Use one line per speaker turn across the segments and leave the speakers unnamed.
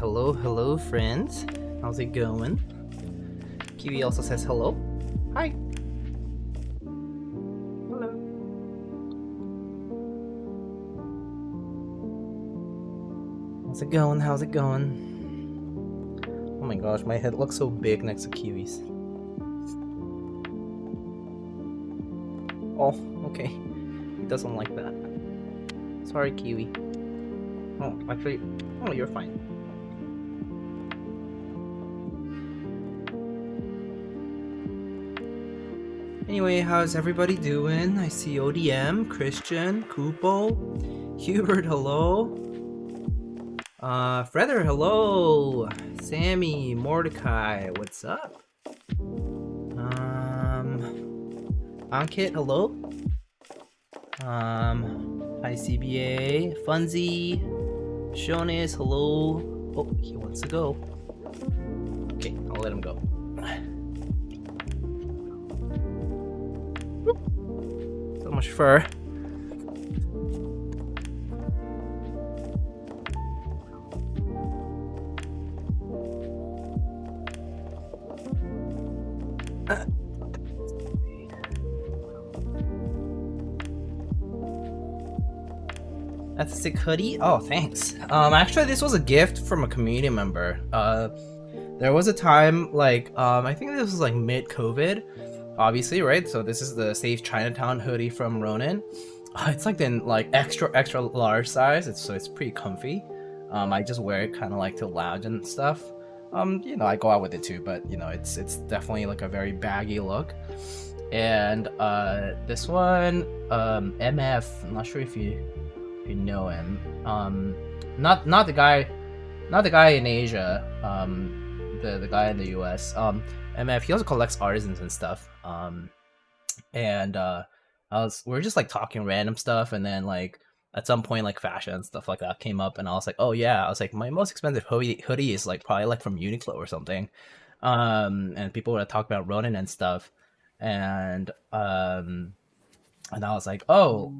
hello, friends. How's it going? Kiwi also says hello. Hi. Hello. How's it going? How's it going? Oh my gosh, my head looks so big next to Kiwi's. Oh, okay. He doesn't like that. Sorry, Kiwi. Oh, actually, oh, you're fine. Anyway, how's everybody doing? I see ODM, Christian, Kupo, Hubert, hello. Freder, hello. Sammy, Mordecai, what's up? Ankit, hello. Hi CBA, Funzy, Shonis, hello. Oh, he wants to go. Okay, I'll let him go. So much fur. That's a sick hoodie. Oh, thanks. Actually, this was a gift from a community member. There was a time, like, I think this was like mid-COVID, obviously, right? So this is the Safe Chinatown hoodie from Ronin. It's like in like extra large size. So it's pretty comfy. I just wear it kind of like to lounge and stuff. You know, I go out with it too, but you know, it's definitely like a very baggy look. And this one, MF. I'm not sure if you know him. Not the guy in Asia. The guy in the US. MF. He also collects artisans and stuff. And we're just like talking random stuff, and then like at some point like fashion and stuff like that came up, and I was like, oh yeah, I was like, my most expensive hoodie is like probably like from Uniqlo or something. And people would talk about Ronin and stuff, and I was like, oh,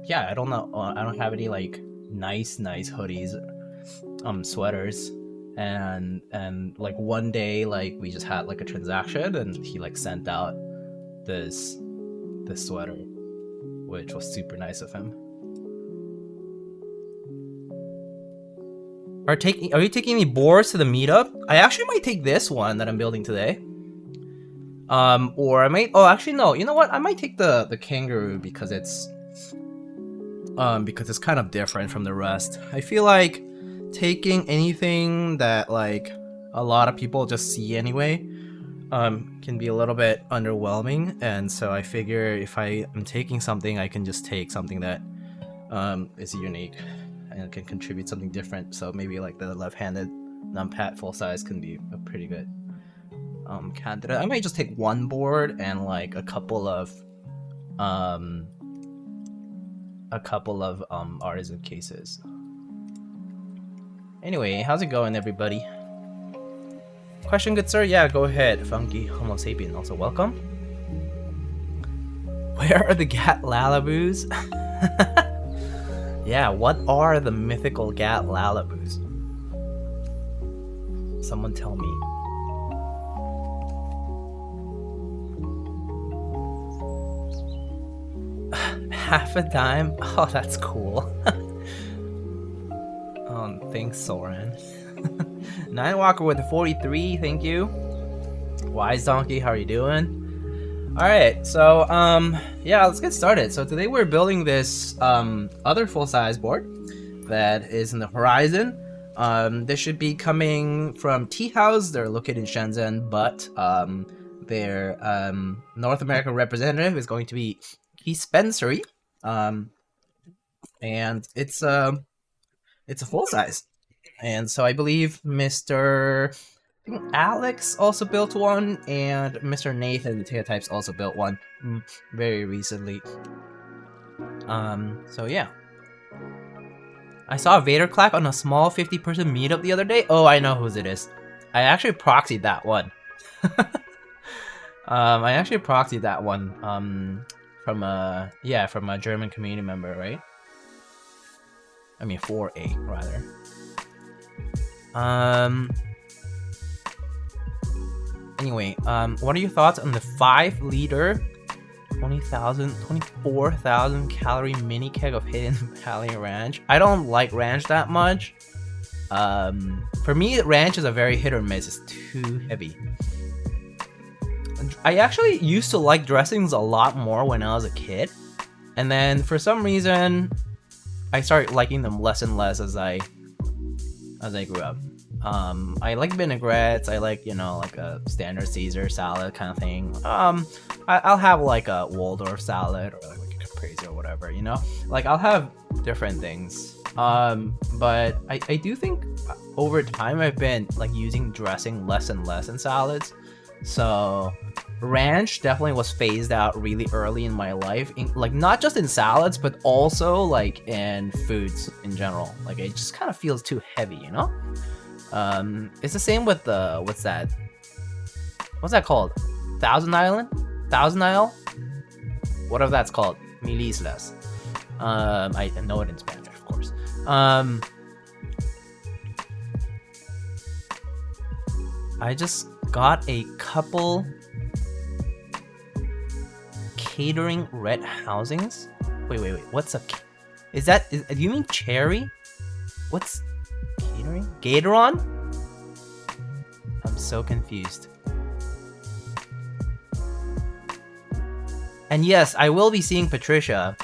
yeah, I don't know, I don't have any like nice hoodies, sweaters, and like one day like we just had like a transaction, and he like sent out this sweater, which was super nice of him. Are you taking any boards to the meetup? I actually might take this one that I'm building today. Or I might, oh actually no, you know what? I might take the kangaroo because it's kind of different from the rest. I feel like taking anything that like a lot of people just see anyway can be a little bit underwhelming, and so I figure if I am taking something, I can just take something that is unique and can contribute something different. So maybe like the left-handed numpad full size can be a pretty good candidate. I might just take one board and like a couple of artisan cases. Anyway, how's it going, everybody? Question, good sir? Yeah, go ahead. Funky Homo sapien, also welcome. Where are the Gat Lalabus? Yeah, what are the mythical Gat Lalabus? Someone tell me. Half a dime? Oh, that's cool. Thanks, Soren. Nine Walker with the 43, thank you. Wise Donkey, how are you doing? Alright, so, yeah, let's get started. So today we're building this, other full-size board that is in the horizon. This should be coming from Tea House. They're located in Shenzhen, but, their, North American representative is going to be Keyspensory. And it's a full-size. And so I believe Mr. Alex also built one, and Mr. Nathan, the Keycaps, also built one very recently. So yeah. I saw Vader Clack on a small 50-person meetup the other day. Oh, I know whose it is. I actually proxied that one. From a German community member, right? I mean, for a rather. Anyway, what are your thoughts on the 5-liter 24,000 calorie mini keg of Hidden Valley Ranch? I don't like ranch that much. For me, ranch is a very hit or miss. It's too heavy. I actually used to like dressings a lot more when I was a kid, and then for some reason, I started liking them less and less as I grew up. I like vinaigrettes. I like, you know, like a standard Caesar salad kind of thing. I'll have like a Waldorf salad or like a caprese or whatever, you know. Like I'll have different things. But I do think over time I've been like using dressing less and less in salads. So ranch definitely was phased out really early in my life, like not just in salads but also like in foods in general. Like it just kind of feels too heavy, you know. It's the same with the what's that called, Thousand Isle, whatever that's called, Mil Islas. I know it in Spanish, of course. I just got a couple catering red housings. Wait, what's a, do you mean cherry? What's catering? Gatoron? I'm so confused. And yes, I will be seeing Patricia.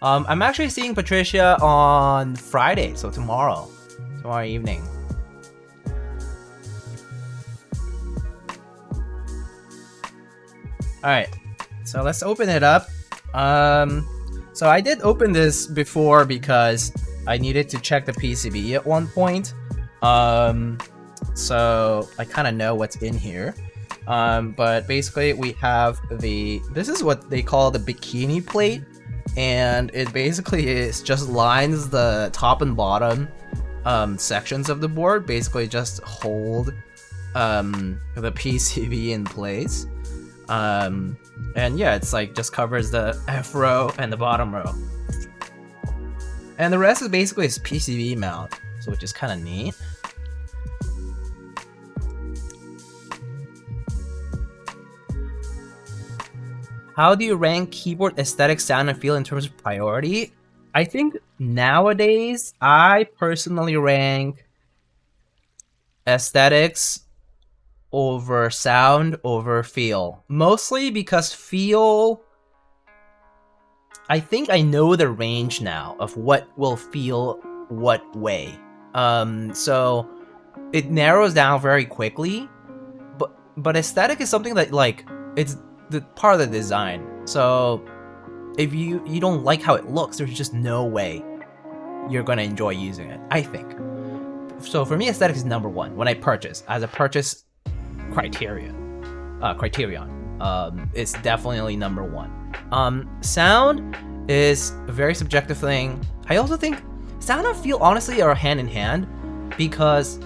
I'm actually seeing Patricia on Friday, so tomorrow evening. Alright, so let's open it up. So I did open this before because I needed to check the PCB at one point. So I kind of know what's in here. But basically we have this is what they call the bikini plate, and it basically just lines the top and bottom sections of the board, basically just hold the PCB in place. And yeah, it's like just covers the F row and the bottom row, and the rest is basically its PCB mount, so which is kind of neat. How do you rank keyboard aesthetic, sound, and feel in terms of priority? I think nowadays I personally rank aesthetics over sound over feel, mostly because feel, I think I know the range now of what will feel what way, so it narrows down very quickly. But aesthetic is something that, like, it's the part of the design, so if you don't like how it looks, there's just no way you're gonna enjoy using it, I think. So for me, aesthetic is number one when I purchase, as a purchase criterion. It's definitely number one. Sound is a very subjective thing. I also think sound and feel honestly are hand in hand, because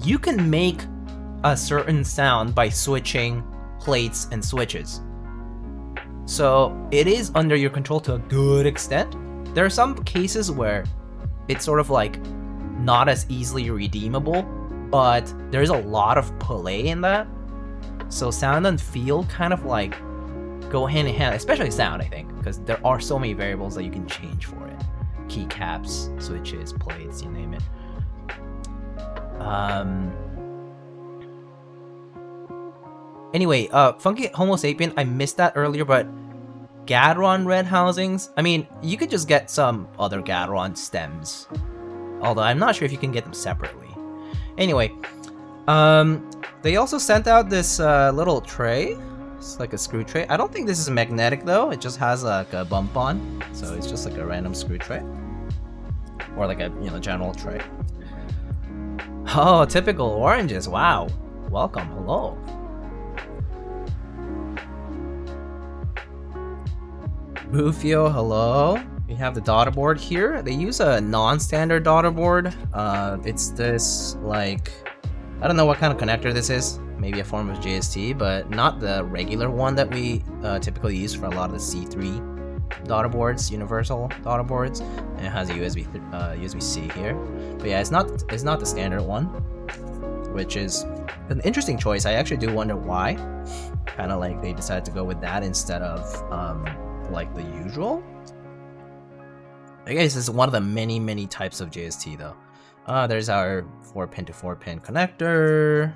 you can make a certain sound by switching plates and switches. So it is under your control to a good extent. There are some cases where it's sort of like not as easily redeemable, but there's a lot of play in that. So sound and feel kind of like go hand in hand, especially sound, I think, because there are so many variables that you can change for it. Keycaps, switches, plates, you name it. Anyway, Funky Homo Sapien, I missed that earlier, but Gateron red housings, I mean, you could just get some other Gateron stems, although I'm not sure if you can get them separately. Anyway, they also sent out this little tray. It's like a screw tray. I don't think this is magnetic though. It just has like a bump on, so it's just like a random screw tray, or like a, you know, general tray. Oh, typical oranges! Wow, welcome, hello. Rufio, hello. We have the daughter board here. They use a non-standard daughter board. It's this, like, I don't know what kind of connector this is. Maybe a form of JST, but not the regular one that we typically use for a lot of the C3 daughter boards, universal daughter boards, and it has a USB-C here. But yeah, it's not the standard one, which is an interesting choice. I actually do wonder why. Kind of like they decided to go with that instead of like the usual. I guess it's one of the many types of JST though. There's our 4-pin to 4-pin connector.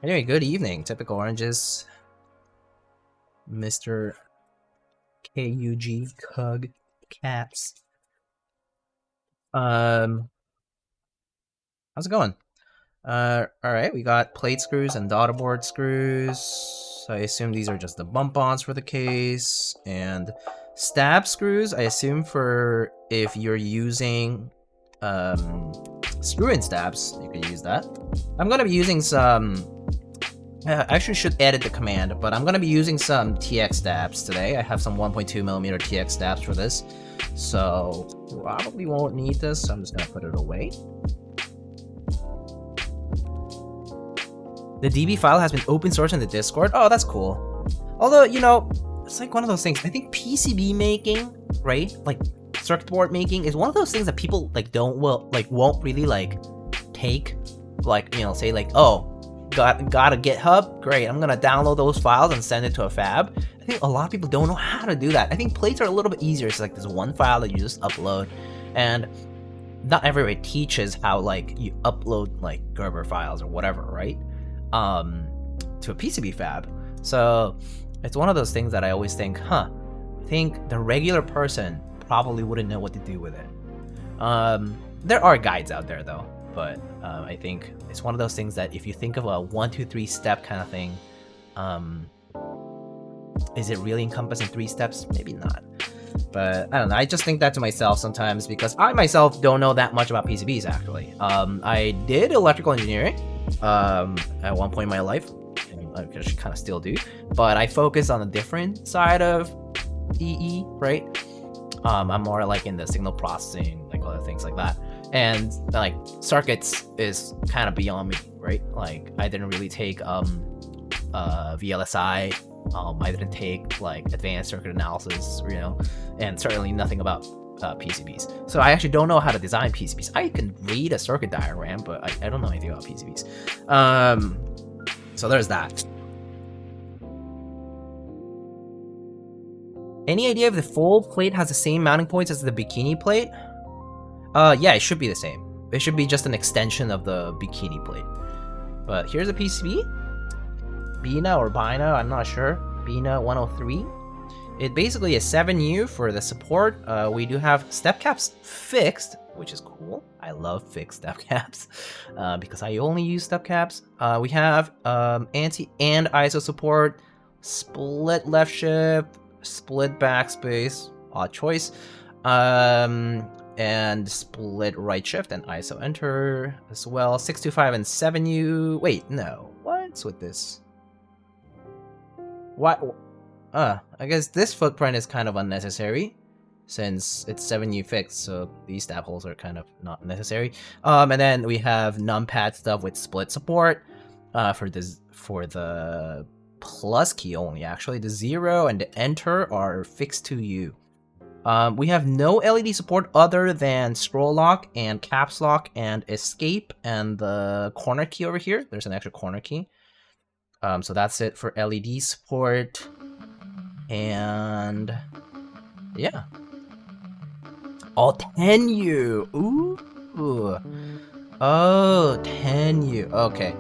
Anyway, good evening, Typical Oranges, Mr. KUG Cug Caps. How's it going? Alright, we got plate screws and daughter board screws. I assume these are just the bump-ons for the case. And stab screws, I assume for if you're using screw-in stabs, you can use that. I'm gonna be using some... I actually should edit the command, but I'm gonna be using some TX stabs today. I have some 1.2mm TX stabs for this, so probably won't need this, so I'm just gonna put it away. The DB file has been open sourced in the Discord. Oh, that's cool. Although, you know, it's like one of those things. I think PCB making, right? Like circuit board making is one of those things that people like won't really like take, like, you know, say like, oh, got a GitHub, great, I'm gonna download those files and send it to a fab. I think a lot of people don't know how to do that. I think plates are a little bit easier. It's like there's one file that you just upload, and not everybody teaches how like you upload like Gerber files or whatever, right? To a PCB fab. So it's one of those things that I always think, I think the regular person probably wouldn't know what to do with it. There are guides out there though, but I think it's one of those things that if you think of a 1, 2, 3 step kind of thing, is it really encompassing 3 steps? Maybe not. But I don't know, I just think that to myself sometimes because I myself don't know that much about PCBs actually. I did electrical engineering at one point in my life, and I kind of still do, but I focus on a different side of EE, right? I'm more like in the signal processing, like other things like that. And like circuits is kind of beyond me, right? Like I didn't really take VLSI, I didn't take like advanced circuit analysis, you know, and certainly nothing about PCBs. So I actually don't know how to design PCBs. I can read a circuit diagram, but I don't know anything about PCBs. So there's that. Any idea if the full plate has the same mounting points as the bikini plate? Yeah, it should be the same. It should be just an extension of the bikini plate. But here's a PCB. Bina or Bina, I'm not sure. Bina 103. It basically is 7U for the support. We do have step caps fixed, which is cool. I love fixed step caps because I only use step caps. We have anti and ISO support, split left shift, split backspace, odd choice, and split right shift and ISO enter as well. 625 and 7U. Wait, no. What's with this? What? I guess this footprint is kind of unnecessary since it's 7U fixed, so these stab holes are kind of not necessary. And then we have numpad stuff with split support for the plus key only. Actually, the 0 and the enter are fixed to U. We have no LED support other than scroll lock and caps lock and escape and the corner key over here. There's an extra corner key. So that's it for LED support. And yeah. Oh, 10U. Ooh. Oh, 10U. Okay.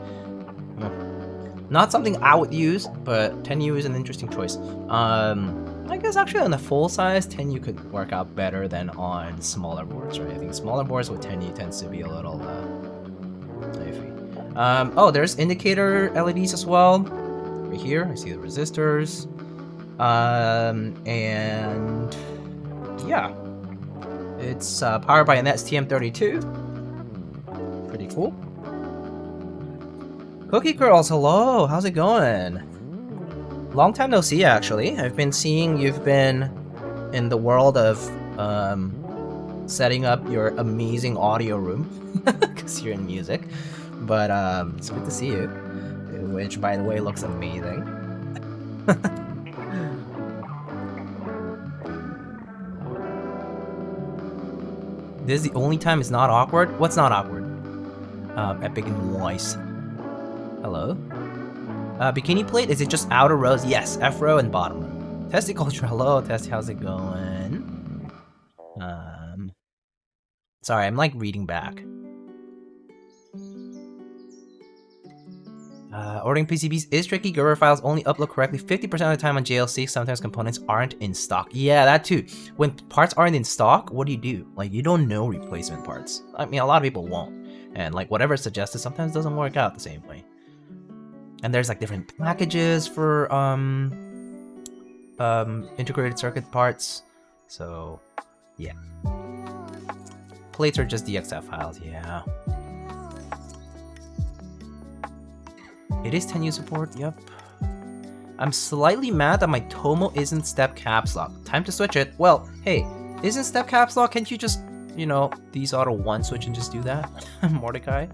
Not something I would use, but 10U is an interesting choice. I guess actually on the full size, 10U could work out better than on smaller boards, right? I think smaller boards with 10U tends to be a little iffy. Oh, there's indicator LEDs as well. Right here, I see the resistors. And yeah, it's powered by an STM32. Pretty cool. Cookie Girls, hello, how's it going? Long time no see, actually. I've been seeing you've been in the world of setting up your amazing audio room because you're in music. But it's good to see you, which by the way looks amazing. This is the only time it's not awkward. What's not awkward? Epic noise. Hello? Bikini plate, is it just outer rows? Yes, F row and bottom row. Testy culture, hello, Testy, how's it going? Sorry, I'm like reading back. Ordering PCBs is tricky. Gerber files only upload correctly 50% of the time on JLC. Sometimes components aren't in stock. Yeah, that too. When parts aren't in stock, what do? Like, you don't know replacement parts. I mean, a lot of people won't. And like, whatever is suggested sometimes doesn't work out the same way. And there's like different packages for integrated circuit parts. So, yeah. Plates are just DXF files, yeah. It is 10U support, yep. I'm slightly mad that my Tomo isn't step caps lock. Time to switch it. Well, hey, isn't step caps lock? Can't you just, you know, these auto one switch and just do that? Mordecai.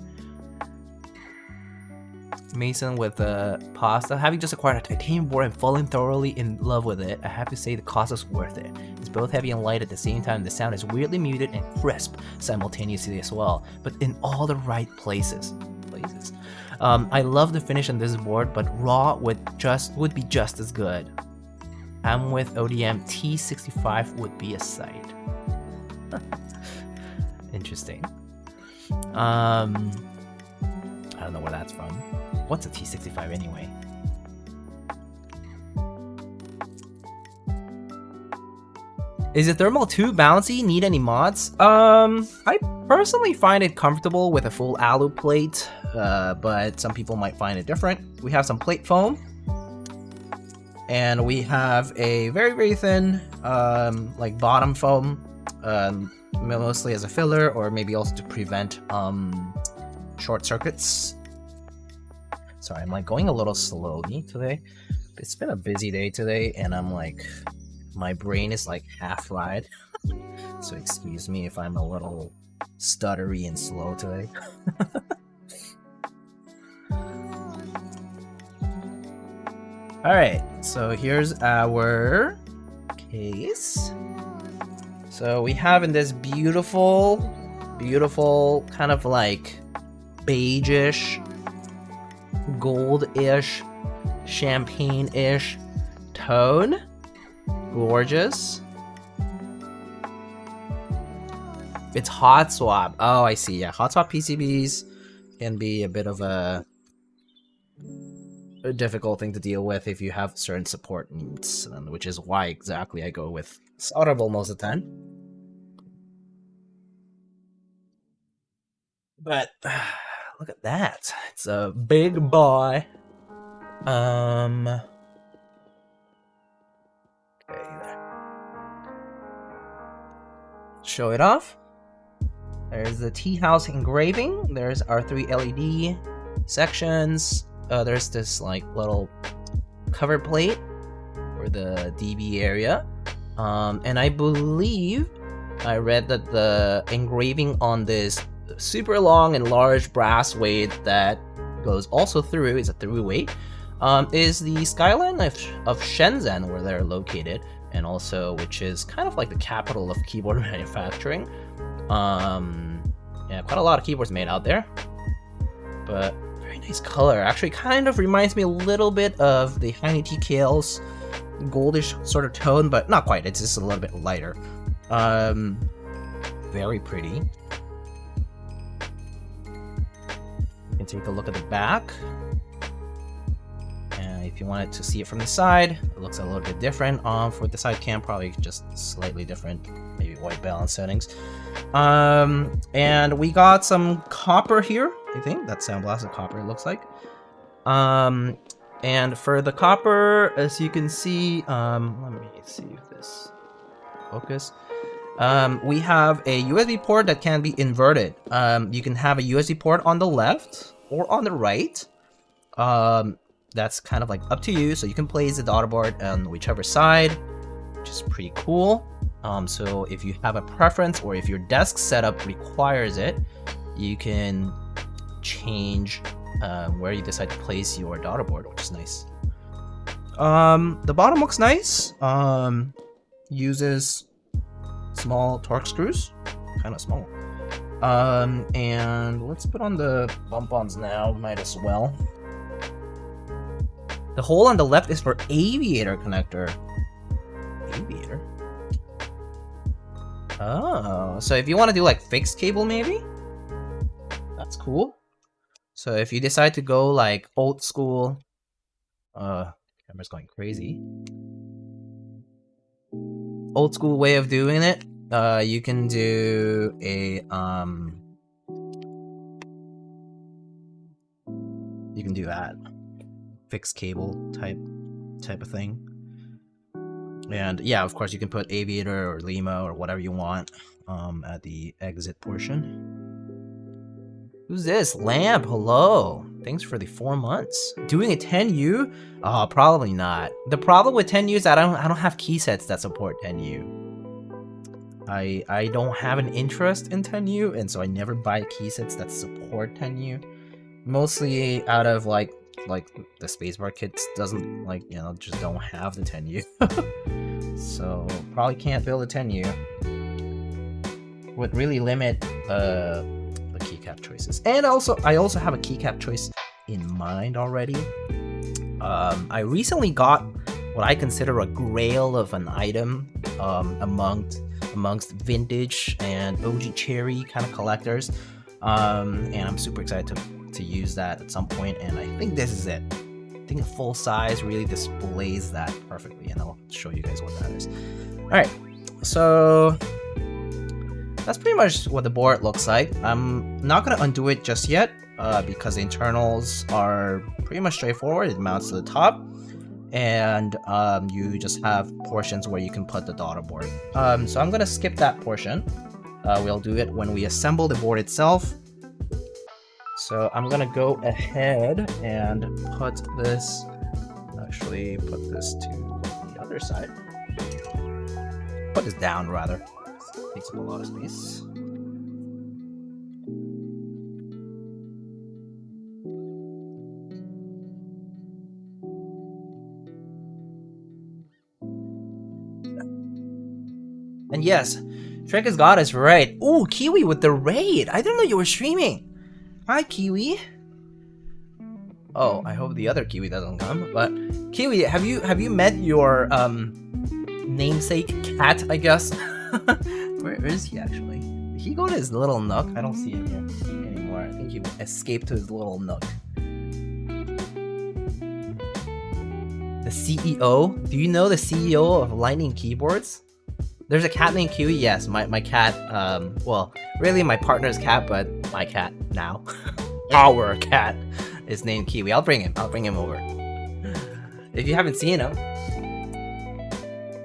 Mason with pasta. Having just acquired a titanium board and fallen thoroughly in love with it, I have to say the cost is worth it. It's both heavy and light at the same time. The sound is weirdly muted and crisp simultaneously as well, but in all the right places. I love the finish on this board, but raw would be just as good. I'm with ODM. T65 would be a sight. Interesting. I don't know where that's from. What's a T65 anyway? Is the thermal too bouncy? Need any mods? I personally find it comfortable with a full alu plate, but some people might find it different. We have some plate foam, and we have a very, very thin, like bottom foam, mostly as a filler, or maybe also to prevent short circuits. Sorry, I'm like going a little slowly today. It's been a busy day today, and I'm like, my brain is like half fried. So excuse me if I'm a little stuttery and slow today. Alright, so here's our case. So we have in this beautiful kind of like beige-ish, gold-ish, champagne-ish tone. Gorgeous. It's hot swap. Oh, I see. Yeah, hot swap PCBs can be a bit of a difficult thing to deal with if you have certain support needs, which is why exactly I go with solderable most of the time. But look at that. It's a big boy. Okay, there. Show it off. There's the tea house engraving. There's our 3 LED sections. There's this like little cover plate for the DB area. And I believe I read that the engraving on this super long and large brass weight that goes also through, is a through weight, is the skyline of Shenzhen, where they're located, and also which is kind of like the capital of keyboard manufacturing. Yeah, quite a lot of keyboards made out there, but very nice color. Actually kind of reminds me a little bit of the Heine TKL's goldish sort of tone, but not quite. It's just a little bit lighter. Very pretty. You can take a look at the back. And if you wanted to see it from the side, it looks a little bit different. For the side cam, probably just slightly different, maybe white balance settings. And we got some copper here. I think that's sandblasted copper, it looks like. And for the copper, as you can see, let me see if this focus. We have a USB port that can be inverted. You can have a USB port on the left or on the right. That's kind of like up to you. So you can place the daughter board on whichever side, which is pretty cool. So if you have a preference, or if your desk setup requires it, you can change where you decide to place your daughter board, which is nice. The bottom looks nice. Uses small Torx screws. kind of small. And let's put on the bump-ons now, might as well. The hole on the left is for aviator connector. Aviator? Oh, so if you want to do like fixed cable maybe? That's cool. So if you decide to go like old school, camera's going crazy. Old school way of doing it, you can do a you can do that fixed cable type of thing. And yeah, of course you can put aviator or lima or whatever you want at the exit portion. Who's this? Lamp, hello. Thanks for the 4 months. Doing a 10U? Oh, probably not. The problem with 10U is that I don't have key sets that support 10U. I don't have an interest in 10U, and so I never buy key sets that support 10U. Mostly out of like the spacebar kits doesn't just don't have the 10U. So probably can't build a 10U. Would really limit the keycap choices. And also I also have a keycap choice in mind already. I recently got what I consider a grail of an item amongst vintage and OG cherry kind of collectors. And I'm super excited to use that at some point, and I think this is it. I think a full size really displays that perfectly, and I'll show you guys what that is. Alright, so that's pretty much what the board looks like. I'm not going to undo it just yet, because the internals are pretty much straightforward. It mounts to the top, and you just have portions where you can put the daughter board. So I'm going to skip that portion. We'll do it when we assemble the board itself. So I'm gonna go ahead and put this, actually put this to the other side. Put this down rather. Takes up a lot of space. And yes, Shrek is God is right. Ooh, Kiwi with the raid. I didn't know you were streaming. Hi, Kiwi. Oh, I hope the other Kiwi doesn't come. But Kiwi, have you met your namesake cat? I guess. Where is he actually? Did he go to his little nook? I don't see him here anymore. I think he escaped to his little nook. The CEO? Do you know the CEO of Lightning Keyboards? There's a cat named Kiwi. Yes, my cat. Well, really my partner's cat, but my cat now. Our cat is named Kiwi. I'll bring him over. If you haven't seen him.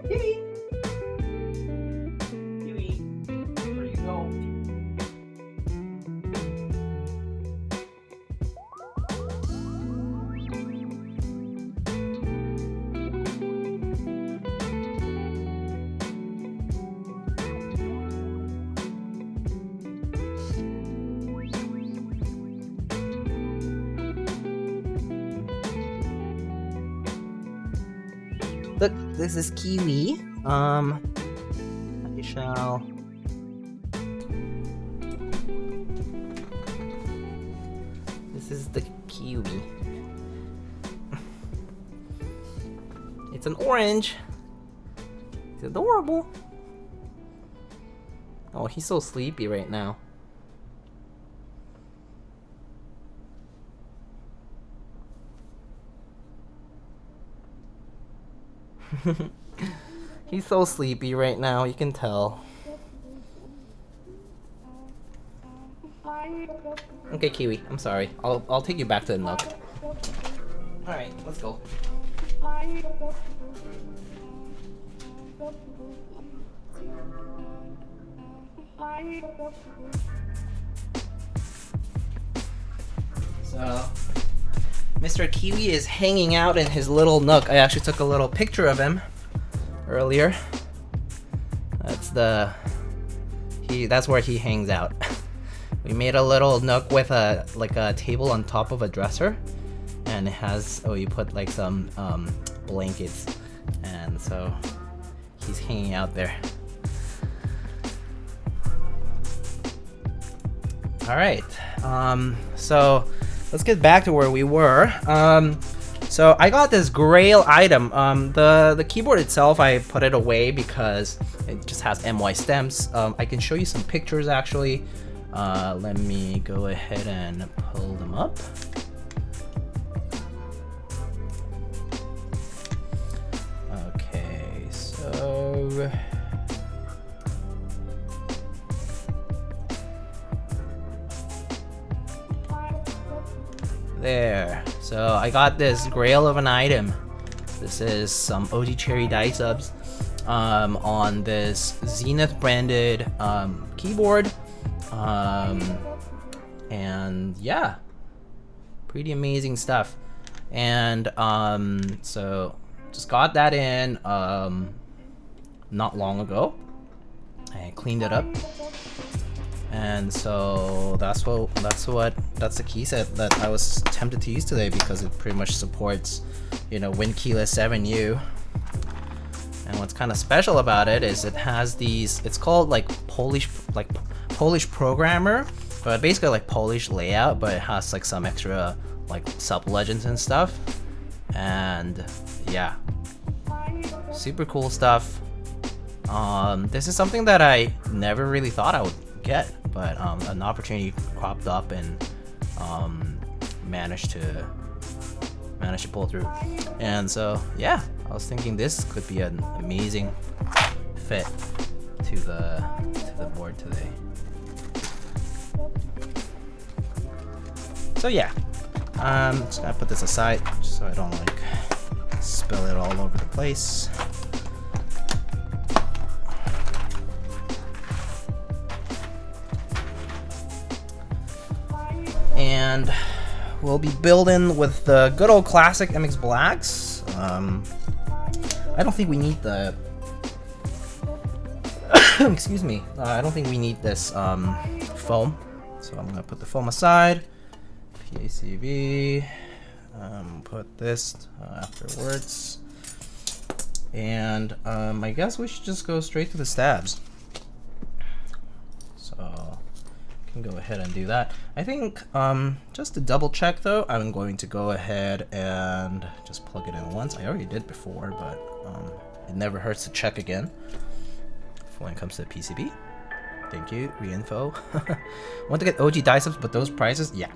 Kiwi. Kiwi. Where you go? Look, this is Kiwi. I shall. This is the Kiwi. It's an orange. It's adorable. Oh, he's so sleepy right now. He's so sleepy right now, you can tell. Okay, Kiwi, I'm sorry. I'll take you back to the nook. Alright, let's go. So Mr. Kiwi is hanging out in his little nook. I actually took a little picture of him earlier. That's where he hangs out. We made a little nook with a table on top of a dresser, and it has you put like some blankets, and so he's hanging out there. All right. So let's get back to where we were. So I got this Grail item. The keyboard itself, I put it away because it just has MY stems. I can show you some pictures actually. Let me go ahead and pull them up. Okay, so there. So I got this Grail of an item. This is some OG Cherry die subs on this Zenith branded keyboard. And yeah, pretty amazing stuff. And so just got that in not long ago. I cleaned it up. And so that's the key set that I was tempted to use today because it pretty much supports, you know, WinKeyless 7U. And what's kind of special about it is it has these, it's called like Polish programmer, but basically like Polish layout, but it has like some extra like sub legends and stuff. And yeah, super cool stuff. This is something that I never really thought I would get, but an opportunity cropped up and managed to pull through. And so yeah, I was thinking this could be an amazing fit to the board today. So yeah, just gonna put this aside just so I don't like spill it all over the place. And we'll be building with the good old classic MX Blacks. I don't think we need the excuse me, I don't think we need this foam, so I'm gonna put the foam aside. PACV, put this afterwards, and I guess we should just go straight to the stabs. So can go ahead and do that. I think just to double check though, I'm going to go ahead and just plug it in once. I already did before, but it never hurts to check again when it comes to the PCB. Thank you, reinfo. Want to get OG die subs, but those prices, yeah.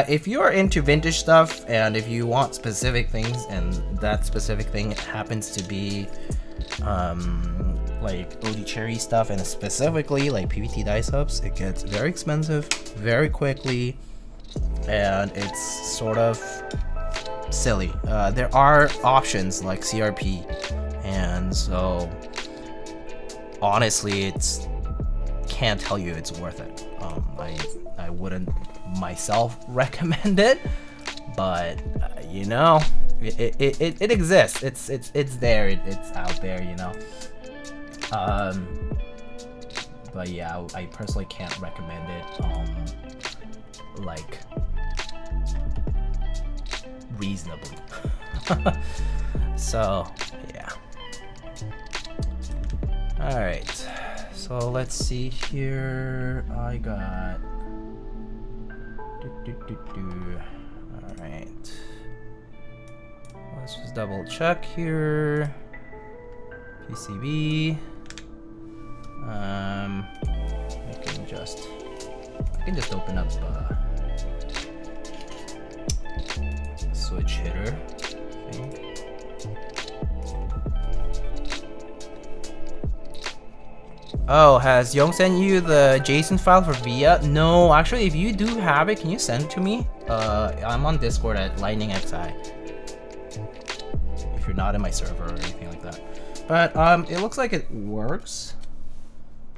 If you are into vintage stuff and if you want specific things and that specific thing happens to be like OG Cherry stuff and specifically like PVT die subs, it gets very expensive very quickly and it's sort of silly. There are options like CRP, and so honestly can't tell you it's worth it. I wouldn't myself recommend it, but you know, it exists. It's there. It's out there. You know. But yeah, I personally can't recommend it. Like reasonably. So yeah. All right. So let's see here. I got. All right. Let's just double check here. PCB. I can just open up switch hitter thing. Oh, has Young sent you the JSON file for VIA? No, actually, if you do have it, can you send it to me? I'm on Discord at Lightning XI. If you're not in my server or anything like that. But it looks like it works.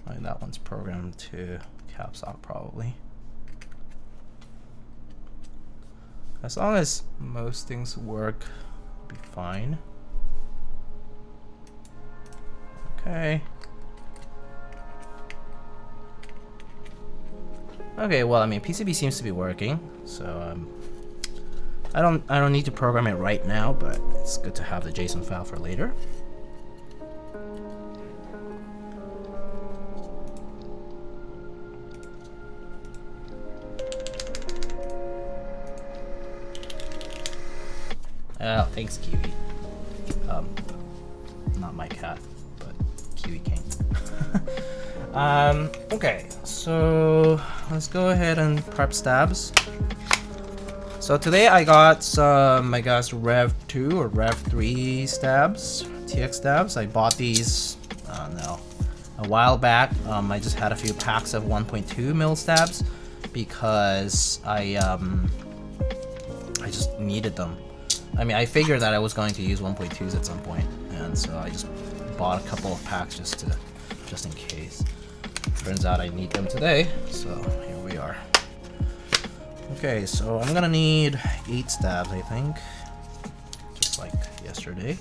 Like that one's programmed to caps lock probably. As long as most things work, it'll be fine. Okay. Okay, well, I mean, PCB seems to be working, so I don't need to program it right now, but it's good to have the JSON file for later. Oh, thanks, Kiwi. Not my cat, but Kiwi King. Okay, so let's go ahead and prep stabs. So today I got some, I guess, Rev 2 or Rev 3 stabs, TX stabs. I bought these, a while back. I just had a few packs of 1.2 mil stabs because I just needed them. I mean, I figured that I was going to use 1.2s at some point, and so I just bought a couple of packs just in case. Turns out I need them today, so here we are. Okay, so I'm gonna need 8 stabs, I think, just like yesterday.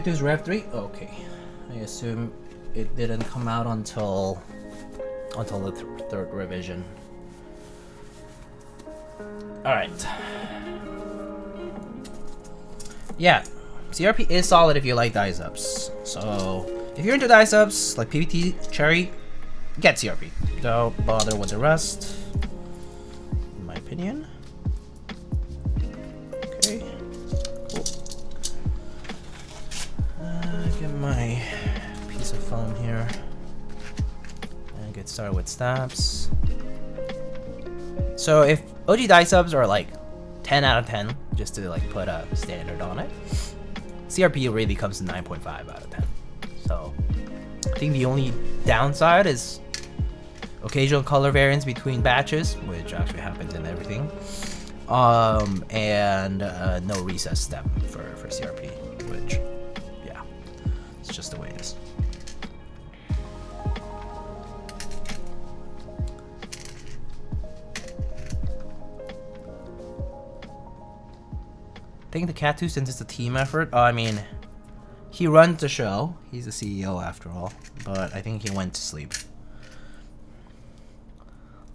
Is Rev 3? Okay. I assume it didn't come out until the third revision. Alright. Yeah. CRP is solid if you like dice ups. So if you're into dice ups like PBT Cherry, get CRP. Don't bother with the rest, in my opinion. Okay. Cool. Get my piece of foam here and get started with stabs. So if OG dice subs are like 10 out of 10, just to like put a standard on it, CRP really comes to 9.5 out of 10. So I think the only downside is occasional color variance between batches, which actually happens in everything, and no recess step for CRP, which it's just the way it is. I think the cat too, since it's a team effort. I mean, he runs the show. He's the CEO after all. But I think he went to sleep.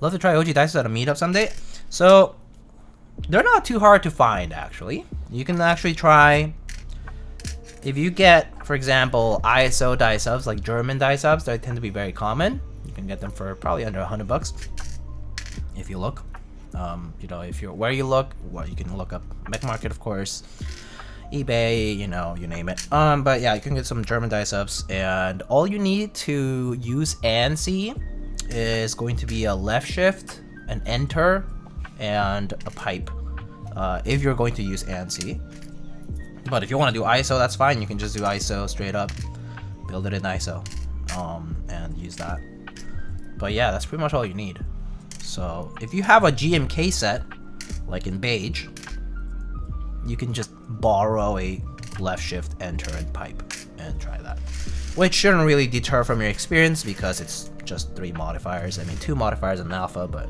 Love to try OG dice at a meetup someday. So they're not too hard to find actually. You can actually try. If you get, for example, ISO dice subs, like German dice subs, they tend to be very common. You can get them for probably under $100 if you look. You know, if you're where you look, well, you can look up Mech Market, of course, eBay, you know, you name it. But yeah, you can get some German dice subs, and all you need to use ANSI is going to be a left shift, an enter, and a pipe. If you're going to use ANSI. But if you want to do ISO, that's fine. You can just do ISO straight up, build it in ISO, and use that. But yeah, that's pretty much all you need. So if you have a GMK set, like in Beige, you can just borrow a left shift, enter, and pipe, and try that. Which shouldn't really deter from your experience because it's just 3 modifiers. I mean, 2 modifiers in alpha, but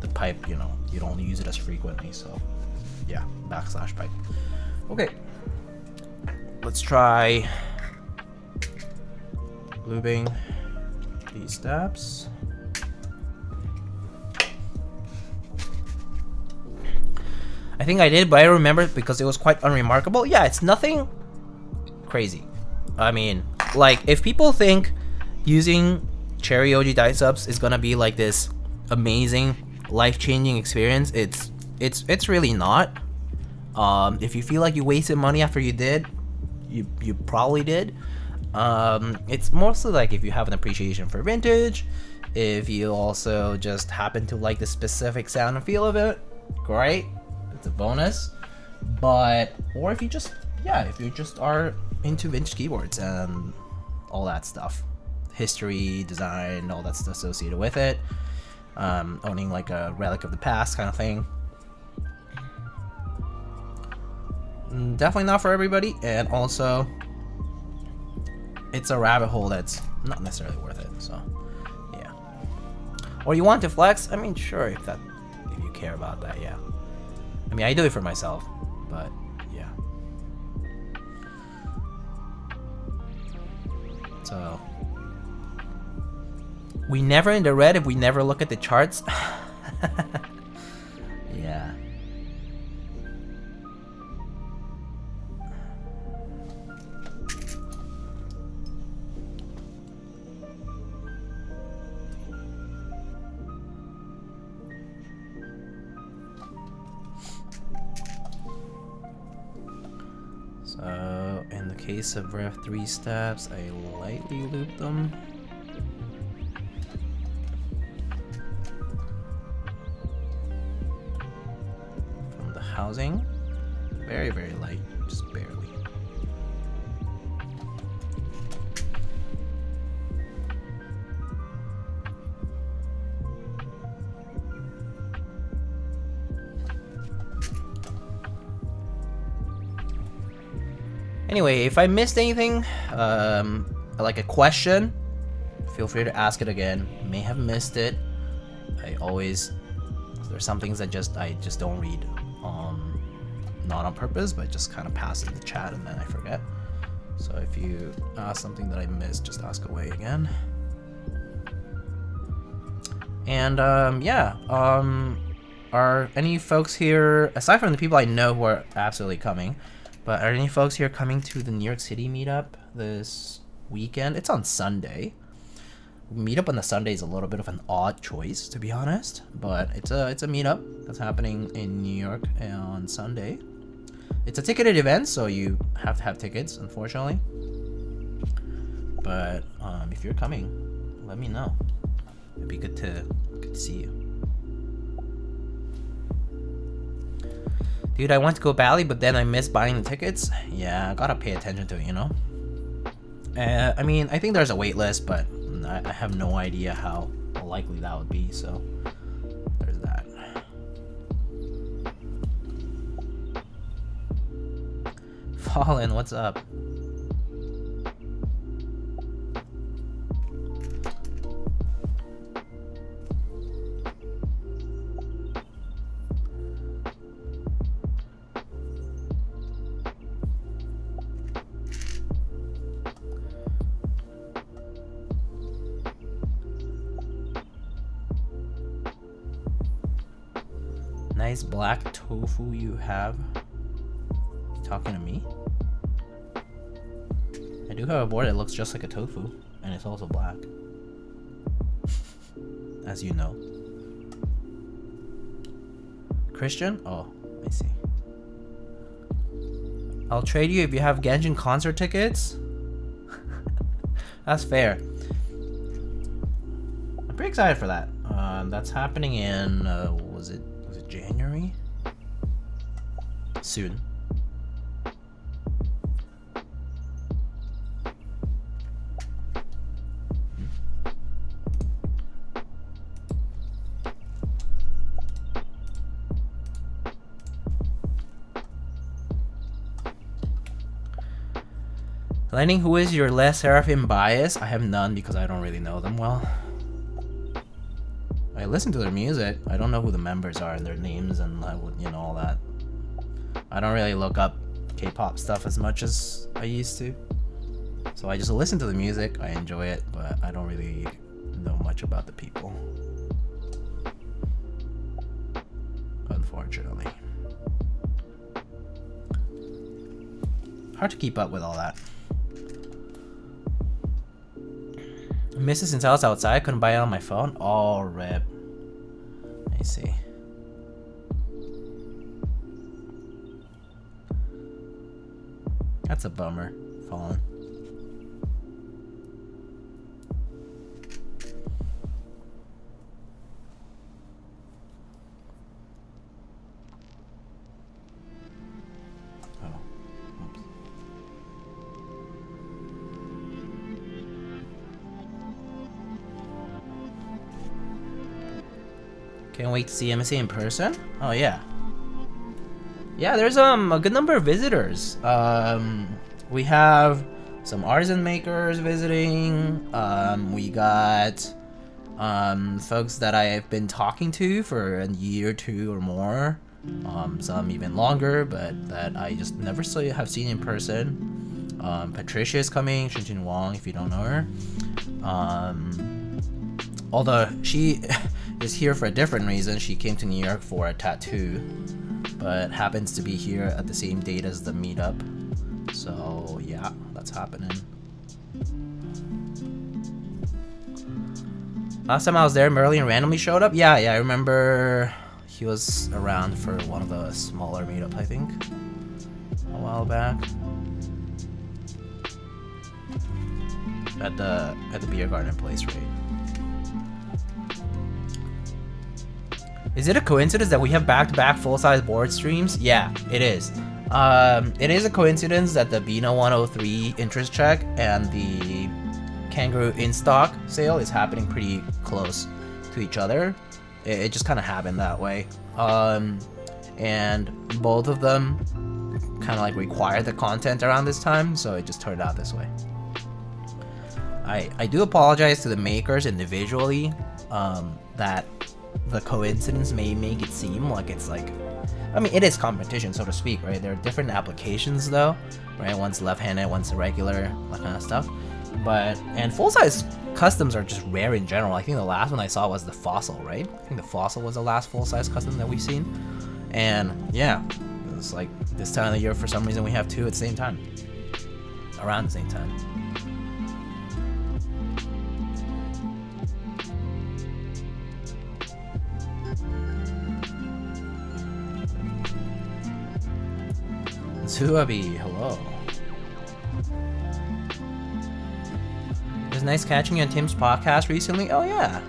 the pipe, you know, you don't use it as frequently. So yeah, / pipe. Okay. Let's try lubing these stabs. I think I did, but I remember because it was quite unremarkable. Yeah, it's nothing crazy. I mean, like, if people think using Cherry OG dice subs is gonna be like this amazing, life-changing experience, it's really not. If you feel like you wasted money after you did, you probably did. It's mostly like if you have an appreciation for vintage, if you also just happen to like the specific sound and feel of it, great, it's a bonus. But or if you just are into vintage keyboards and all that stuff, history, design, all that stuff associated with it, owning like a relic of the past kind of thing. Definitely not for everybody, and also it's a rabbit hole that's not necessarily worth it. So yeah. Or you want to flex? I mean, sure, if you care about that, yeah. I mean, I do it for myself, but yeah. So we never in the red if we never look at the charts. Yeah. case of Rev 3 steps, I lightly loop them. From the housing, very, very light, just barely. Anyway, if I missed anything, like a question, feel free to ask it again. May have missed it. There's some things that I just don't read, not on purpose, but just kind of pass in the chat and then I forget. So if you ask something that I missed, just ask away again. And yeah, are any folks here, aside from the people I know who are absolutely coming, but are any folks here coming to the New York City meetup this weekend? It's on Sunday. Meetup on the Sunday is a little bit of an odd choice, to be honest, but it's a meetup that's happening in New York on Sunday. It's a ticketed event, so you have to have tickets, unfortunately. But if you're coming, let me know. It'd be good to see you. Dude, I went to go Bali, but then I missed buying the tickets. Yeah, I gotta pay attention to it, you know? I mean, I think there's a wait list, but I have no idea how likely that would be, so there's that. Fallen, what's up? Nice black tofu you have. You talking to me? I do have a board that looks just like a tofu, and it's also black. As you know. Christian? Oh, I see. I'll trade you if you have Genshin concert tickets. That's fair. I'm pretty excited for that. That's happening in was it January? Soon. Lightning, who is your less Seraphim bias? I have none because I don't really know them well. I listen to their music. I don't know who the members are and their names and you know, all that. I don't really look up K-pop stuff as much as I used to. So I just listen to the music. I enjoy it, but I don't really know much about the people. Unfortunately. Hard to keep up with all that. I missed it since I was outside. I couldn't buy it on my phone. Oh, rip. I see. That's a bummer. Fallen. Can't wait to see MSA in person. Oh yeah. Yeah, there's a good number of visitors. We have some artisan makers visiting. We got folks that I've been talking to for a year, 2 or more. Some even longer, but that I just never have seen in person. Patricia is coming, Shinjin Wong, if you don't know her. Although she is here for a different reason. She came to New York for a tattoo, but happens to be here at the same date as the meetup. So yeah, that's happening. Last time I was there, Merlin randomly showed up. Yeah, I remember he was around for one of the smaller meetups, I think, a while back. at the beer garden place, right? Is it a coincidence that we have back-to-back full-size board streams? Yeah, it is. It is a coincidence that the Bina 103 interest check and the Kangaroo in-stock sale is happening pretty close to each other. It just kind of happened that way. And both of them kind of like require the content around this time, so it just turned out this way. I do apologize to the makers individually that the coincidence may make it seem like it's like, I mean, it is competition, so to speak, right? There are different applications though, right? One's left-handed, one's regular, that kind of stuff. And full-size customs are just rare in general. I think the last one I saw was the Fossil, right? I think the Fossil was the last full-size custom that we've seen. And yeah, it's like this time of the year, for some reason, we have two at the same time. Around the same time. Zuabi, hello. It was nice catching you on Tim's podcast recently. Oh yeah.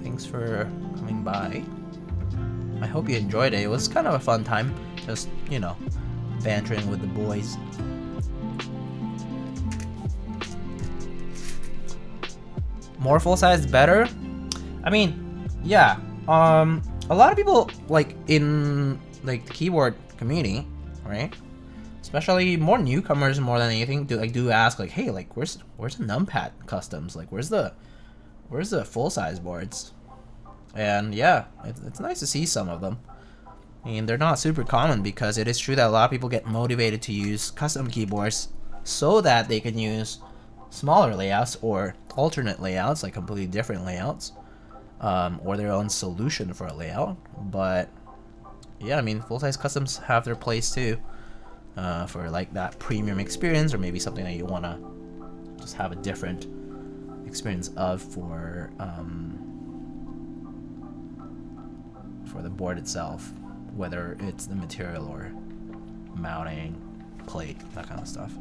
Thanks for coming by. I hope you enjoyed it. It was kind of a fun time. Just, you know, bantering with the boys. More full size better? I mean, yeah. A lot of people, like, in, like, the keyboard community, right? Especially more newcomers more than anything do ask, like, hey, like, where's the numpad customs? Like, where's the full-size boards? And yeah, it's nice to see some of them. I mean, they're not super common because it is true that a lot of people get motivated to use custom keyboards so that they can use smaller layouts or alternate layouts, like completely different layouts. Or their own solution for a layout. But yeah, I mean, full-size customs have their place too, for like that premium experience, or maybe something that you want to just have a different experience of for the board itself, whether it's the material or mounting, plate, that kind of stuff.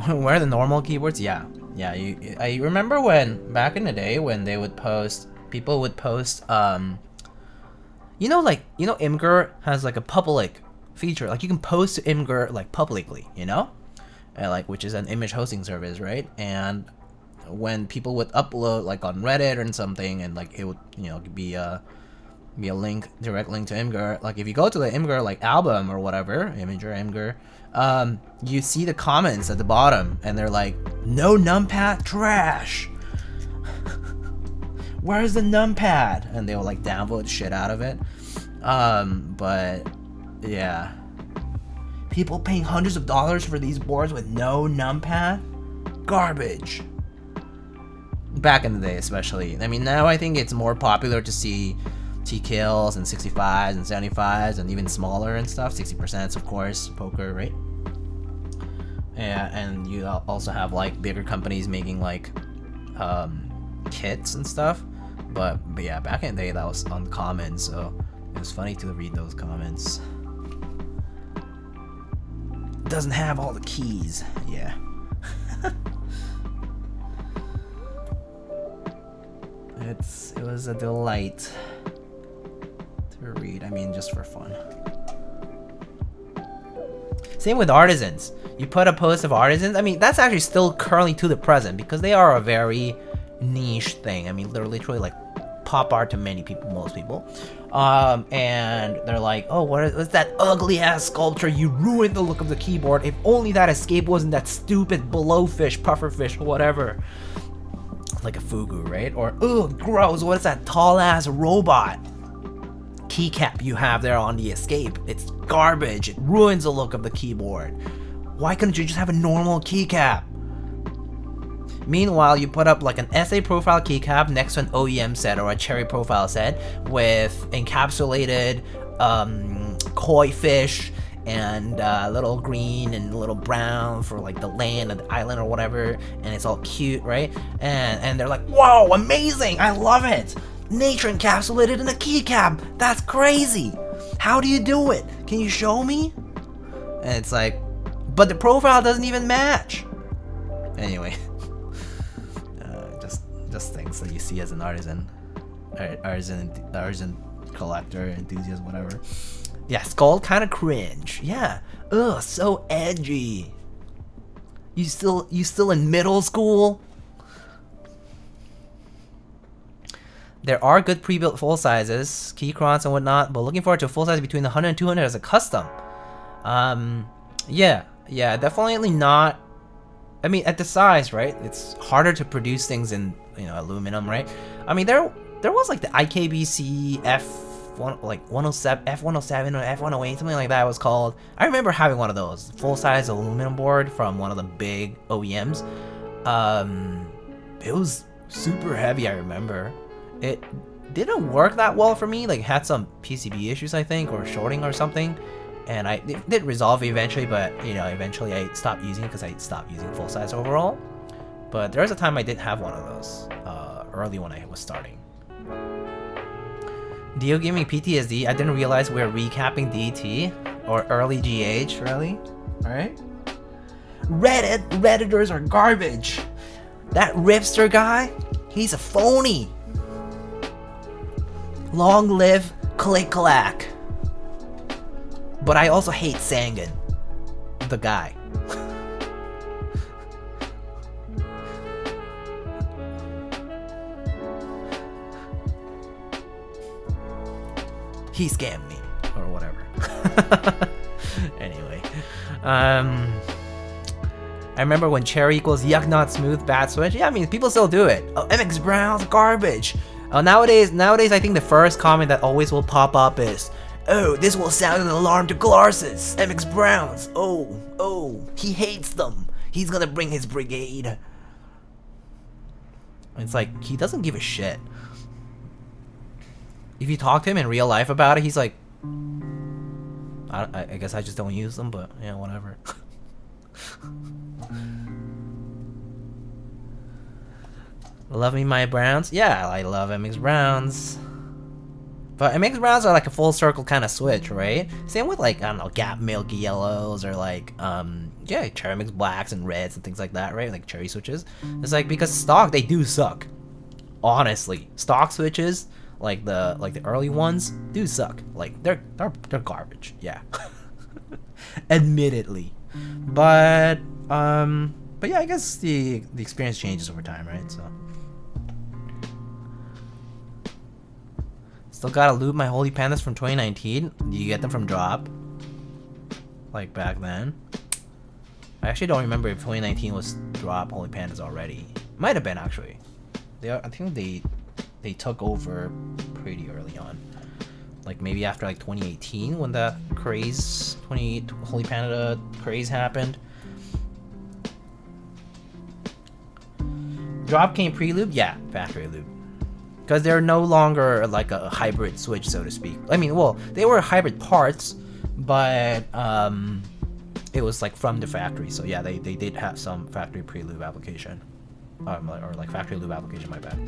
Where are the normal keyboards? Yeah, I remember when back in the day when they would post, people would post, you know, Imgur has like a public feature, like you can post to Imgur like publicly, you know, and like, which is an image hosting service, right? And when people would upload like on Reddit or something, and like it would, you know, be a link, direct link to Imgur. Like if you go to the Imgur like album or whatever, Imgur, you see the comments at the bottom, and they're like, "No numpad, trash. Where's the numpad?" And they will like downvote shit out of it. But yeah, people paying hundreds of dollars for these boards with no numpad, garbage. Back in the day, especially. I mean, now I think it's more popular to see TKLs and 65s and 75s and even smaller and stuff. 60%, of course, poker, right? Yeah, and you also have like bigger companies making like kits and stuff. But yeah, back in the day that was uncommon, so it was funny to read those comments. Doesn't have all the keys, yeah. It was a delight to read. I mean, just for fun. Same with artisans. You put a post of artisans. I mean, that's actually still currently to the present because they are a very niche thing. I mean, they're literally like pop art to many people, most people. And they're like, oh, what's that ugly ass sculpture? You ruined the look of the keyboard. If only that escape wasn't that stupid blowfish, pufferfish, whatever. Like a fugu, right? Or, ugh, gross, what is that tall ass robot keycap you have there on the escape? It's garbage. It ruins the look of the keyboard. Why couldn't you just have a normal keycap? Meanwhile, you put up like an SA profile keycap next to an OEM set or a cherry profile set with encapsulated koi fish and little green and little brown for like the land and the island or whatever, and it's all cute, right? And they're like, whoa, amazing, I love it. Nature encapsulated in a keycap. That's crazy. How do you do it? Can you show me? And it's like, but the profile doesn't even match. Anyway, just things that you see as an artisan collector, enthusiast, whatever. Yeah, skull kind of cringe. Yeah, ugh, so edgy. You still in middle school? There are good pre-built full sizes, Keycrons and whatnot, but looking forward to a full size between 100 and 200 as a custom. Yeah, definitely not. I mean, at the size, right? It's harder to produce things in, you know, aluminum, right? I mean, there was like the IKBC F1, like 107, F107 or F108, something like that it was called. I remember having one of those full size aluminum board from one of the big OEMs. It was super heavy, I remember. It didn't work that well for me, like it had some PCB issues, I think, or shorting or something. And it did resolve eventually, but you know, eventually I stopped using it because I stopped using full size overall. But there was a time I did have one of those, early when I was starting. Dio giving PTSD. I didn't realize we were recapping DT or early GH, really. Alright. Redditors are garbage. That Ripster guy, he's a phony. Long live Click-Clack. But I also hate Sangan, the guy. He scammed me, or whatever. Anyway, I remember when cherry equals yuck not smooth bad switch. Yeah, I mean people still do it. Oh, MX Brown's garbage. Nowadays I think the first comment that always will pop up is, oh, this will sound an alarm to Glarsis. MX Browns. Oh, he hates them. He's gonna bring his brigade. It's like, he doesn't give a shit. If you talk to him in real life about it, he's like, I guess I just don't use them, but yeah, whatever. Love me my Browns? Yeah, I love MX Browns. But MX Browns are like a full circle kind of switch, right? Same with like, I don't know, Gap Milky Yellows or like, yeah, Cherry Mix Blacks and Reds and things like that, right? Like cherry switches. It's like, because stock, they do suck. Honestly, stock switches, like the early ones, do suck. Like they're garbage, yeah. Admittedly. But yeah, I guess the experience changes over time, right? So still gotta lube my Holy Pandas from 2019. Do you get them from drop? Like back then? I actually don't remember if 2019 was drop Holy Pandas already. Might have been actually. I think they took over pretty early on. Like maybe after like 2018 when the craze, Holy Panda craze happened. Drop came pre-lube? Yeah, factory lube. Because they're no longer like a hybrid switch, so to speak. I mean, well, they were hybrid parts, but it was like from the factory. So yeah, they did have some factory pre-lube application. Or like factory lube application, my bad.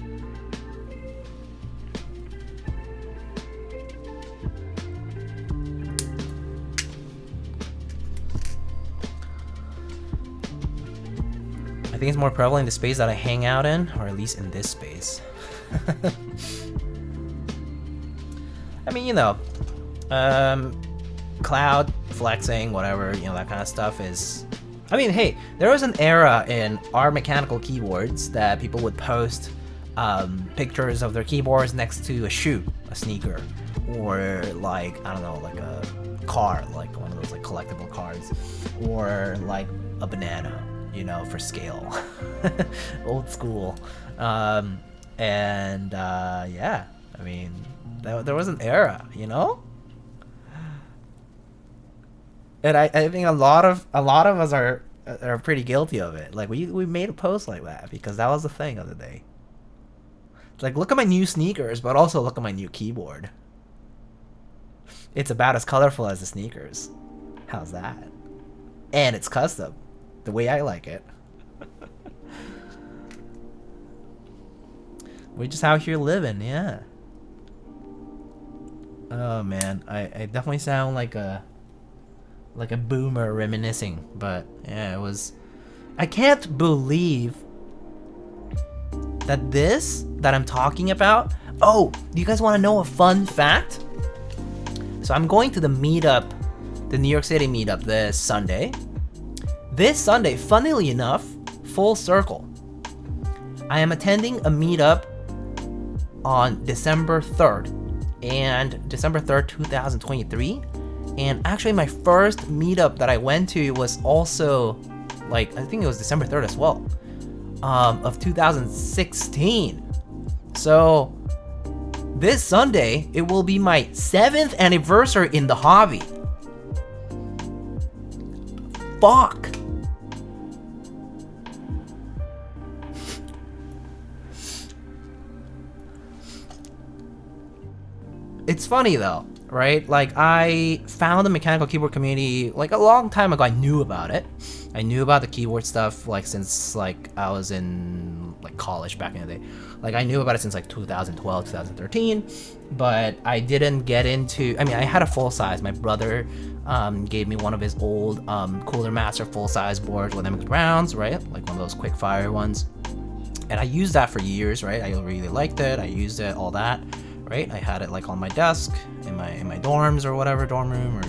I think it's more prevalent in the space that I hang out in, or at least in this space. I mean, you know, cloud flexing, whatever, you know, that kind of stuff is. I mean, hey, there was an era in our mechanical keyboards that people would post pictures of their keyboards next to a shoe, a sneaker, or like, I don't know, like a car, like one of those like collectible cards, or like a banana, you know, for scale. Old school. Yeah, I mean, there was an era, you know? And I think a lot of us are pretty guilty of it. Like we made a post like that because that was the thing of the day. It's like, look at my new sneakers, but also look at my new keyboard. It's about as colorful as the sneakers. How's that? And it's custom, the way I like it. We're just out here living, yeah. Oh man, I definitely sound like a like a boomer reminiscing. But yeah, it was. I can't believe that this that I'm talking about. Oh, do you guys want to know a fun fact? So I'm going to the meetup, the New York City meetup this Sunday. This Sunday, funnily enough, full circle, I am attending a meetup on December 3rd, and December 3rd, 2023. And actually my first meetup that I went to was also, like, I think it was December 3rd as well, of 2016. So this Sunday, it will be my 7th anniversary in the hobby. Fuck. It's funny though, right? Like, I found the mechanical keyboard community like a long time ago. I knew about it. I knew about the keyboard stuff like since like I was in like college back in the day. Like, I knew about it since like 2012, 2013, but I didn't get into, I mean, I had a full size. My brother gave me one of his old Cooler Master full size boards with MX rounds, right? Like one of those quick fire ones. And I used that for years, right? I really liked it. I used it, all that, right? I had it like on my desk in my dorms or whatever, dorm room or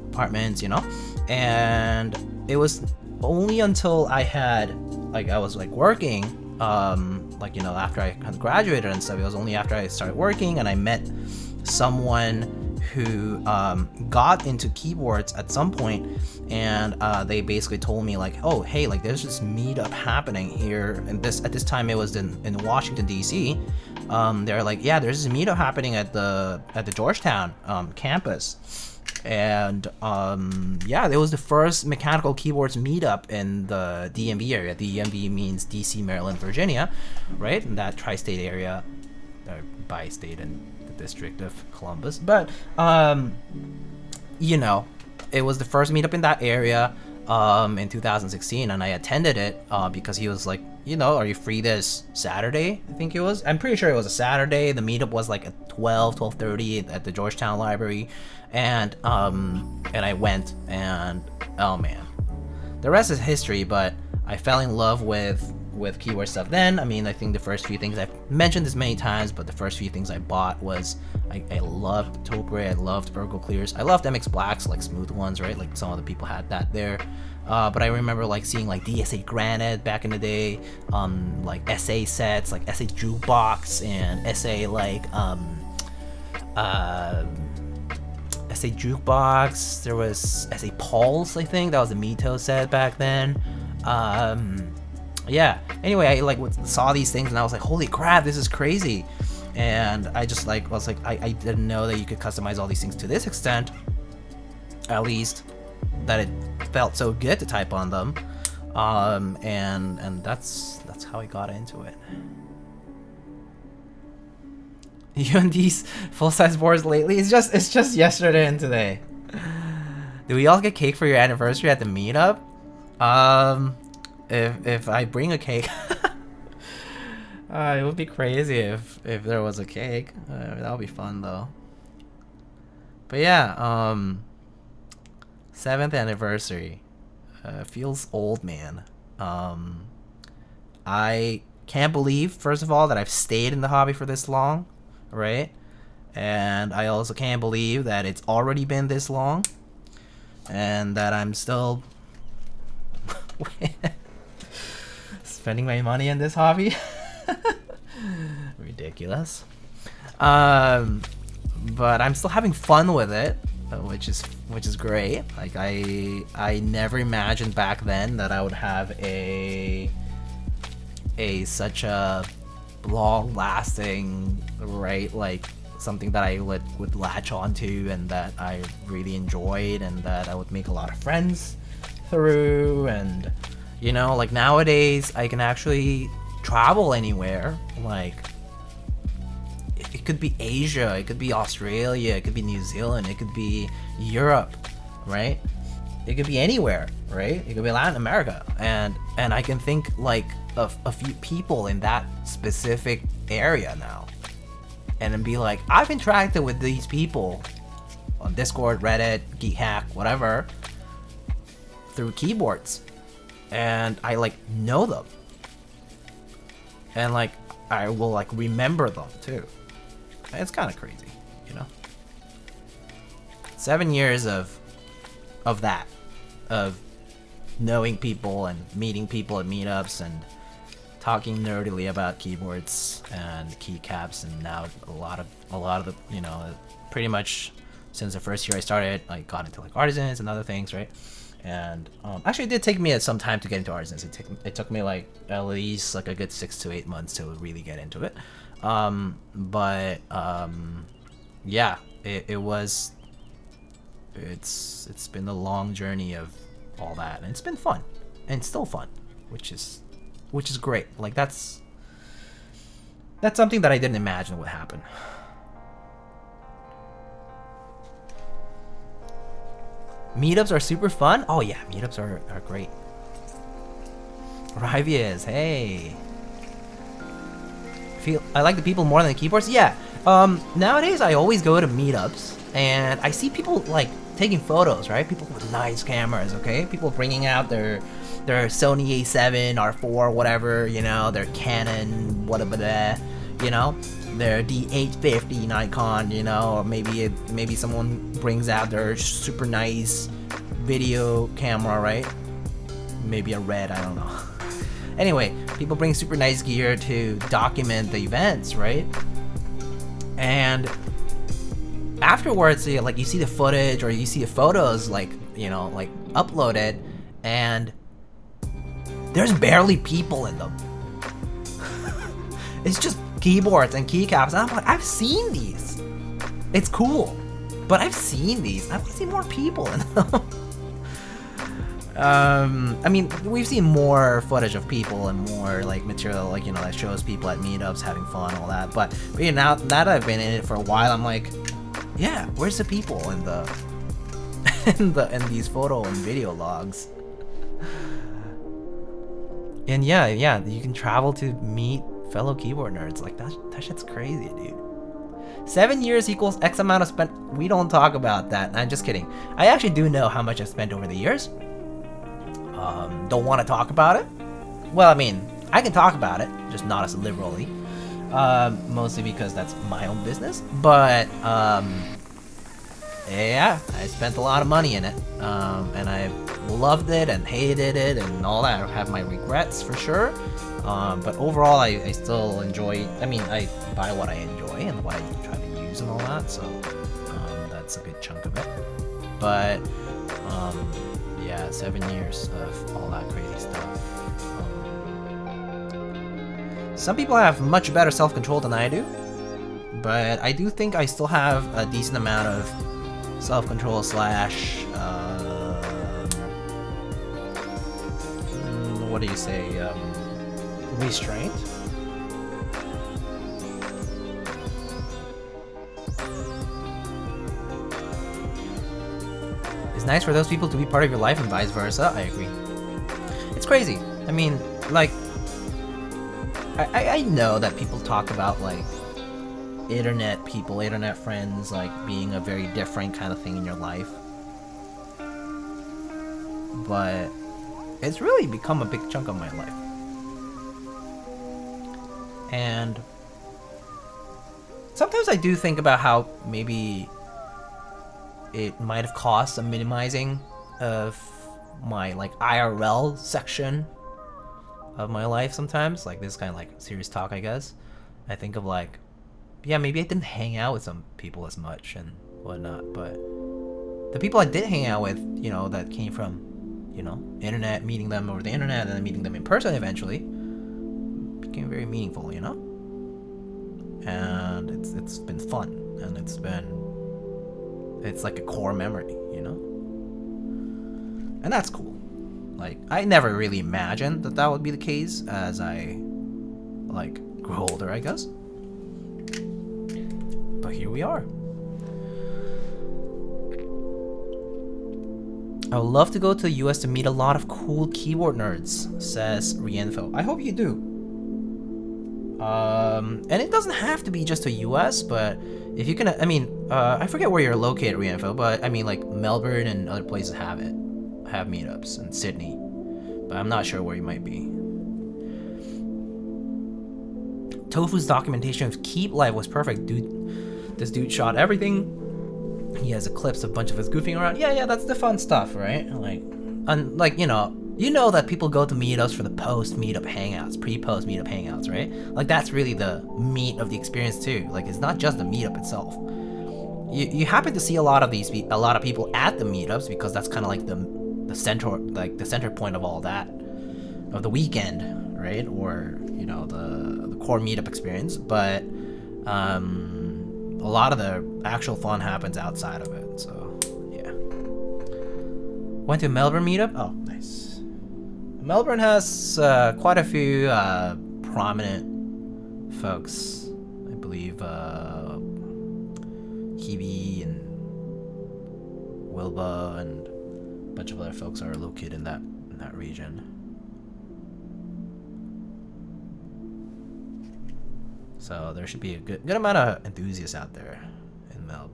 apartments, you know? And it was only until I had, like, I was like working, like, you know, after I had graduated and stuff, it was only after I started working and I met someone who got into keyboards at some point, and they basically told me like, oh, hey, like, there's this meetup happening here, and at this time it was in Washington DC. They're like, yeah, there's this meetup happening at the Georgetown campus, and yeah, it was the first mechanical keyboards meetup in the DMV area. DMV means DC, Maryland, Virginia, right? In that tri-state area, or bi-state and the District of Columbus. But you know, it was the first meetup in that area in 2016, and I attended it because he was like, you know, are you free this Saturday? I think it was. I'm pretty sure it was a Saturday. The meetup was like at 12:30 at the Georgetown Library, and I went, and oh man, the rest is history. But I fell in love with keyboard stuff then. I mean, I think the first few things, I've mentioned this many times, but the first few things I bought was, I loved Topre, I loved Ergo Clears, I loved MX Blacks, like smooth ones, right? Like some other people had that there. But I remember like seeing like DSA Granite back in the day, like SA sets, like SA Jukebox and SA like SA Jukebox. There was SA Pulse, I think that was a Mito set back then. Yeah, anyway, I like saw these things and I was like, holy crap, this is crazy. And I just like was like, I didn't know that you could customize all these things to this extent, at least that it felt so good to type on them. And that's how I got into it. You and these full-size boards lately? It's just yesterday and today. Did we all get cake for your anniversary at the meetup? If I bring a cake, it would be crazy if there was a cake. That would be fun though. But yeah, 7th anniversary. Feels old, man. I can't believe, first of all, that I've stayed in the hobby for this long, right? And I also can't believe that it's already been this long, and that I'm still spending my money in this hobby. Ridiculous. But I'm still having fun with it, which is great. Like, I never imagined back then that I would have a such a long lasting, right, like something that I would latch onto and that I really enjoyed and that I would make a lot of friends through. And you know, like nowadays I can actually travel anywhere. Like, it could be Asia, it could be Australia, it could be New Zealand, it could be Europe, right? It could be anywhere, right? It could be Latin America, and I can think like of a few people in that specific area now, and then be like, I've interacted with these people on Discord, Reddit, Geek Hack, whatever, through keyboards, and I like know them, and like I will like remember them too. It's kind of crazy, you know. 7 years of that, of knowing people and meeting people at meetups and talking nerdily about keyboards and keycaps, and now a lot of the, you know, pretty much since the first year I started, I got into like artisans and other things, right? And actually, it did take me some time to get into artisans. It took me like at least like a good 6 to 8 months to really get into it. Yeah, it's been a long journey of all that, and it's been fun, and it's still fun, which is great. Like that's something that I didn't imagine would happen. Meetups are super fun. Oh yeah, meetups are great. Rivius, hey. I like the people more than the keyboards. Yeah. Nowadays I always go to meetups and I see people like taking photos, right? People with nice cameras, okay? People bringing out their Sony A7, R4, whatever, you know, their Canon, whatever, you know, their D850 Nikon, you know, or maybe someone brings out their super nice video camera, right? Maybe a RØDE, I don't know. Anyway, people bring super nice gear to document the events, right? And afterwards, like you see the footage or you see the photos, like, you know, like uploaded, and there's barely people in them. It's just keyboards and keycaps, and I'm like, I've seen these. It's cool, but I've seen these. I want to see more people in them. I mean, we've seen more footage of people and more like material, like, you know, that shows people at meetups having fun, all that. But you know, now that I've been in it for a while, I'm like, yeah, where's the people in the in these photo and video logs? And yeah, you can travel to meet fellow keyboard nerds. Like that shit's crazy, dude. 7 years equals X amount of spent. We don't talk about that. I'm just kidding. I actually do know how much I've spent over the years. Don't want to talk about it. Well, I mean, I can talk about it, just not as liberally. Mostly because that's my own business. But yeah, I spent a lot of money in it, and I loved it and hated it and all that. I have my regrets for sure. But overall, I still enjoy. I mean, I buy what I enjoy and what I try to use and all that. So that's a good chunk of it. But yeah, 7 years of all that crazy stuff. Some people have much better self-control than I do, but I do think I still have a decent amount of self-control slash what do you say, restraint. It's nice for those people to be part of your life and vice versa. I agree. It's crazy. I mean, like, I know that people talk about like internet people, internet friends, like being a very different kind of thing in your life, but it's really become a big chunk of my life. And sometimes I do think about how maybe it might have cost a minimizing of my like IRL section of my life sometimes. Like, this is kind of like serious talk, I guess. I think of like, yeah, maybe I didn't hang out with some people as much and whatnot, but the people I did hang out with, you know, that came from, you know, internet, meeting them over the internet and then meeting them in person eventually, became very meaningful, you know? And it's been fun, and it's like a core memory, you know? And that's cool. Like, I never really imagined that would be the case as I, like, grew older, I guess. But here we are. I would love to go to the US to meet a lot of cool keyboard nerds, says Rienfo. I hope you do. And it doesn't have to be just the US, but if you can, I mean, I forget where you're located, Rienfo, but I mean, like, Melbourne and other places have it. have meetups in Sydney, but I'm not sure where you might be. Tofu's documentation of Keep Life was perfect, dude. This dude shot everything. He has clips of a bunch of us goofing around. Yeah, that's the fun stuff, right? Like, you know that people go to meetups for the post-meetup hangouts, pre-post meetup hangouts, right? Like, that's really the meat of the experience too. Like, it's not just the meetup itself. You happen to see a lot of people at the meetups because that's kind of like the center point of all that, of the weekend, right? Or the core meetup experience. But a lot of the actual fun happens outside of it, so yeah. Went to a Melbourne meetup? Oh, nice. Melbourne has quite a few prominent folks. I believe Hebe and Wilba and a bunch of other folks are located in that region. So there should be a good amount of enthusiasts out there in Melbourne.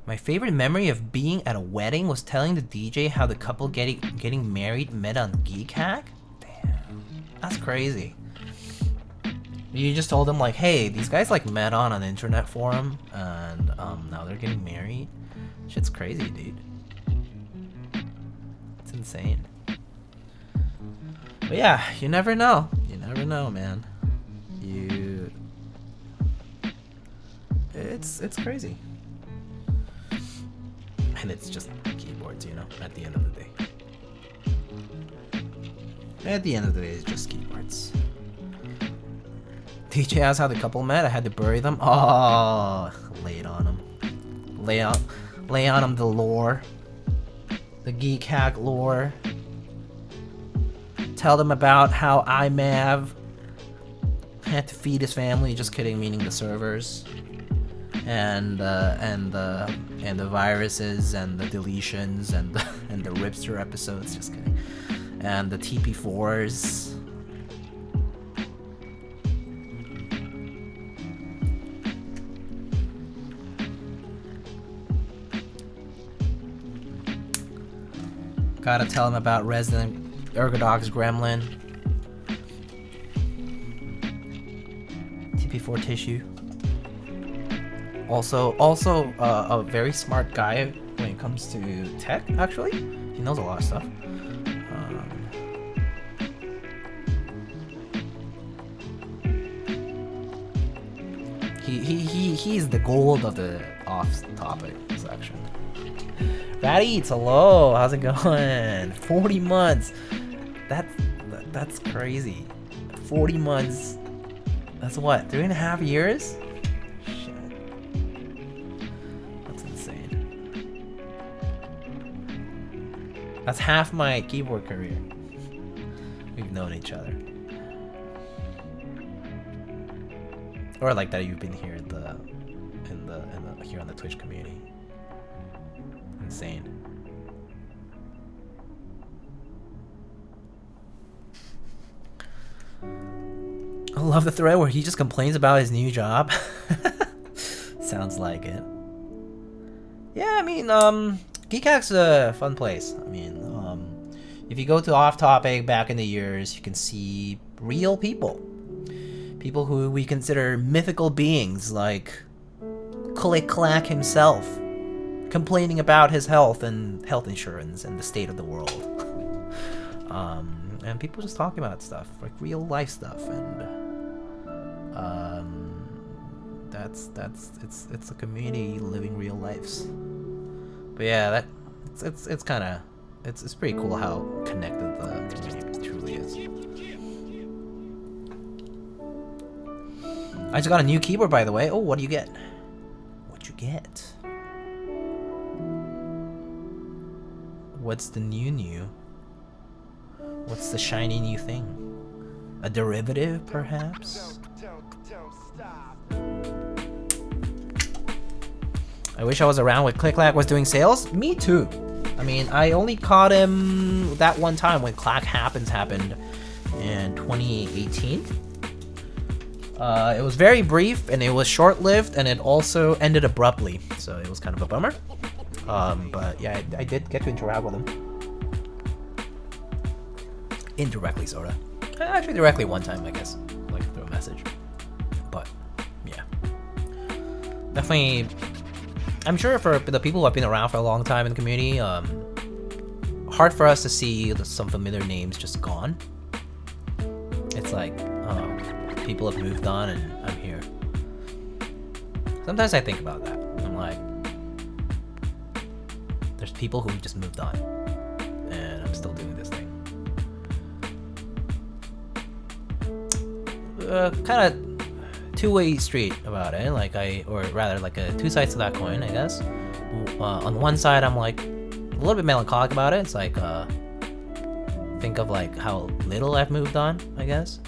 My favorite memory of being at a wedding was telling the DJ how the couple getting married met on Keycaps. Damn, that's crazy. You just told them like, hey, these guys like met on an internet forum and now they're getting married. Shit's crazy, dude. Insane. But yeah, you never know. You never know, man. It's crazy. And it's just keyboards, at the end of the day. At the end of the day, it's just keyboards. DJ asked how the couple met. I had to bury them. Oh, lay it on them. Lay on them the lore. The geek hack lore. Tell them about how IMAV had to feed his family. Just kidding, meaning the servers, and the viruses and the deletions and the Ripster episodes. Just kidding, and the TP4s. Gotta tell him about Resident Ergodox Gremlin. TP4 tissue. Also a very smart guy when it comes to tech, actually. He knows a lot of stuff. He's the gold of the off-topic section. Fatty Eats, hello, how's it going? 40 months. That's crazy. 40 months. That's what, 3.5 years? Shit. That's insane. That's half my keyboard career. We've known each other. Or like that you've been here here on the Twitch community. Insane. I love the thread where he just complains about his new job. Sounds like it. Yeah, I mean, Keycaps is a fun place. I mean, if you go to Off Topic back in the years, you can see real people. People who we consider mythical beings, like Click Clack himself, complaining about his health and health insurance and the state of the world. And people just talking about stuff, like real life stuff, and it's a community living real lives. But yeah, it's kind of it's pretty cool how connected the community truly is. I just got a new keyboard, by the way. Oh, what do you get? What'd you get? What's the new? What's the shiny new thing? A derivative, perhaps? I wish I was around when Click Clack was doing sales. Me too. I mean, I only caught him that one time when Clack happened in 2018. It was very brief and it was short-lived, and it also ended abruptly, so it was kind of a bummer. But yeah, I did get to interact with him. Indirectly, sorta. Actually, directly one time, I guess, like through a message. But yeah, definitely. I'm sure for the people who have been around for a long time in the community, hard for us to see some familiar names just gone. It's like, people have moved on and I'm here. Sometimes I think about that. I'm like, there's people who just moved on and I'm still doing this thing. Kind of two-way street about it, like or rather like two sides to that coin, I guess. On one side, I'm like a little bit melancholic about it. It's like think of like how little I've moved on, I guess.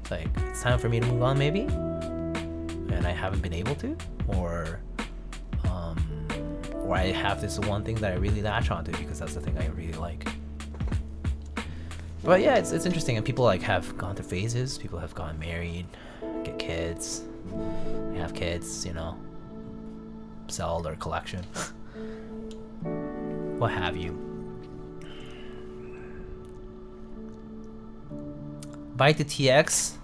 It's like it's time for me to move on, maybe, and I haven't been able to, or I have this one thing that I really latch onto because that's the thing I really like. But yeah, it's interesting, and people like have gone through phases. People have gotten married, get kids, they have kids, you know, sell their collection, what have you. Bye to TX,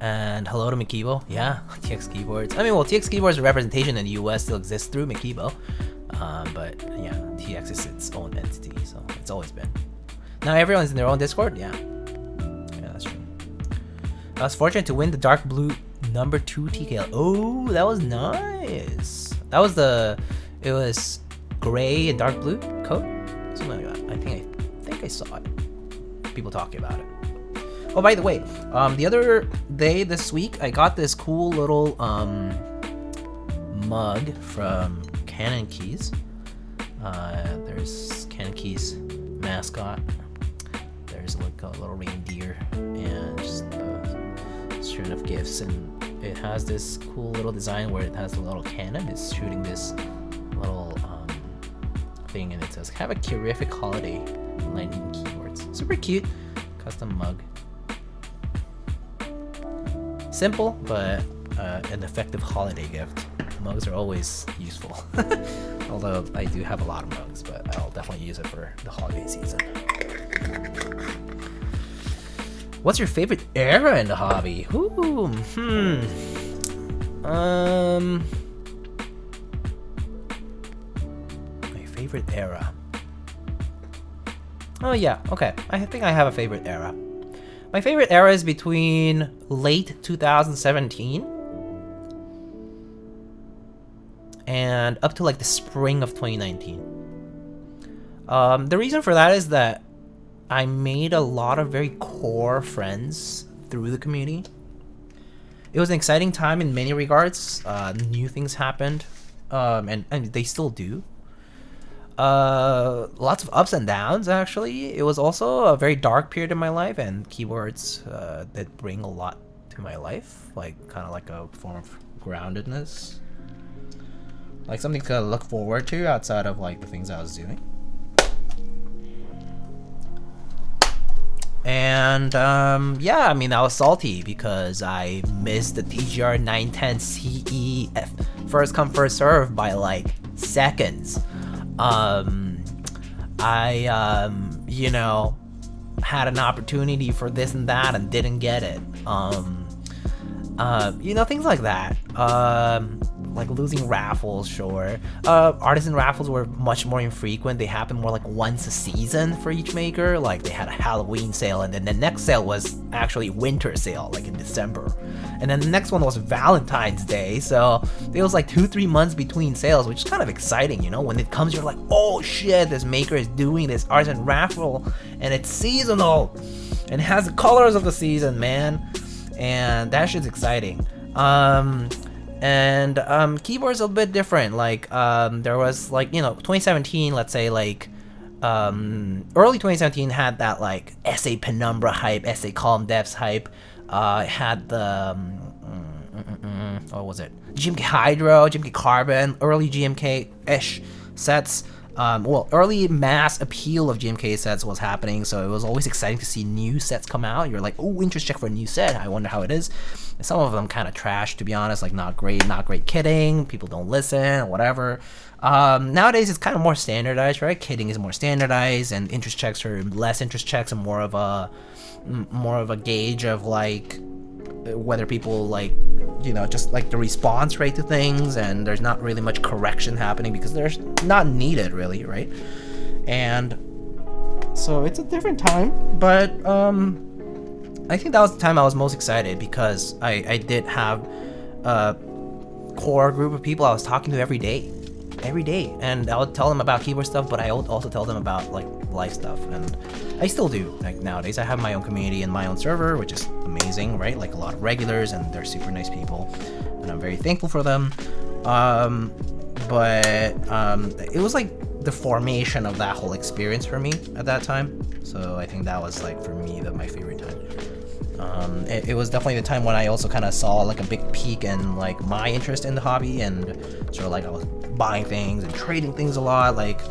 and hello to Mikibo. Yeah, TX keyboards. I mean, well, TX keyboards representation in the US still exists through Mikibo, but yeah, TX is its own entity, so it's always been. Now everyone's in their own Discord. Yeah, that's true. I was fortunate to win the dark blue number 2 TKL. Oh, that was nice. That was it was gray and dark blue coat, something like that. I think I saw it. People talking about it. Oh, by the way, the other day this week, I got this cool little mug from Canon Keys. There's Canon Keys mascot. There's like a little reindeer and just a string of gifts, and it has this cool little design where it has a little cannon. It's shooting this little thing, and it says "Have a terrific holiday, Lightning Keyboards." Super cute, custom mug. Simple, but an effective holiday gift. Mugs are always useful. Although I do have a lot of mugs, but I'll definitely use it for the holiday season. What's your favorite era in the hobby? Ooh, my favorite era. Oh yeah, okay. I think I have a favorite era. My favorite era is between late 2017 and up to like the spring of 2019. The reason for that is that I made a lot of very core friends through the community. It was an exciting time in many regards. New things happened, and they still do. Lots of ups and downs, actually. It was also a very dark period in my life, and keyboards did bring a lot to my life, like kind of like a form of groundedness, like something to look forward to outside of like the things I was doing. And yeah, I mean, I was salty because I missed the TGR 910 CE first come first serve by like seconds. I you know, had an opportunity for this and that and didn't get it. You know, things like that. Like losing raffles, sure. Artisan raffles were much more infrequent. They happened more like once a season for each maker. Like they had a Halloween sale, and then the next sale was actually winter sale, like in December. And then the next one was Valentine's Day, so it was like 2-3 months between sales, which is kind of exciting, you know? When it comes, you're like, oh shit, this maker is doing this artisan raffle, and it's seasonal, and it has the colors of the season, man. And that shit's exciting. And keyboards a bit different. Like there was like, you know, 2017, let's say like early 2017 had that like SA Penumbra hype, SA Column Depths hype. It had the what was it? GMK Hydro, GMK Carbon, early GMK-ish sets. well, early mass appeal of GMK sets was happening, so it was always exciting to see new sets come out. You're like, oh, interest check for a new set. I wonder how it is. And some of them kind of trash, to be honest, like not great kidding. People don't listen or whatever. Nowadays it's kind of more standardized, right? Kidding is more standardized, and interest checks are less interest checks and more of a gauge of like whether people like, you know, just like the response rate to things, and there's not really much correction happening because there's not needed really, right? And so it's a different time, but I think that was the time I was most excited because I did have a core group of people I was talking to every day, and I would tell them about keyboard stuff, but I would also tell them about like life stuff, and I still do. Like nowadays I have my own community and my own server, which is amazing, right? Like a lot of regulars, and they're super nice people, and I'm very thankful for them. It was like the formation of that whole experience for me at that time, so I think that was like for me my favorite time. It was definitely the time when I also kind of saw like a big peak in like my interest in the hobby, and sort of like I was buying things and trading things a lot. Like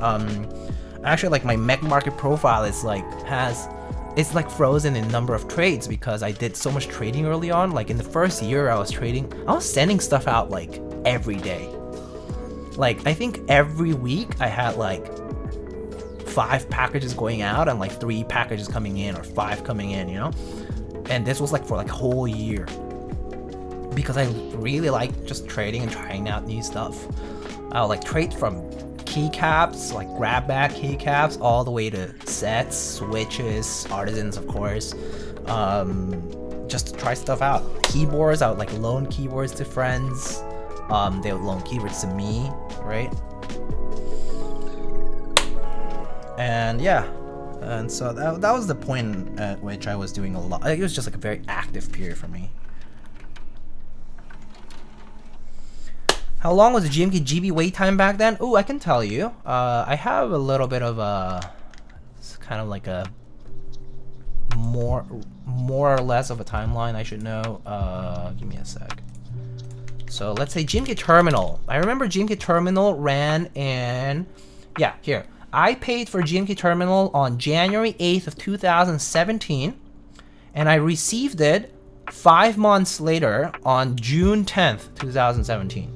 actually, like my mech market profile is like it's like frozen in number of trades because I did so much trading early on. Like in the first year I was trading, I was sending stuff out like every day. Like I think every week I had like 5 packages going out and like 3 packages coming in, or 5 coming in, you know? And this was like for like a whole year because I really like just trading and trying out new stuff. I'll like trade from keycaps, like grab bag keycaps, all the way to sets, switches, artisans, of course, just to try stuff out. Keyboards, I would like loan keyboards to friends. They would loan keyboards to me, right? And yeah, and so that was the point at which I was doing a lot. It was just like a very active period for me. How long was the GMK GB wait time back then? Oh, I can tell you. I have a little bit of a, it's kind of like a more or less of a timeline I should know. Give me a sec. So let's say GMK Terminal. I remember GMK Terminal ran in, yeah, here. I paid for GMK Terminal on January 8th of 2017, and I received it 5 months later on June 10th, 2017.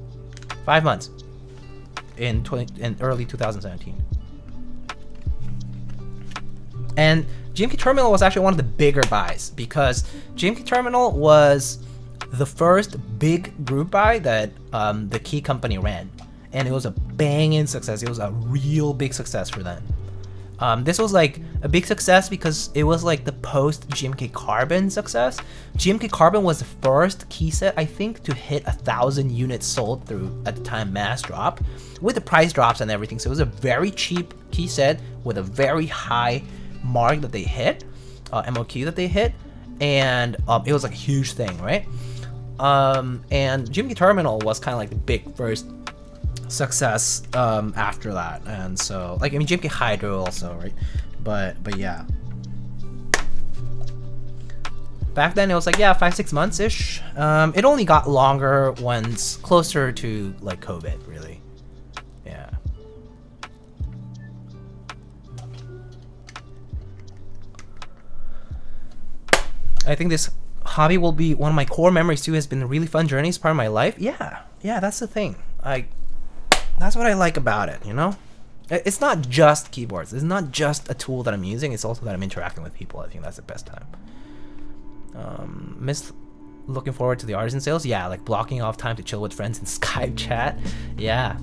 5 months in early 2017. And GMK Terminal was actually one of the bigger buys because GMK Terminal was the first big group buy that the Key Company ran. And it was a banging success. It was a real big success for them. This was like a big success because it was like the post GMK Carbon success. GMK Carbon was the first key set, I think, to hit 1,000 units sold through, at the time, mass drop, with the price drops and everything. So it was a very cheap key set with a very high mark that they hit, MOQ that they hit, and it was like a huge thing, right? And GMK Terminal was kind of like the big first success after that, and so like I mean GMK Hydro also, right? But yeah, back then it was like, yeah, 5-6 months ish. It only got longer once closer to like COVID, really. Yeah. I think this hobby will be one of my core memories too. Has been a really fun journey. It's part of my life. Yeah, that's the thing. That's what I like about it, you know? It's not just keyboards. It's not just a tool that I'm using. It's also that I'm interacting with people. I think that's the best time. Looking forward to the artisan sales. Yeah, like blocking off time to chill with friends in Skype chat. Yeah.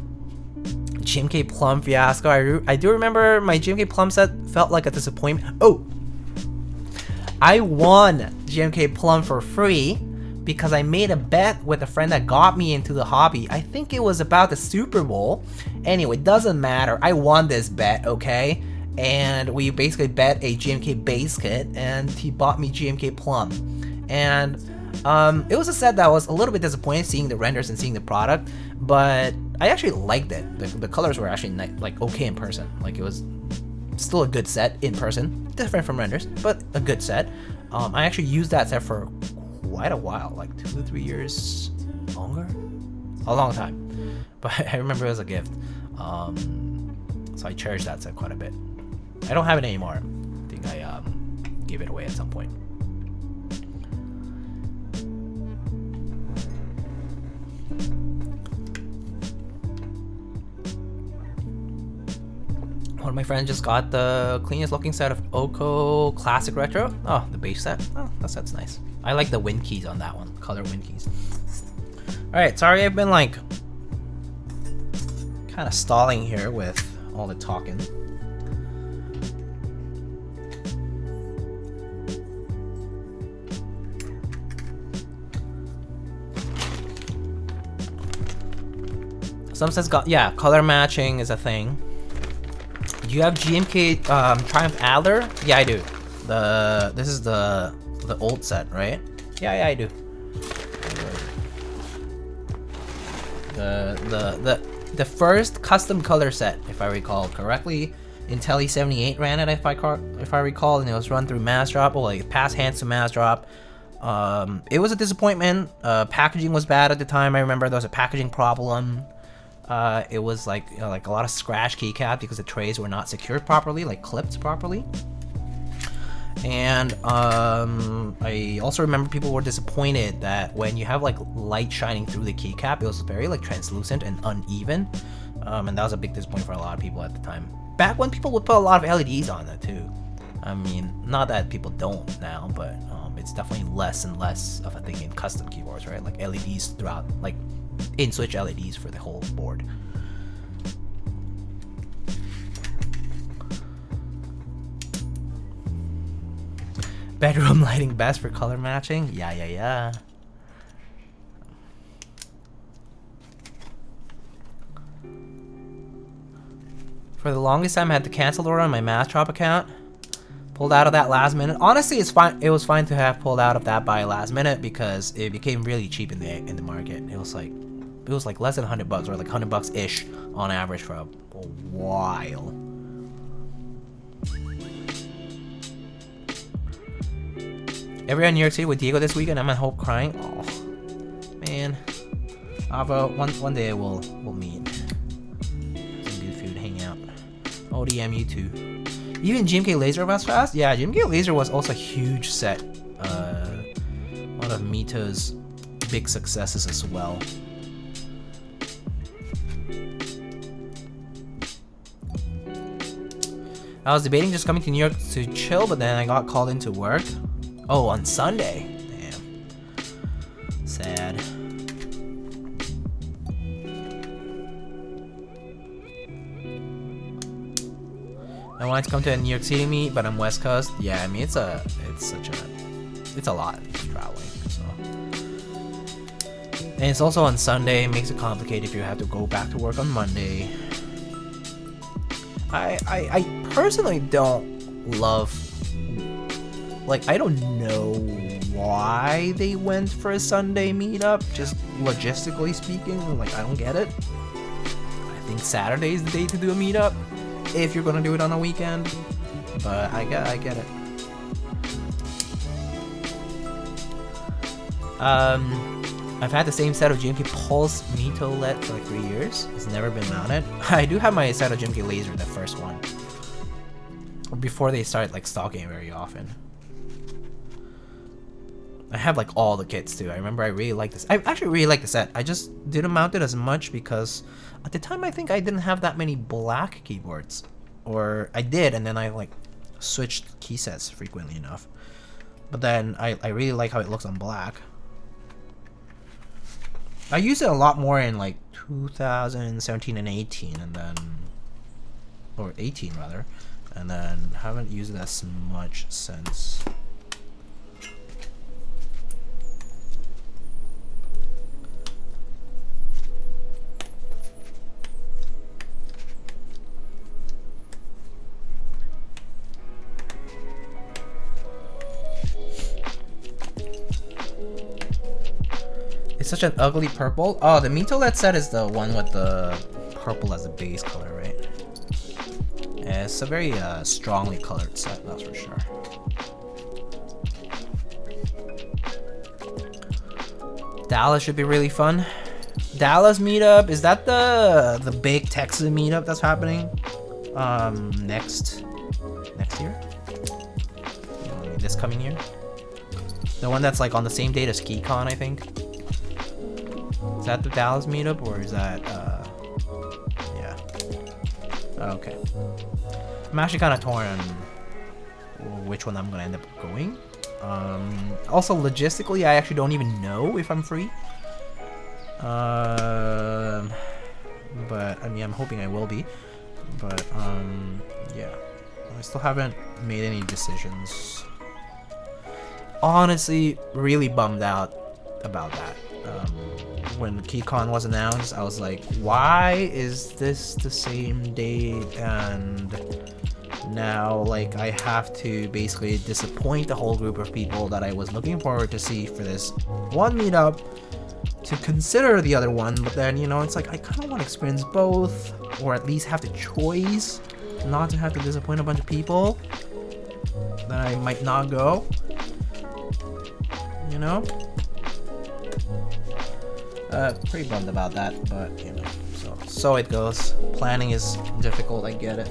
GMK Plum fiasco. I do remember my GMK Plum set felt like a disappointment. Oh! I won GMK Plum for free because I made a bet with a friend that got me into the hobby. I think it was about the Super Bowl. Anyway, doesn't matter. I won this bet, okay? And we basically bet a GMK base kit, and he bought me GMK Plum. And it was a set that was a little bit disappointing seeing the renders and seeing the product, but I actually liked it. The colors were actually like okay in person. Like it was still a good set in person, different from renders, but a good set. I actually used that set for quite a while, like 2 to 3 years longer, a long time. But I remember it was a gift. So I cherish that set quite a bit. I don't have it anymore. I think I gave it away at some point. One of my friends just got the cleanest looking set of Oko Classic Retro. Oh, the base set. Oh, that set's nice. I like the wind keys on that one. Color wind keys. Alright, sorry I've been like kind of stalling here with all the talking. Some sets got, yeah, color matching is a thing. Do you have GMK Triumph Adler? Yeah, I do. This is the old set, right? Yeah, I do. The first custom color set, if I recall correctly, Intelli78 ran it, if I recall, and it was run through Mass Drop. Well, like passed hands to Mass Drop. It was a disappointment. Packaging was bad at the time. I remember there was a packaging problem. It was like a lot of scratch keycap because the trays were not secured properly, like clipped properly. And I also remember people were disappointed that when you have like light shining through the keycap, it was very like translucent and uneven. And that was a big disappointment for a lot of people at the time. Back when people would put a lot of LEDs on it too. I mean, not that people don't now, but it's definitely less and less of a thing in custom keyboards, right? Like LEDs throughout, like in-switch LEDs for the whole board. Bedroom lighting best for color matching? Yeah. For the longest time, I had to cancel order on my Mass Drop account. Pulled out of that last minute. Honestly, it's fine. It was fine to have pulled out of that by last minute because it became really cheap in the market. It was like less than $100 or like $100 ish on average for a while. Everyone in New York City with Diego this weekend. I'm at Hope crying. Oh man. Avo, one day we'll meet. Some good food, hang out. ODM, you too. Even GMK Laser was fast? Yeah, GMK Laser was also a huge set. One of Mito's big successes as well. I was debating just coming to New York to chill, but then I got called into work. Oh, on Sunday? Damn. Sad. I wanted to come to a New York City meet, but I'm West Coast. Yeah, I mean it's a lot traveling. So, and it's also on Sunday. It makes it complicated if you have to go back to work on Monday. I personally don't love. Like, I don't know why they went for a Sunday meetup, just logistically speaking. Like, I don't get it. I think Saturday is the day to do a meetup if you're gonna do it on a weekend, but I get it. I've had the same set of GMK Pulse Mito LED for like 3 years. It's never been mounted. I do have my set of GMK Laser, the first one, before they start like stocking it very often. I have like all the kits too. I remember I really liked this. I actually really like the set. I just didn't mount it as much because at the time I think I didn't have that many black keyboards. Or I did, and then I like switched key sets frequently enough. But then I really like how it looks on black. I used it a lot more in like 2017 and 18 and then, or 18 rather, and then haven't used it as much since. It's such an ugly purple. Oh, the Mito LED set is the one with the purple as a base color, right? Yeah, it's a very strongly colored set, that's for sure. Dallas should be really fun. Dallas meetup, is that the big Texas meetup that's happening? next year? This coming year? The one that's like on the same date as KeyCon, I think. Is that the Dallas meetup, or is that yeah. Okay. I'm actually kind of torn on which one I'm gonna end up going. Also logistically, I actually don't even know if I'm free. But I mean, I'm hoping I will be. But yeah, I still haven't made any decisions. Honestly, really bummed out about that. When KeyCon was announced, I was like, why is this the same date? And now, like, I have to basically disappoint the whole group of people that I was looking forward to see for this one meetup to consider the other one. But then, you know, it's like I kind of want to experience both, or at least have the choice not to have to disappoint a bunch of people that I might not go. You know? Pretty bummed about that, but you know, so it goes. Planning is difficult, I get it.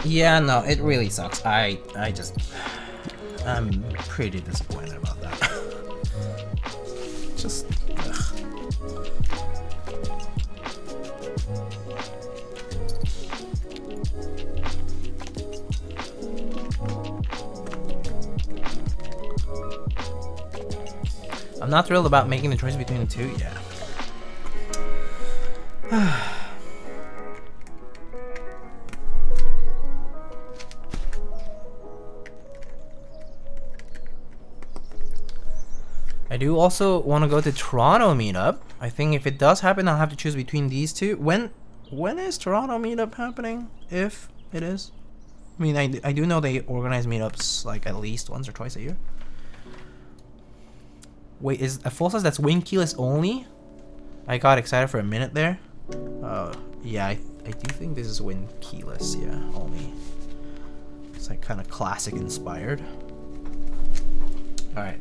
Yeah, no, it really sucks. I'm pretty disappointed about that. Just, ugh. I'm not thrilled about making the choice between the two, yeah. I do also want to go to Toronto meetup. I think if it does happen, I'll have to choose between these two. When is Toronto meetup happening? If it is, I mean, I do know they organize meetups like at least once or twice a year. Wait, is a full size that's wing keyless only? I got excited for a minute there. Yeah, I do think this is wing keyless. Yeah, only. It's like kind of classic inspired. All right.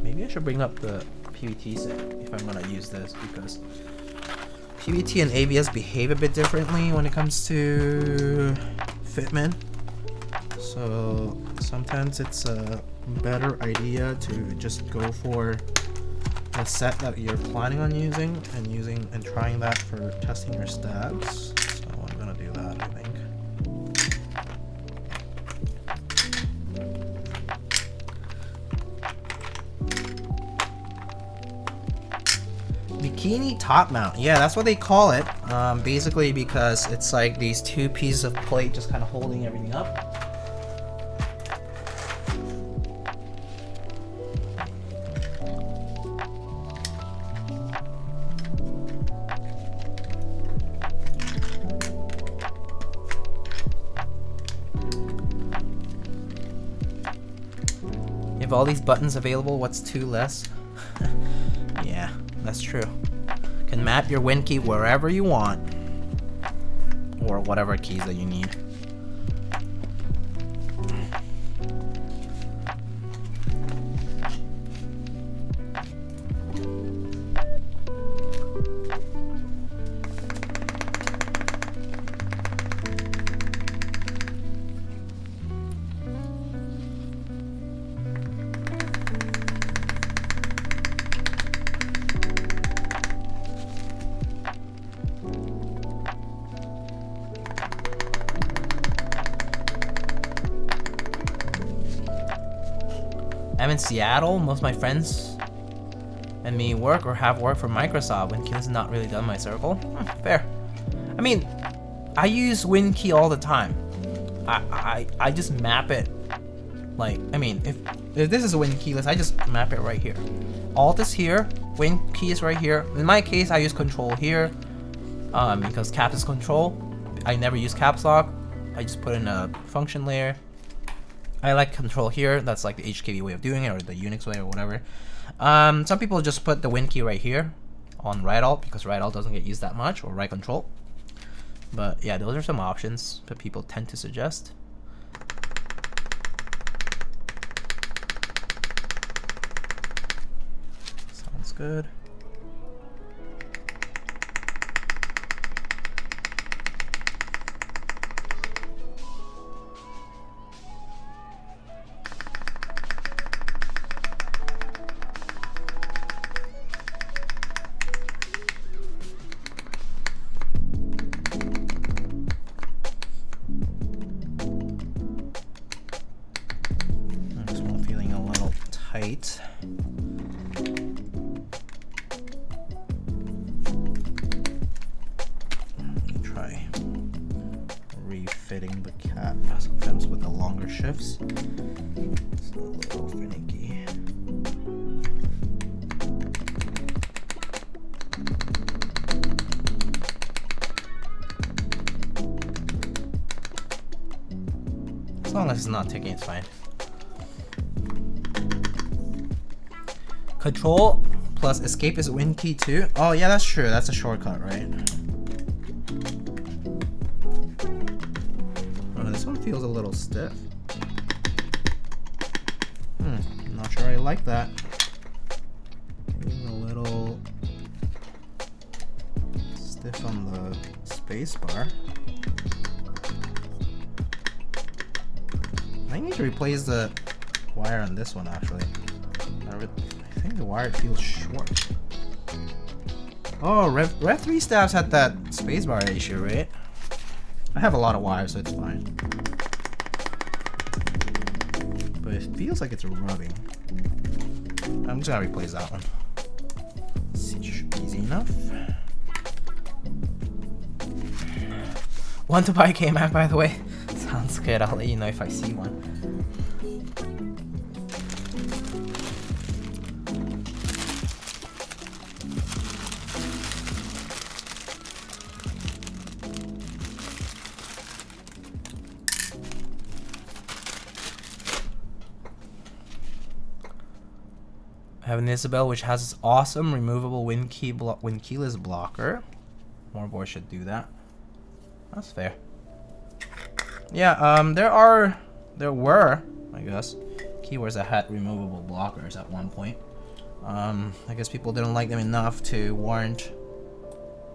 Maybe I should bring up the PVT set if I'm gonna use this, because PVT and ABS behave a bit differently when it comes to fitment. So sometimes it's a better idea to just go for the set that you're planning on using and trying that for testing your stabs. So I'm gonna do that, I think. Bikini top mount, yeah, that's what they call it. Basically because it's like these two pieces of plate just kind of holding everything up. You have all these buttons available, what's two less? Yeah, that's true. Can map your Win key wherever you want, or whatever keys that you need. I'm in Seattle. Most of my friends and me work or have worked for Microsoft. WinKey has not really done my circle. Fair. I mean, I use WinKey all the time. I just map it. Like, I mean, if this is a WinKey list, I just map it right here. Alt is here. WinKey is right here. In my case, I use Control here because caps is Control. I never use caps lock. I just put in a function layer. I like control here. That's like the HKV way of doing it, or the Unix way, or whatever. Some people just put the Win key right here on right alt because right alt doesn't get used that much, or right control. But yeah, those are some options that people tend to suggest. Sounds good. Tight. Let me try refitting the cap. Sometimes with the longer shifts, it's a little finicky. As long as it's not ticking, it's fine. Control plus escape is Win key too. Oh yeah, that's true. That's a shortcut, right? Oh, this one feels a little stiff. I'm not sure I like that. Feeling a little stiff on the space bar. I need to replace the wire on this one actually. I think the wire feels short. Oh, Rev 3 staffs had that spacebar issue, right? I have a lot of wires, so it's fine. But it feels like it's rubbing. I'm just gonna replace that one. Let's see, it should be easy enough. Want to buy a K-Mac, by the way? Sounds good. I'll let you know if I see one. I have an Isabel which has this awesome removable Win keyless blocker. More boards should do that. That's fair. Yeah, there were, I guess, keyboards that had removable blockers at one point. I guess people didn't like them enough to warrant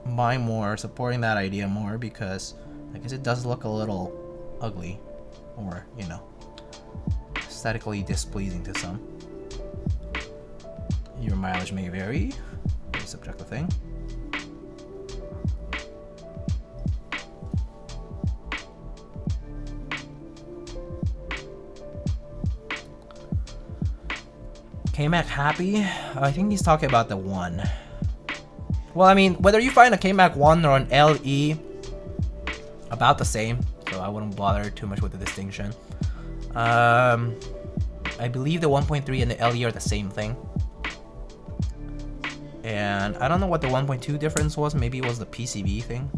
buying more, supporting that idea more, because I guess it does look a little ugly, or, you know, aesthetically displeasing to some. Your mileage may vary, very subjective thing. K-Mac happy? I think he's talking about the 1. Well, I mean, whether you find a K-Mac 1 or an LE, about the same, so I wouldn't bother too much with the distinction. I believe the 1.3 and the LE are the same thing. And I don't know what the 1.2 difference was, maybe it was the PCB thing.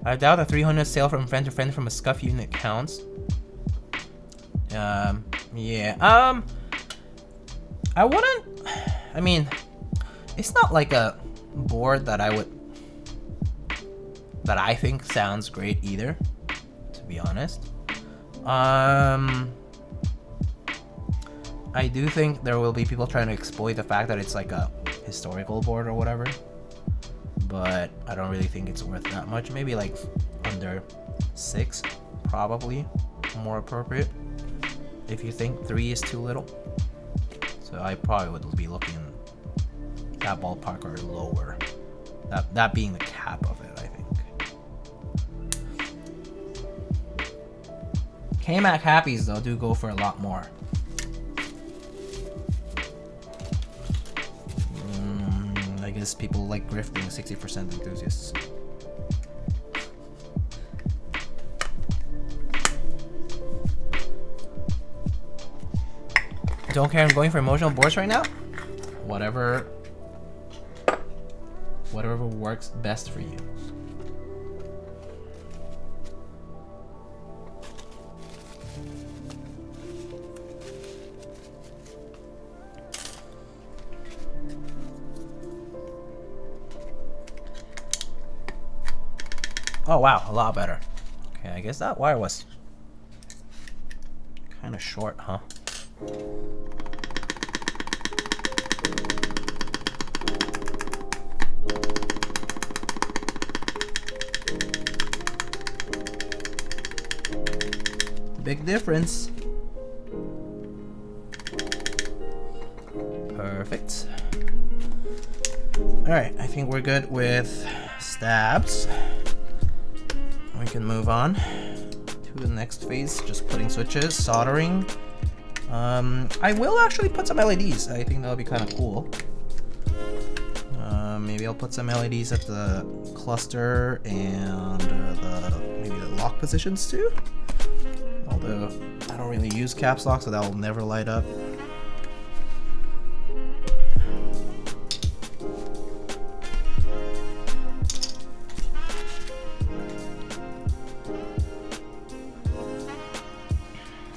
I doubt a 300 sale from friend to friend from a scuff unit counts. Yeah. I wouldn't. I mean, it's not like a board that I think sounds great either, to be honest. I do think there will be people trying to exploit the fact that it's like a historical board or whatever, but I don't really think it's worth that much. Maybe like under 6, probably more appropriate if you think 3 is too little. So I probably would be looking that ballpark or lower. That being the cap of it, I think. K-Mac happies though do go for a lot more. I guess people like grifting 60% enthusiasts. Don't care, I'm going for emotional boards right now. Whatever works best for you. Oh wow, a lot better. Okay, I guess that wire was kind of short, huh? Big difference. Perfect. Alright, I think we're good with stabs. We can move on to the next phase, just putting switches, soldering. I will actually put some LEDs. I think that'll be kind of cool. Maybe I'll put some LEDs at the cluster and maybe the lock positions too. Although I don't really use caps lock, so that will never light up.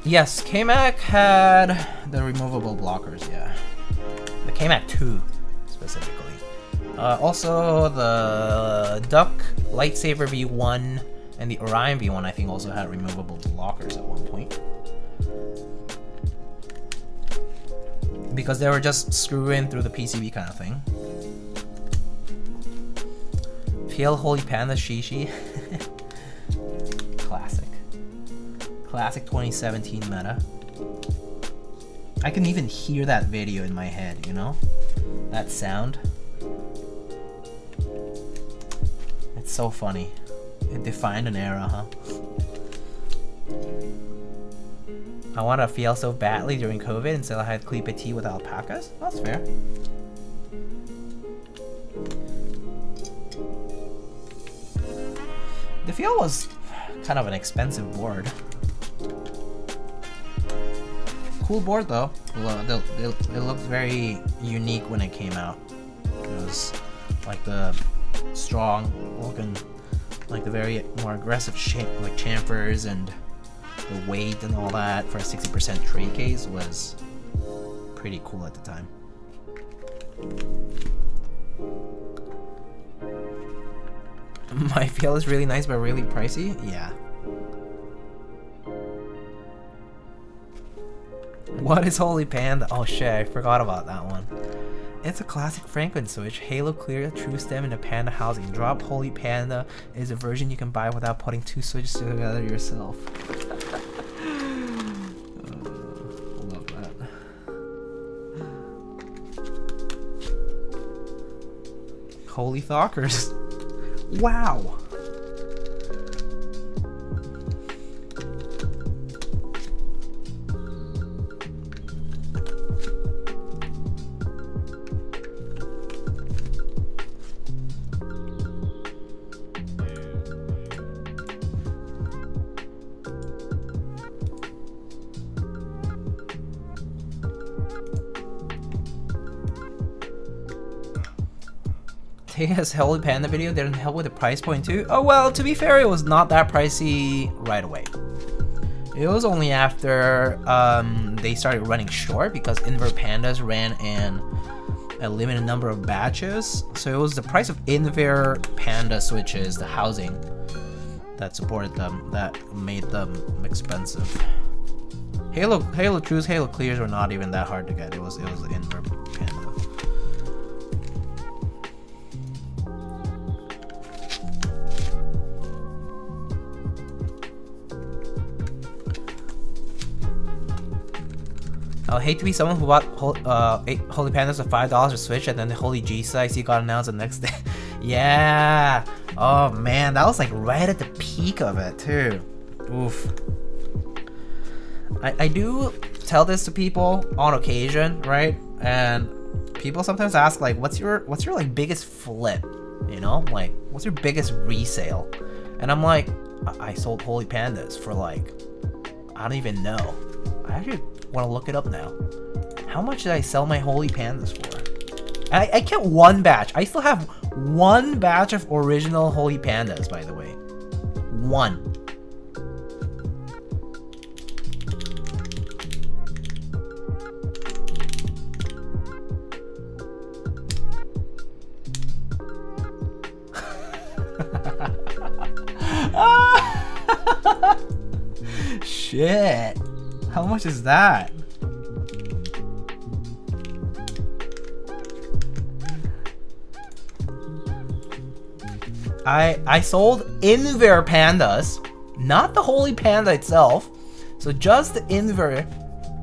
Yes, KMAC had the removable blockers, yeah. The KMAC 2, specifically. Also, the Duck Lightsaber V1 and the Orion V1, I think, also had removable blockers at one point. Because they were just screwing through the PCB kind of thing. PL Holy Panda Shishi. Classic. Classic 2017 meta. I can even hear that video in my head, you know? That sound. It's so funny. It defined an era, huh? I wanted to feel so badly during COVID until I had Clip tea with alpacas. That's fair. The feel was kind of an expensive board. Cool board though. It looked very unique when it came out. It was like the strong looking, like the very more aggressive shape, like chamfers, and the weight and all that for a 60% tray case was pretty cool at the time. My feel is really nice but really pricey. Yeah. What is Holy Panda? Oh shit, I forgot about that one. It's a classic Franklin switch. Halo clear, true stem in a Panda housing. Drop Holy Panda is a version you can buy without putting two switches together yourself. Love that. Holy Thawkers. Wow. TX Holy Panda video didn't help with the price point too? Oh well, to be fair, it was not that pricey right away. It was only after they started running short because Invert Pandas ran in a limited number of batches. So it was the price of Invert Panda switches, the housing that supported them, that made them expensive. Halo Trues, Halo Clears were not even that hard to get. It was the Invert Panda. I would hate to be someone who bought Holy Pandas for $5 a switch and then the Holy G81 got announced the next day. Yeah! Oh man, that was like right at the peak of it too. Oof. I do tell this to people on occasion, right? And people sometimes ask like, what's your like biggest flip? You know, like what's your biggest resale? And I'm like, I sold Holy Pandas for like, I don't even know. I actually want to look it up now. How much did I sell my Holy Pandas for? I kept one batch. I still have one batch of original Holy Pandas, by the way. One. shit. How much is that? I sold inver pandas, not the holy panda itself. So just the inver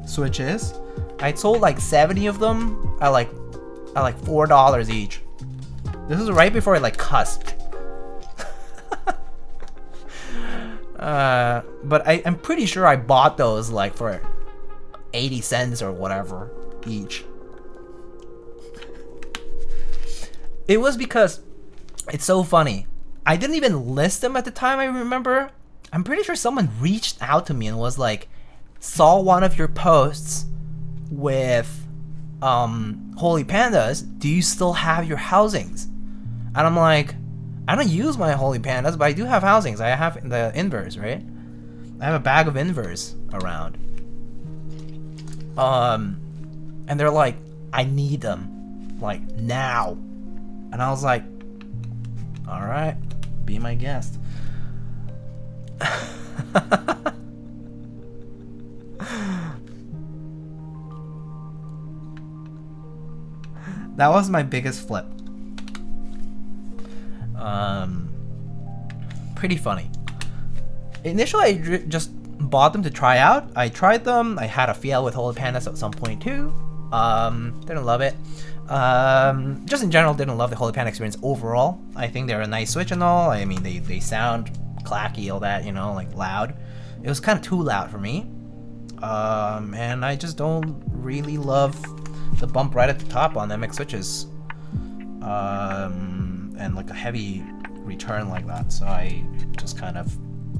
switches. I sold like 70 of them at like $4 each. This is right before it like cusped. But I'm pretty sure I bought those like for 80 cents or whatever each. It was because it's so funny. I didn't even list them at the time, I remember. I'm pretty sure someone reached out to me and was like, saw one of your posts with holy pandas. Do you still have your housings? And I'm like, I don't use my holy pandas, but I do have housings. I have the invers, right? I have a bag of invers around. And they're like, I need them, like now. And I was like, all right, be my guest. That was my biggest flip. Pretty funny. Initially, I just bought them to try out. I tried them. I had a feel with holy pandas at some point too. Didn't love it. Just in general, didn't love the holy panda experience overall. I think they're a nice switch and all. I mean, they sound clacky, all that, you know, like loud. It was kind of too loud for me. And I just don't really love the bump right at the top on MX switches. And like a heavy return like that, so I just kind of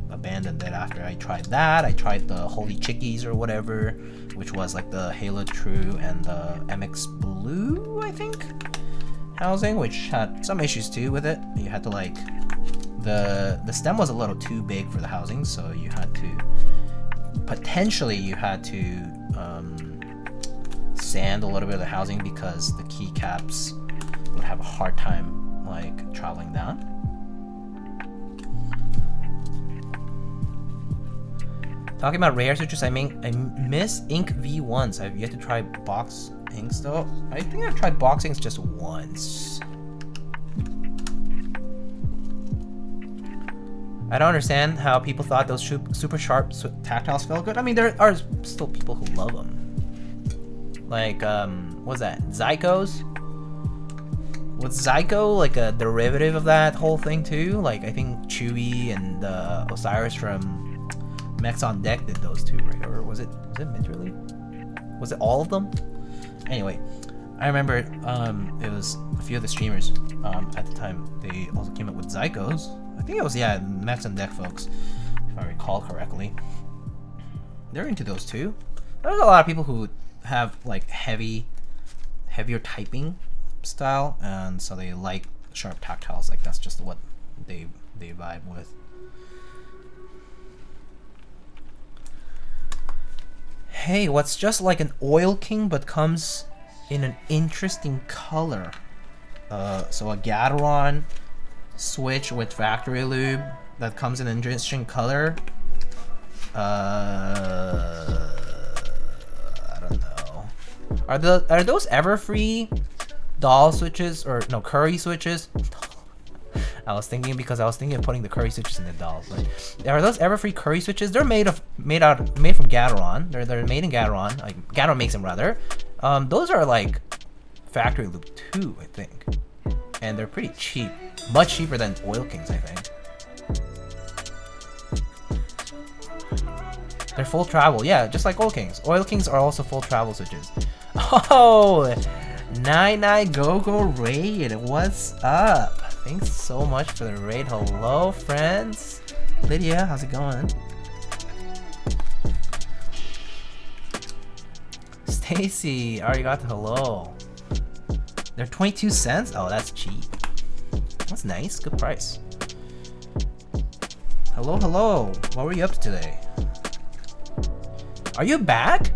abandoned it after I tried that. I tried the Holy Chickies or whatever, which was like the Halo True and the MX Blue, I think, housing, which had some issues too with it. You had to like, the stem was a little too big for the housing, so you had to, potentially you had to sand a little bit of the housing because the keycaps would have a hard time like traveling down. Talking about rare switches, I miss ink V1s. I've yet to try box inks though. I think I've tried box inks just once. I don't understand how people thought those super sharp tactiles felt good. I mean, there are still people who love them. Like, what's that? Zycos? Was Zyko like a derivative of that whole thing too? Like, I think Chewy and Osiris from Mechs on Deck did those two, right? Or was it Midrally? Was it all of them? Anyway, I remember it was a few of the streamers at the time. They also came up with Zykos. I think it was, yeah, Mechs on Deck folks, if I recall correctly. They're into those too. There's a lot of people who have like heavier typing style, and so they like sharp tactiles. Like, that's just what they vibe with. Hey, what's just like an Oil King but comes in an interesting color? So a Gateron switch with factory lube that comes in an interesting color. I don't know. Are those ever free doll switches, or no, curry switches? I was thinking because I was thinking of putting the curry switches in the dolls. But are those ever free curry switches? They're made from Gateron. They're made in Gateron. Like, Gateron makes them rather. Those are like factory loop too, I think, and they're pretty cheap. Much cheaper than Oil Kings, I think. They're full travel, yeah, just like Oil Kings. Oil Kings are also full travel switches. Oh, Nine Go Raid, what's up? Thanks so much for the raid. Hello, friends. Lydia, how's it going? Stacy, arigato, hello. They're 22 cents? Oh, that's cheap. That's nice, good price. Hello, hello. What were you up to today? Are you back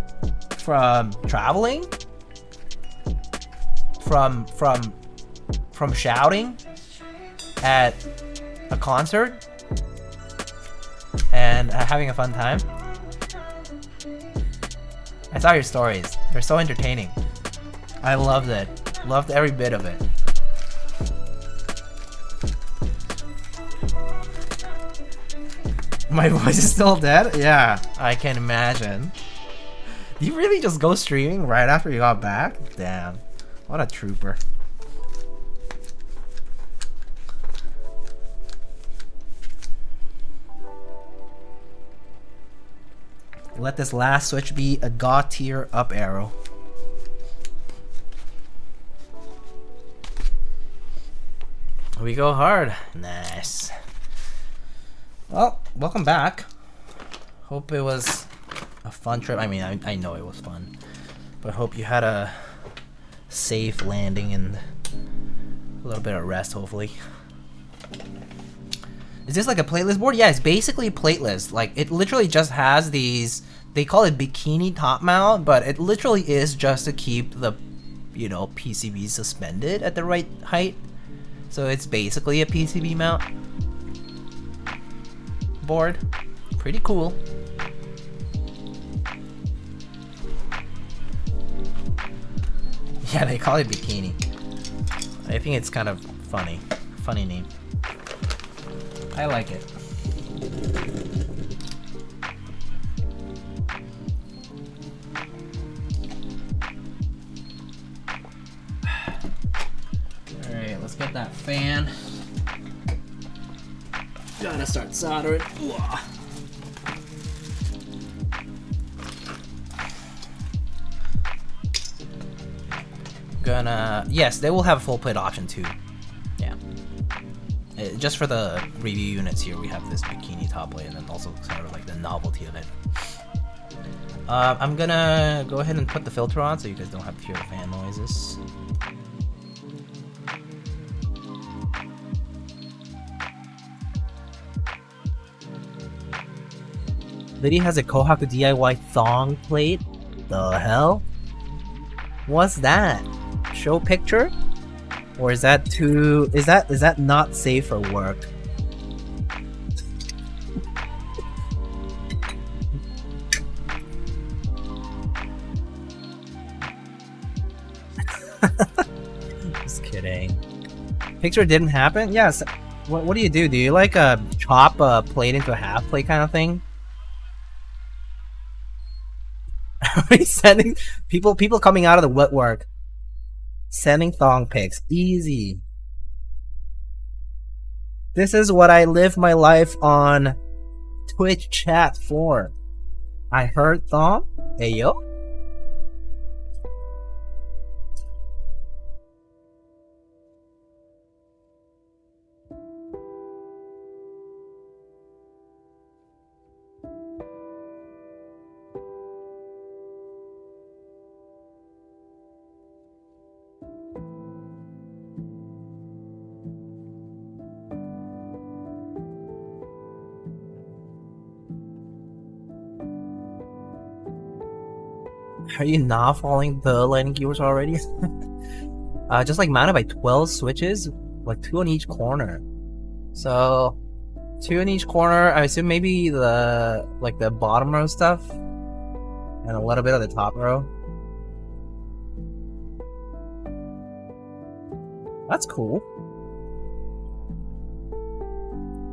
from traveling? From shouting at a concert and having a fun time? I saw your stories. They're so entertaining. I loved it. Loved every bit of it. My voice is still dead? Yeah, I can imagine. You really just go streaming right after you got back? Damn. What a trooper. Let this last switch be a god tier up arrow. We go hard. Nice. Well, welcome back. Hope it was a fun trip. I mean, I know it was fun, but hope you had a safe landing and a little bit of rest, hopefully. Is this like a plateless board? Yeah, it's basically plateless. Like, it literally just has these, they call it bikini top mount, but it literally is just to keep the, you know, PCB suspended at the right height. So it's basically a PCB mount board. Pretty cool. Yeah, they call it bikini. I think it's kind of funny. Funny name. I like it. Alright, let's get that fan. Gotta start soldering. Yes, they will have a full plate option too. Yeah. Just for the review units here, we have this bikini top plate, and then also sort of like the novelty of it. I'm gonna go ahead and put the filter on so you guys don't have to hear the fan noises. Liddy has a Kohaku DIY thong plate? The hell? What's that? Show picture? Or is that too... Is that not safe for work? Just kidding. Picture didn't happen? Yes. What do you do? Do you like chop a plate into a half plate kind of thing? Are we sending people coming out of the woodwork? Sending thong pics. Easy. This is what I live my life on Twitch chat for. I heard thong. Hey yo. Are you not following the landing keywords already? Just like mounted by 12 switches, like 2 on each corner. So 2 in each corner. I assume maybe the bottom row stuff and a little bit of the top row. That's cool.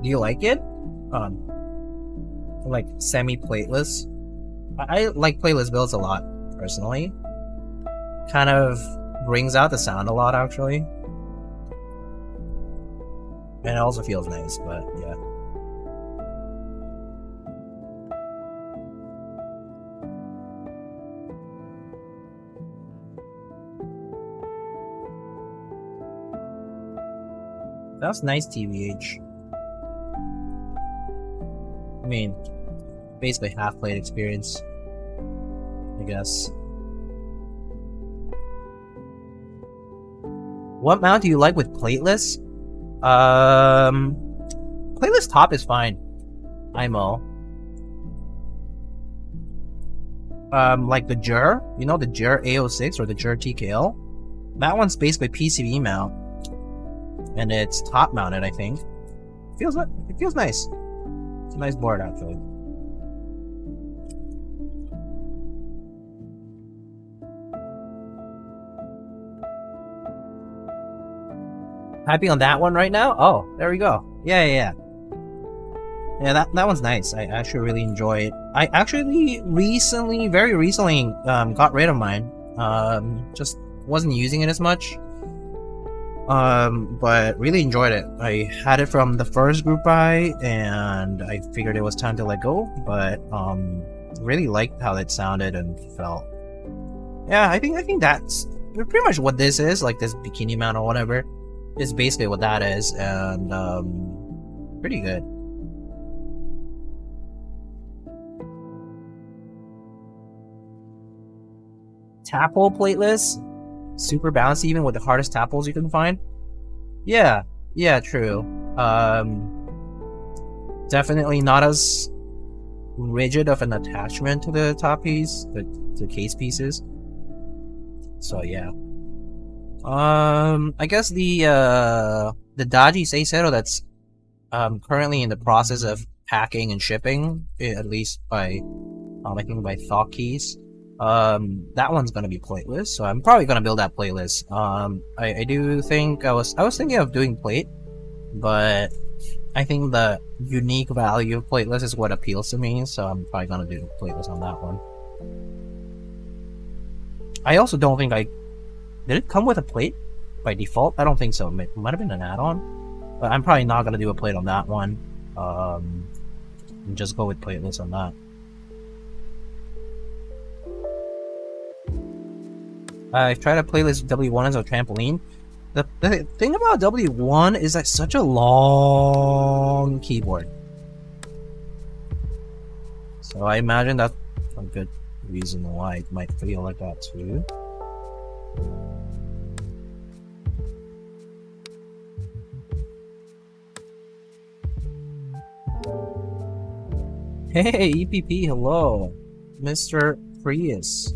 Do you like it? Like semi-plateless. I like plateless builds a lot, personally. Kind of brings out the sound a lot, actually. And it also feels nice, but yeah. That's nice, TVH. I mean, basically half plate experience, I guess. What mount do you like with plateless? Plateless top is fine. IMO. Like the Jur, you know, the Jur A06 or the Jur TKL? That one's basically PCB mount. And it's top mounted, I think. It feels nice. It's a nice board, actually. Typing on that one right now? Oh, there we go. Yeah. Yeah, that one's nice. I actually really enjoy it. I actually very recently, got rid of mine. Just wasn't using it as much. But really enjoyed it. I had it from the first group buy, and I figured it was time to let go, but, really liked how it sounded and felt. Yeah, I think that's pretty much what this is, like this bikini mount or whatever. Is basically what that is, and, pretty good. Tap hole plateless, super bouncy even with the hardest tap holes you can find. Yeah, true. Definitely not as rigid of an attachment to the top piece, the case pieces. So yeah. I guess the Dodgy Seisero that's currently in the process of packing and shipping, at least by I think by Thought Keys. That one's gonna be plateless, so I'm probably gonna build that plateless. I do think I was thinking of doing plate, but I think the unique value of plateless is what appeals to me, so I'm probably gonna do plateless on that one. I also don't think did it come with a plate by default? I don't think so. It might have been an add-on, but I'm probably not gonna do a plate on that one. And just go with plateless on that. I've tried to play this W1 as a trampoline. The thing about W1 is that such a long keyboard. So I imagine that's a good reason why it might feel like that too. Hey, EPP, hello. Mr. Prius.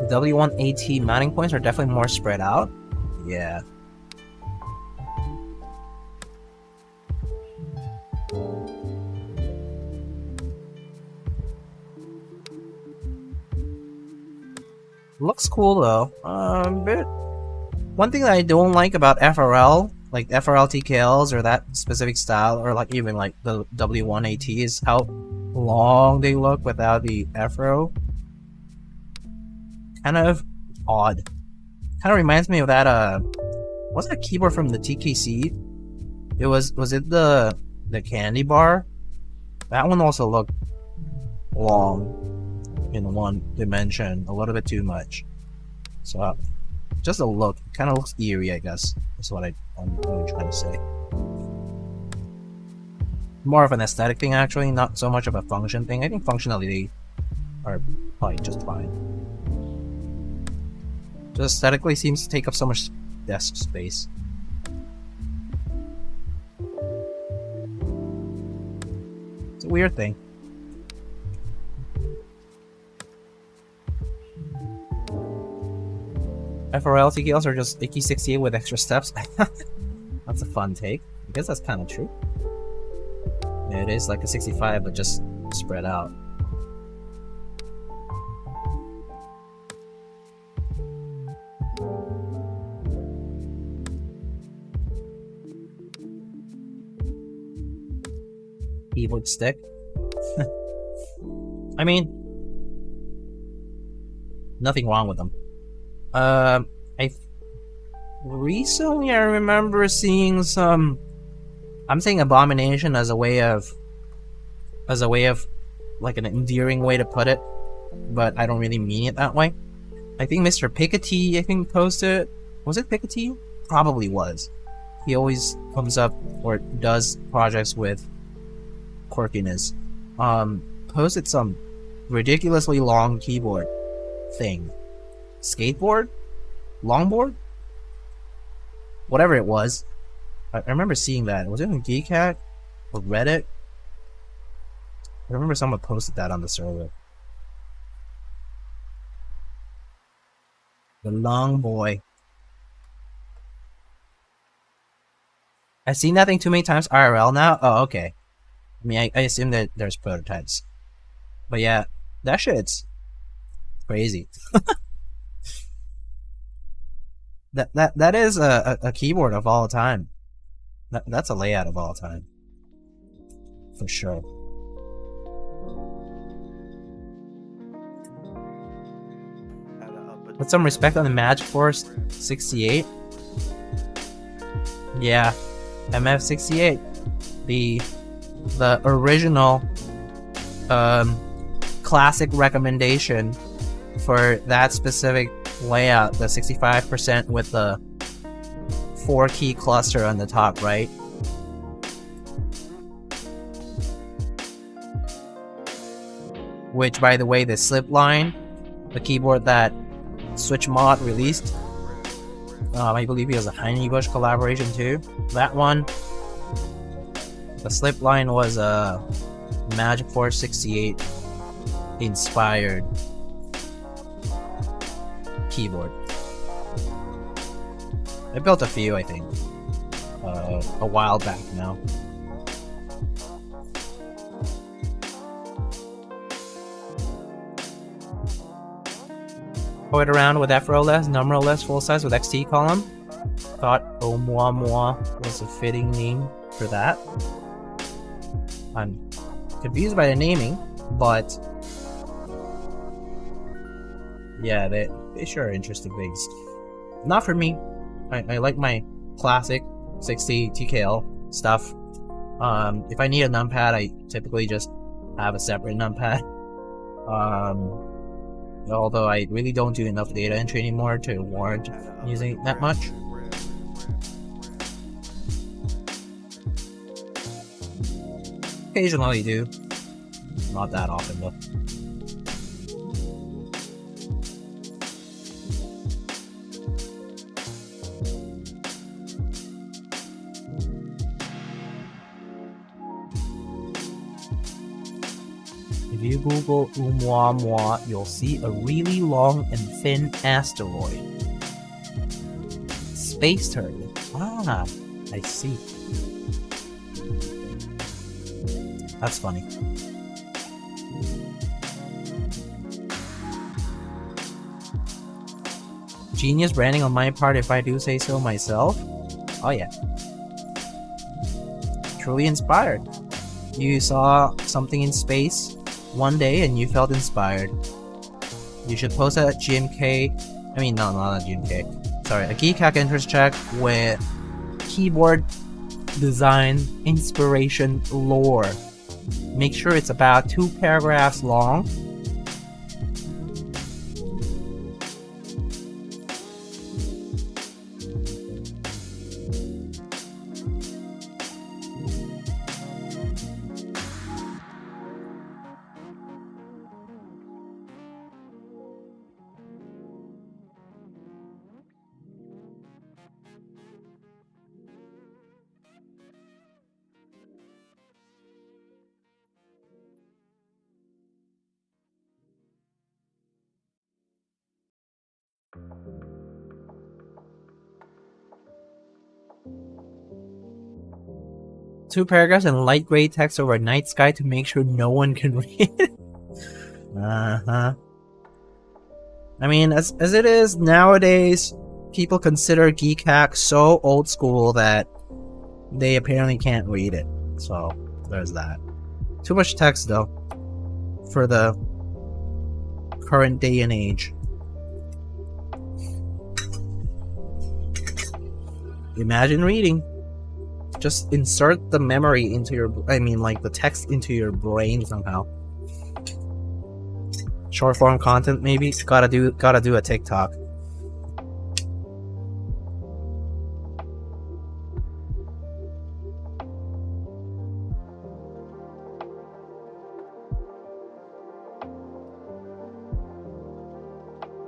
W1AT mounting points are definitely more spread out. Yeah. Looks cool though. But one thing that I don't like about FRL, like FRL TKLs or that specific style, or like even like the W1AT, is how long they look without the afro. Kind of odd. Kind of reminds me of that wasn't a keyboard from the TKC? Was it the candy bar? That one also looked long in one dimension, a little bit too much. So just a look, it kind of looks eerie, I guess. That's what I'm really trying to say. More of an aesthetic thing actually, not so much of a function thing. I think functionally they are probably just fine. Just aesthetically seems to take up so much desk space. It's a weird thing. FRL TKLs are just icky 68 with extra steps. That's a fun take. I guess that's kind of true. Yeah, it is like a 65, but just spread out. Keyboard stick. I mean, nothing wrong with them. Recently I remember seeing some. I'm saying abomination as a way of like an endearing way to put it, but I don't really mean it that way. I think Mr. Piketty, posted. Was it Piketty? Probably was. He always comes up or does projects with quirkiness. Posted some ridiculously long keyboard thing? Skateboard? Longboard? Whatever it was. I remember seeing that. Was it in Keycaps or Reddit? I remember someone posted that on the server. The long boy. I've seen that thing too many times IRL now. Oh, okay. I mean, I assume that there's prototypes. But yeah, that shit's crazy. That is a keyboard of all time. That's a layout of all time. For sure. Put some respect on the Magic Force 68. Yeah, MF68, the original classic recommendation for that specific layout, the 65% with the 4-key cluster on the top right. Which, by the way, the slip line, the keyboard that Switch Mod released, I believe it was a Heinebusch collaboration too. That one, the slip line was a Magic Force 68 inspired keyboard. I built a few, I think, a while back now. Toyed around with F-row-less, num-row-less, full-size with XT column. Thought "Oh Moi Moi" was a fitting name for that. I'm confused by the naming, but yeah, they sure are interesting things. Not for me. I like my classic 60 TKL stuff. If I need a numpad, I typically just have a separate numpad. Although I really don't do enough data entry anymore to warrant using it that much. Occasionally do. Not that often though. If you Google Oumuamua, you'll see a really long and thin asteroid. Space turtle. Ah, I see. That's funny. Genius branding on my part, if I do say so myself. Oh yeah. Truly inspired. You saw something in space one day and you felt inspired. You should post a GMK. I mean, no, not a GMK. Sorry, a Keycaps interest check with keyboard design inspiration lore. Make sure it's about 2 paragraphs long. Two paragraphs in light gray text over a night sky to make sure no one can read it. I mean, as it is nowadays, people consider Keycaps so old school that they apparently can't read it. So, there's that. Too much text, though, for the current day and age. Imagine reading. Just insert the memory into your, like the text into your brain somehow. Short form content, maybe. Gotta do a TikTok.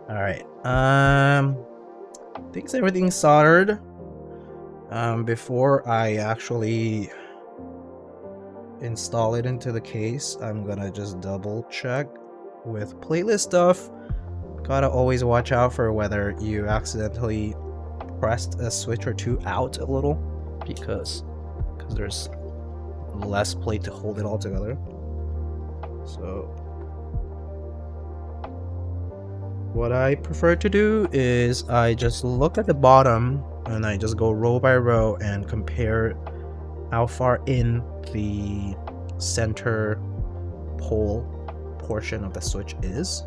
Alright, I think everything's soldered. Before I actually install it into the case, I'm gonna just double check with plateless stuff. Gotta always watch out for whether you accidentally pressed a switch or two out a little, because there's less plate to hold it all together. So what I prefer to do is I just look at the bottom and I just go row by row and compare how far in the center pole portion of the switch is.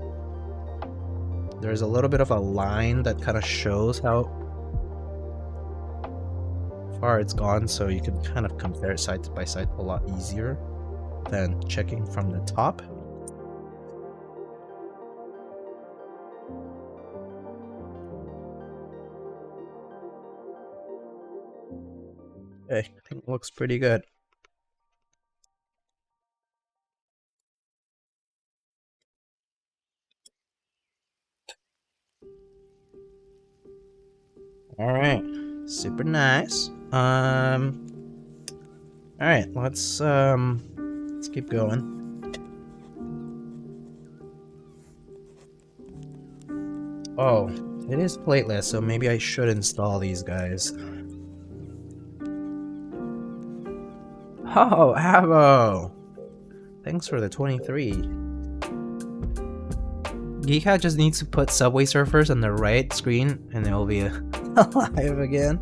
There's a little bit of a line that kind of shows how far it's gone, so you can kind of compare side by side a lot easier than checking from the top. Okay, I think it looks pretty good. Alright, super nice. Alright, let's keep going. Oh, it is plateless, so maybe I should install these guys. Oh, Avo! Thanks for the 23. Geeka just needs to put Subway Surfers on the right screen and it will be alive again.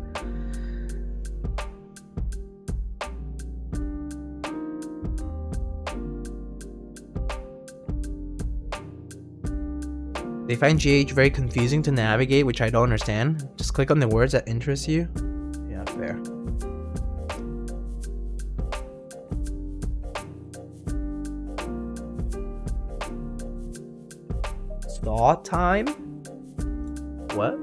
They find GH very confusing to navigate, which I don't understand. Just click on the words that interest you. Yeah, fair. Thaw time? What?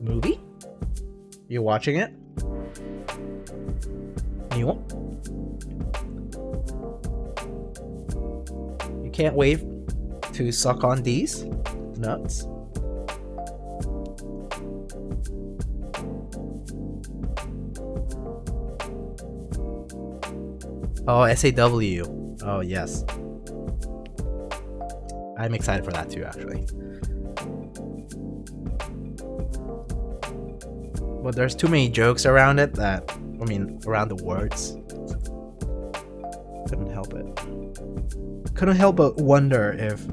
Movie? You watching it? You? You can't wait to suck on these nuts? Oh, SAW. Oh, yes. I'm excited for that too, actually. But there's too many jokes around it that, I mean, around the words. Couldn't help it. Couldn't help but wonder if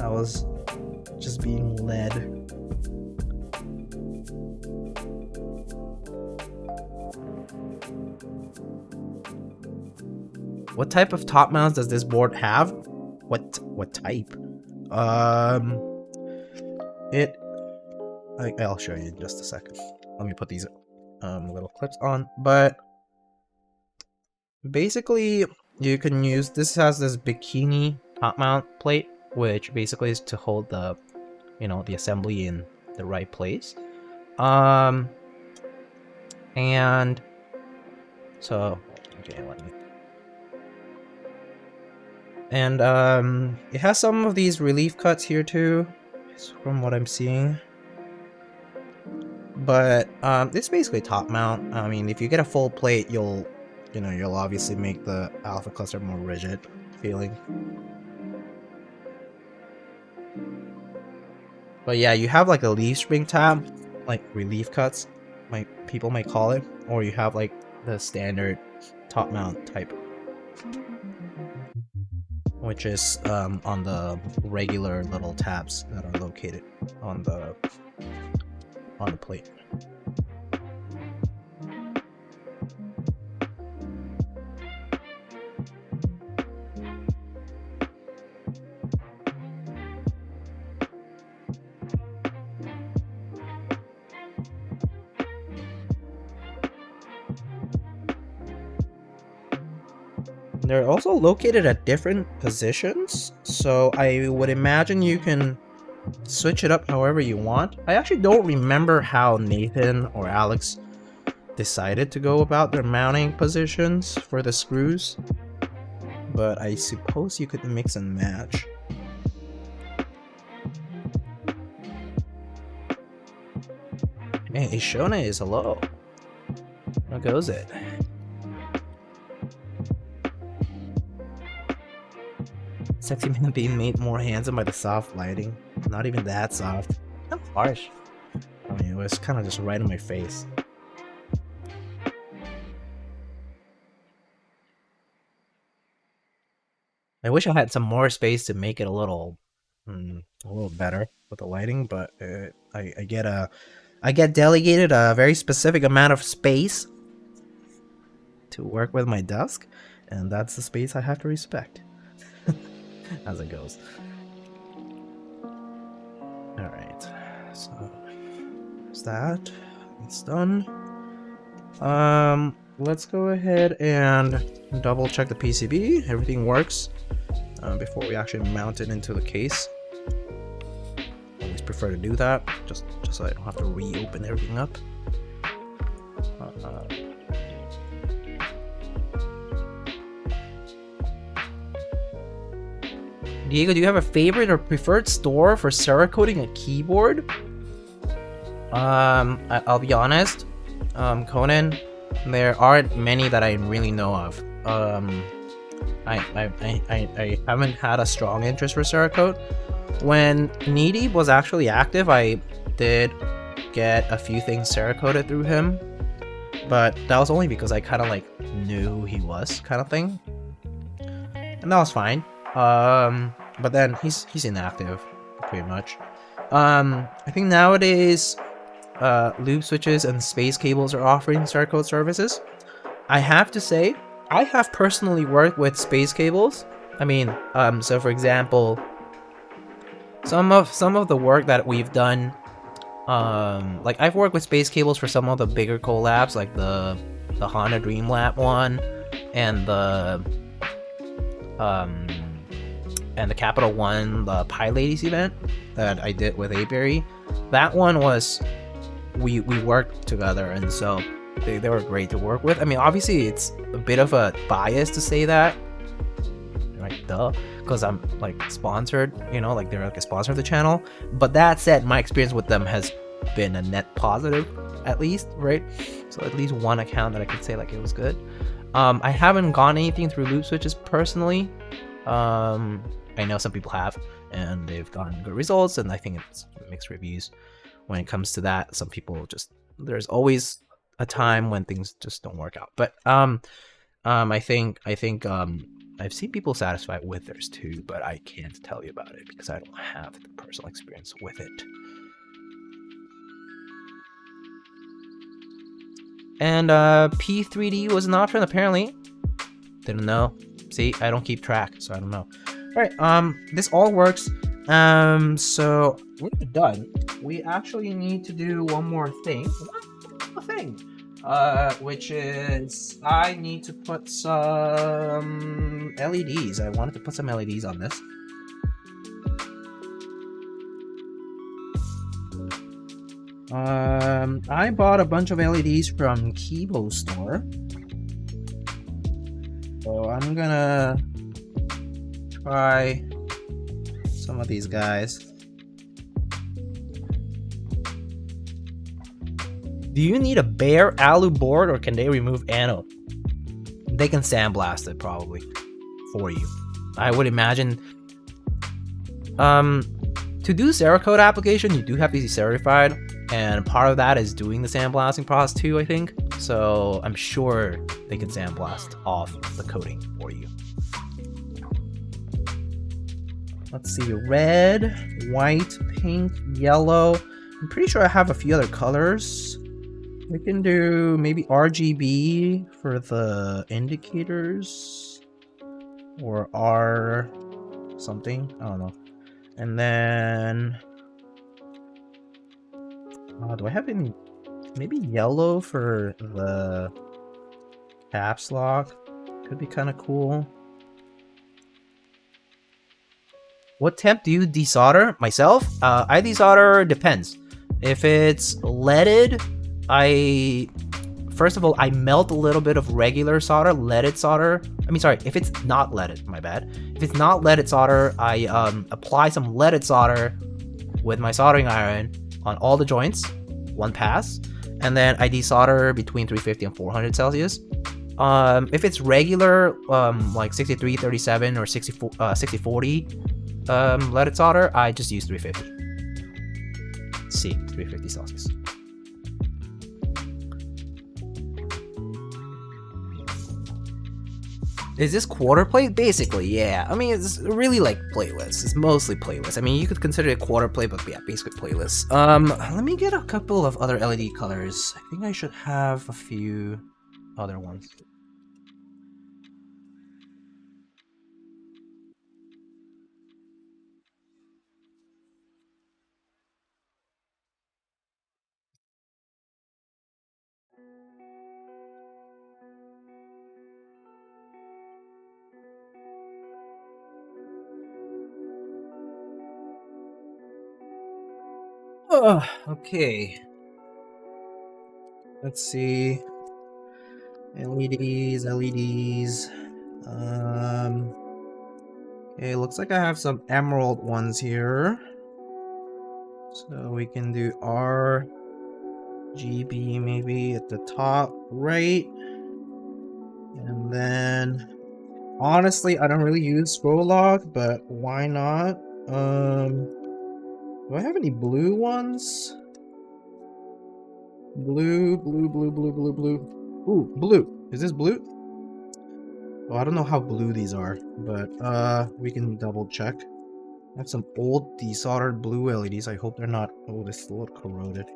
I was just being led. What type of top mounts does this board have? What type? I'll show you in just a second. Let me put these little clips on. But basically, you can use this. Has this bikini top mount plate, which basically is to hold the, the assembly in the right place. And so okay, let me. And it has some of these relief cuts here too, from what I'm seeing. But it's basically top mount. I mean, if you get a full plate, you'll obviously make the alpha cluster more rigid feeling. But yeah, you have like a leaf spring tab, like relief cuts, like people might call it, or you have like the standard top mount type, which is on the regular little tabs that are located on the plate. They're also located at different positions, so I would imagine you can switch it up however you want. I actually don't remember how Nathan or Alex decided to go about their mounting positions for the screws, but I suppose you could mix and match. Hey, Shona is hello. How goes it? Sexy man being made more handsome by the soft lighting. Not even that soft. Not harsh. I mean, it was kind of just right in my face. I wish I had some more space to make it a little better with the lighting, but I get delegated a very specific amount of space to work with my desk, and that's the space I have to respect as it goes. All right, so there's that. It's done. Let's go ahead and double check the PCB. Everything works before we actually mount it into the case. Always prefer to do that, just so I don't have to reopen everything up. Diego, do you have a favorite or preferred store for Cerakoting a keyboard? I'll be honest, Conan, there aren't many that I really know of. I haven't had a strong interest for Cerakote. When Needy was actually active, I did get a few things Cerakoted through him, but that was only because I kind of like knew who he was, kind of thing, and that was fine. But then he's inactive, pretty much. I think nowadays, Lube switches and space cables are offering Cerakote services. I have to say, I have personally worked with space cables. I mean, so for example, some of the work that we've done, like I've worked with space cables for some of the bigger collabs, like the Honda Dreamlab one, and the Capital One, the Pie Ladies event that I did with Aberry. That one was, we worked together, and so they were great to work with. I mean, obviously it's a bit of a bias to say that, like, duh, because I'm like sponsored, you know, like they're like a sponsor of the channel. But that said, my experience with them has been a net positive, at least, right? So at least one account that I could say like it was good. I haven't gotten anything through Lube switches personally. I know some people have, and they've gotten good results, and I think it's mixed reviews when it comes to that. Some people just, there's always a time when things just don't work out. But I think I've seen people satisfied with theirs too, but I can't tell you about it because I don't have the personal experience with it. And P3D was an option apparently. Didn't know. See, I don't keep track, so I don't know. Alright, this all works. So we're done. We actually need to do one more thing. One thing. Which is I need to put some LEDs. I wanted to put some LEDs on this. I bought a bunch of LEDs from Kibo store. So I'm gonna try some of these guys. Do you need a bare alu board, or can they remove anode? They can sandblast it probably for you, I would imagine. To do Cerakote application, you do have to be certified, and part of that is doing the sandblasting process too, I think. So I'm sure they can sandblast off the coating for you. Let's see, red, white, pink, yellow. I'm pretty sure I have a few other colors. We can do maybe RGB for the indicators, or R something, I don't know. And then, do I have any, maybe yellow for the caps lock? Could be kind of cool. What temp do you desolder? Myself? I desolder, depends. If it's leaded, first of all, I melt a little bit of regular solder, leaded solder. I mean, sorry, if it's not leaded, my bad. If it's not leaded solder, I apply some leaded solder with my soldering iron on all the joints, one pass, and then I desolder between 350 and 400 Celsius. If it's regular, like 6337 or 6040 leaded solder, I just use 350. 350 Celsius. Is this quarter plate? Basically, yeah. I mean, it's really like plateless. It's mostly plateless. I mean, you could consider it quarter plate, but yeah, basically plateless. Let me get a couple of other LED colors. I think I should have a few other ones. Oh, okay. Let's see. LEDs. Okay, looks like I have some emerald ones here. So we can do RGB maybe at the top right. And then, honestly, I don't really use scroll lock, but why not? Do I have any blue ones? Blue. Ooh, blue. Is this blue? Well, I don't know how blue these are, but we can double check. I have some old desoldered blue LEDs. I hope they're not. Oh, this is a little corroded.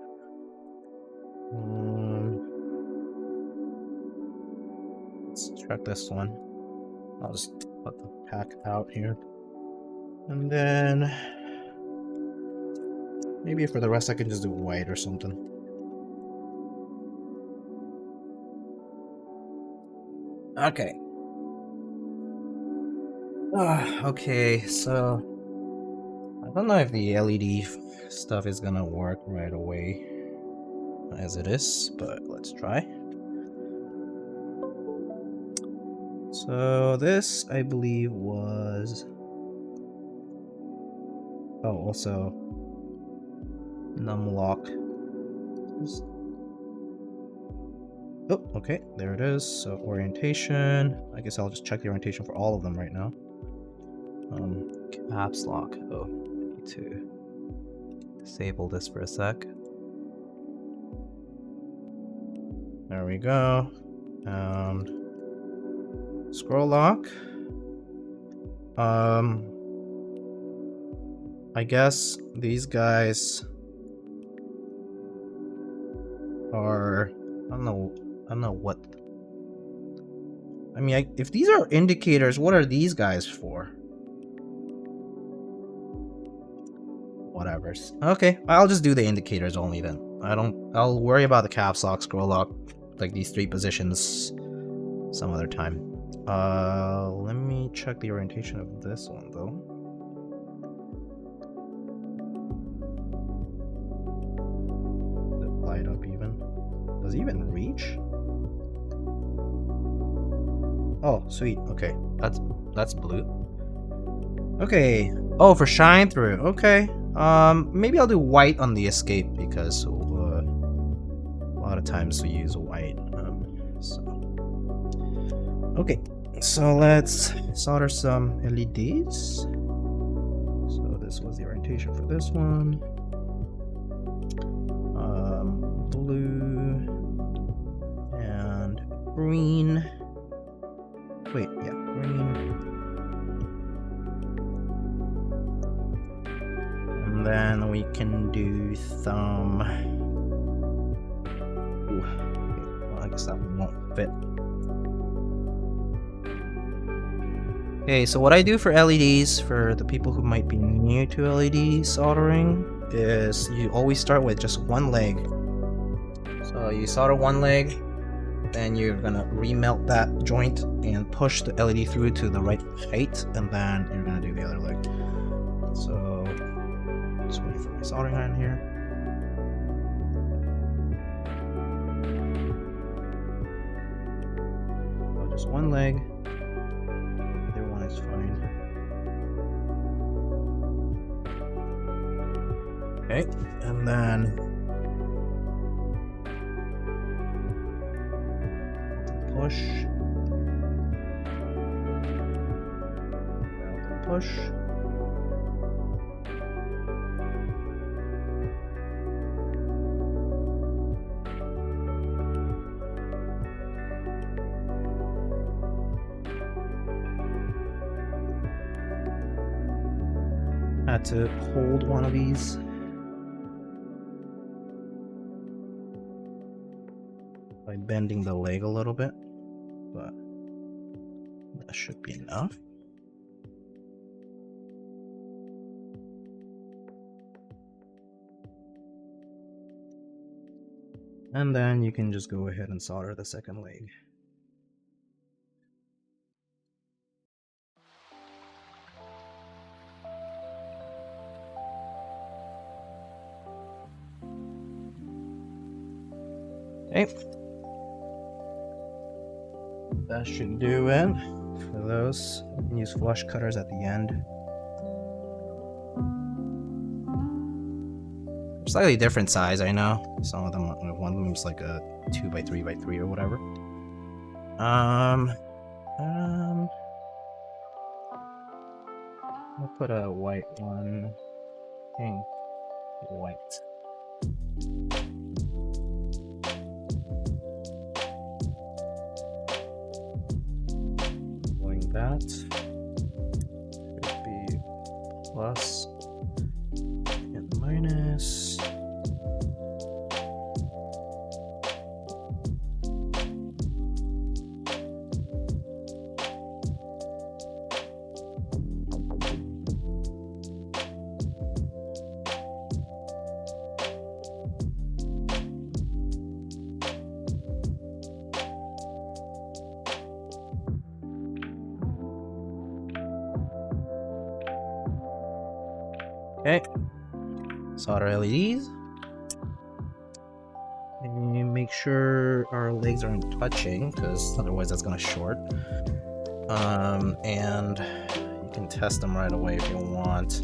Let's check this one. I'll just put the pack out here, and then maybe for the rest I can just do white or something. Okay. Okay, so I don't know if the LED stuff is gonna work right away as it is, but let's try. So this, I believe, was... Oh, also numlock. Oh, okay, there it is. So orientation. I guess I'll just check the orientation for all of them right now. Caps lock. Oh, I need to disable this for a sec. There we go. And scroll lock. I guess these guys are, I don't know what. I mean, if these are indicators, what are these guys for? Whatever. Okay, I'll just do the indicators only then. I'll worry about the caps lock, scroll lock, like these three positions some other time. Let me check the orientation of this one though. Does it light up even? Does it even reach? Oh, sweet. Okay, that's blue. Okay. Oh, for shine through. Okay. Maybe I'll do white on the escape because a lot of times we use white. Okay, so let's solder some LEDs. So this was the orientation for this one. Blue and green. Wait, yeah, green. And then we can do some... Ooh, okay, well, I guess that one won't fit. Okay, so what I do for LEDs, for the people who might be new to LED soldering, is you always start with just one leg. So you solder one leg, then you're gonna remelt that joint and push the LED through to the right height, and then you're gonna do the other leg. So just wait for my soldering iron here. one leg. Either one is fine. Okay, and then push. Push. Had to hold one of these. By bending the leg a little bit, but that should be enough. And then you can just go ahead and solder the second leg. Okay. That should do it for those. You can use flush cutters at the end. Slightly different size, I know. Some of them, one of them is like a 2x3x3 or whatever. I'll put a white one. Pink, white. Doing that. Should be plus and minus. Okay, solder LEDs. And make sure our legs aren't touching, because otherwise that's gonna short. And you can test them right away if you want.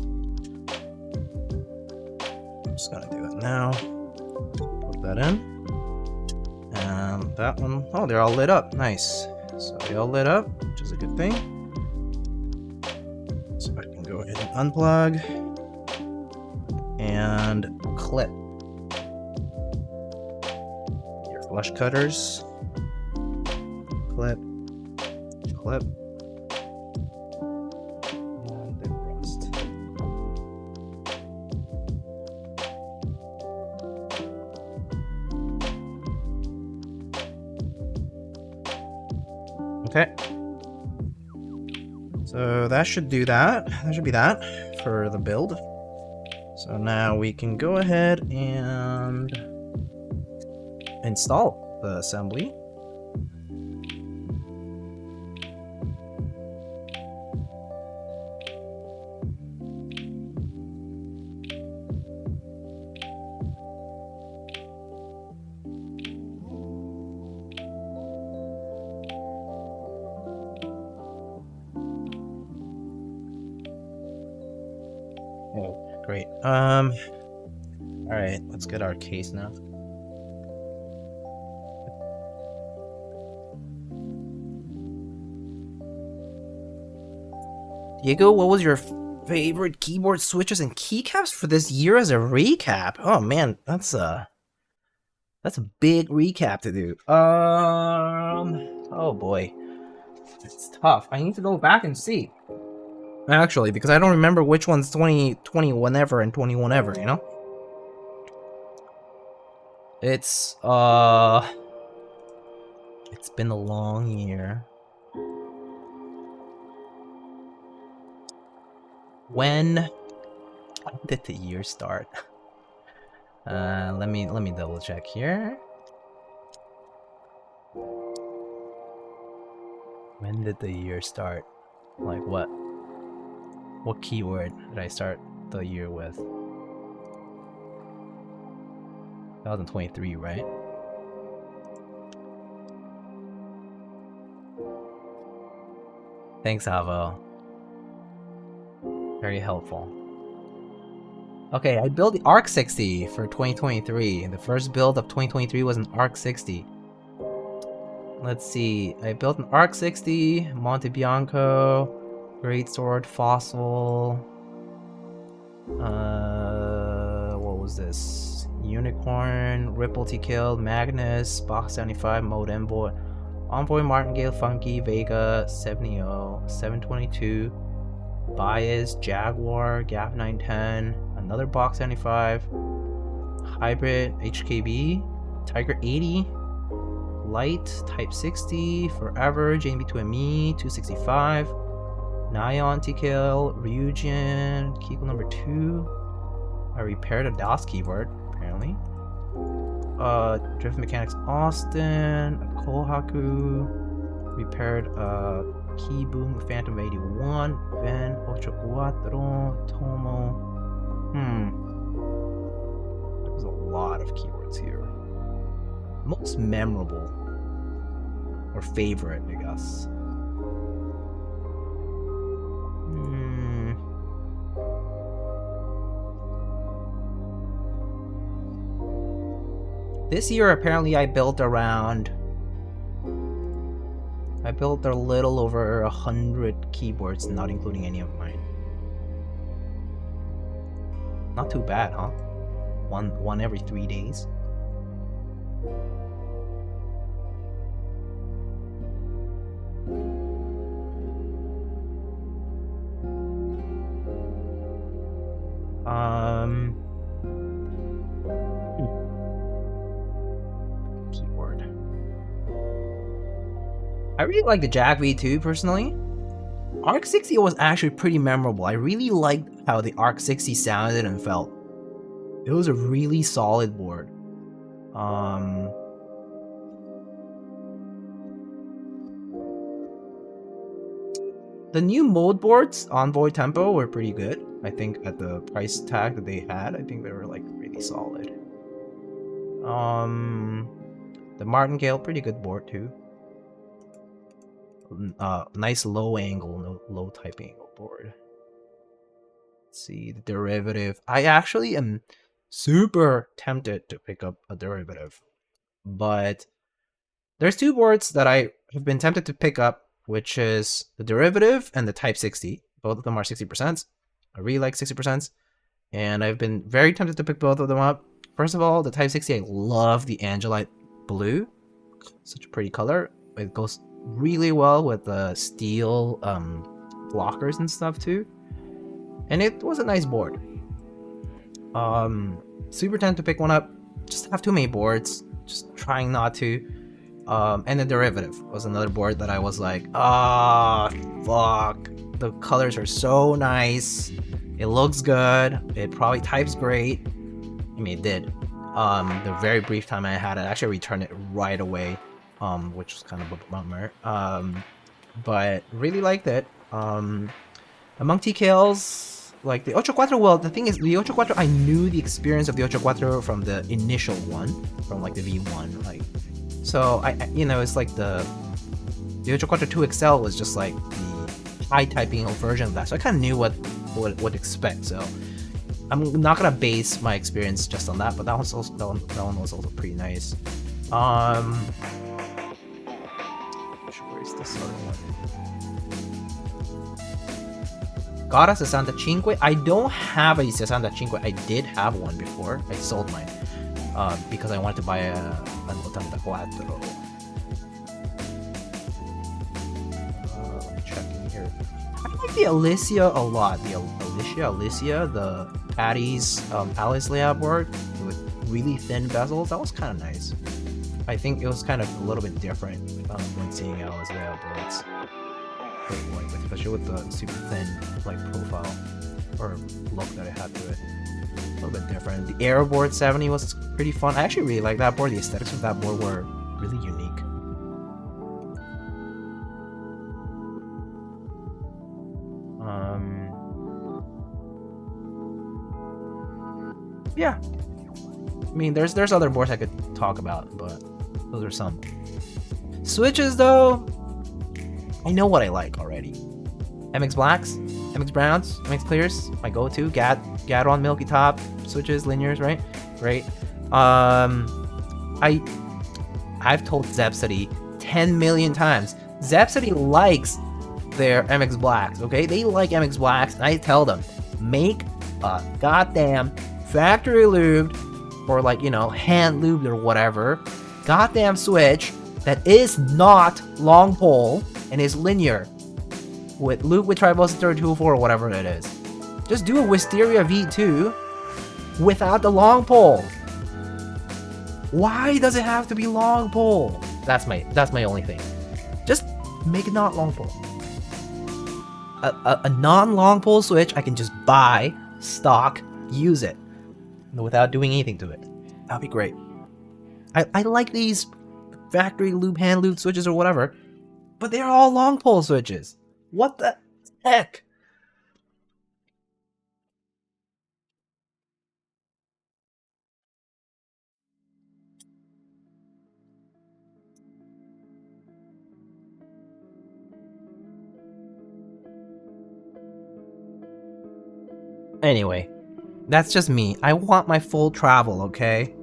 I'm just gonna do that now. Put that in. And that one, oh, they're all lit up. Nice. So they all lit up, which is a good thing. So I can go ahead and unplug. And clip your flush cutters. Clip, clip, and they rust. Okay. So that should do that. That should be that for the build. So now we can go ahead and install the assembly. Oh, great. Alright, let's get our case now. Diego, what was your favorite keyboard switches and keycaps for this year as a recap? Oh man, that's a big recap to do. Oh boy. It's tough. I need to go back and see. Actually, because I don't remember which one's 2020 whenever and 21 ever, you know? It's been a long year. When did the year start? Let me double check here. When did the year start? Like what keyword did I start the year with? 2023, right? Thanks, Avo. Very helpful. Okay, I built the Arc 60 for 2023. The first build of 2023 was an Arc 60. Let's see. I built an Arc 60, Monte Bianco, Greatsword, Fossil. What was this? Unicorn, Ripple T-Kill, Magnus, Box 75, Mode Envoy, Envoy Martingale, Funky, Vega, 70, 722, Bias, Jaguar, Gap 910, another Box 75, Hybrid, HKB, Tiger 80, Light, Type 60, Forever, JB2ME, 265, Nyan T-Kill, Ryujin, Keyco number 2. I repaired a DOS keyboard, apparently. Drift Mechanics Austin, a Kohaku, repaired a Key Boom Phantom 81, Ben, 84, Tomo. There's a lot of keywords here. Most memorable, or favorite, I guess. This year, apparently, I built a little over 100 keyboards, not including any of mine. Not too bad, huh? One every 3 days. Keyboard. I really like the Jag V2 personally. Arc 60 was actually pretty memorable. I really liked how the Arc 60 sounded and felt. It was a really solid board. The new mode boards, Envoy Tempo, were pretty good. I think at the price tag that they had, I think they were like really solid. The Martingale, pretty good board too. Nice low angle, low type angle board. Let's see, the derivative. I actually am super tempted to pick up a derivative, but there's two boards that I have been tempted to pick up, which is the derivative and the Type 60. Both of them are 60%. I really like 60%, and I've been very tempted to pick both of them up. First of all, the Type 60, I love the Angelite blue. Such a pretty color. It goes really well with the steel blockers and stuff too. And it was a nice board. Super tempted to pick one up. Just have too many boards. Just trying not to. And the derivative was another board that I was like, fuck. The colors are so nice. It looks good. It probably types great. I mean, it did. The very brief time I had it, I actually returned it right away, which was kind of a bummer. But really liked it. Among TKLs, like the 84, well, the thing is, the 84, I knew the experience of the 84 from the initial one, from like the V1, like, so you know, it's like the 84 2XL was just like the high typing version of that, so I kind of knew what to expect. So I'm not gonna base my experience just on that, but that one was also pretty nice. Where's this other one? Got a 65. I don't have a 65. I did have one before. I sold mine because I wanted to buy an 84. Let me check in here. I like the Alicia a lot. The Alicia, the Patty's Alice layout board with really thin bezels. That was kind of nice. I think it was kind of a little bit different when seeing Alice layout boards. Like, especially with the super thin like profile or look that it had to it. A little bit different. The Aeroboard 70 was pretty fun. I actually really like that board. The aesthetics of that board were really unique. Yeah. I mean, there's other boards I could talk about, but those are some. Switches though, I know what I like already.
MX Blacks, MX Browns, MX Clears, my go-to. Gadron Milky Top switches, linears, right? Great. I've told Zepsody 10 million times. Zepsody likes their MX Blacks, okay? They like MX Blacks, and I tell them, make a goddamn factory lubed, or like, you know, hand lubed or whatever, goddamn switch that is not long pole and is linear with lube with tribosity 3204 or whatever it is. Just do a Wisteria V2 without the long pole. Why does it have to be long pole? That's my only thing. Just make it not long pole. A non-long pole switch I can just buy, stock, use it without doing anything to it. That'd be great. I like these factory lube, hand lube switches or whatever, but they're all long pole switches. What the heck? Anyway, that's just me. I want my full travel, okay?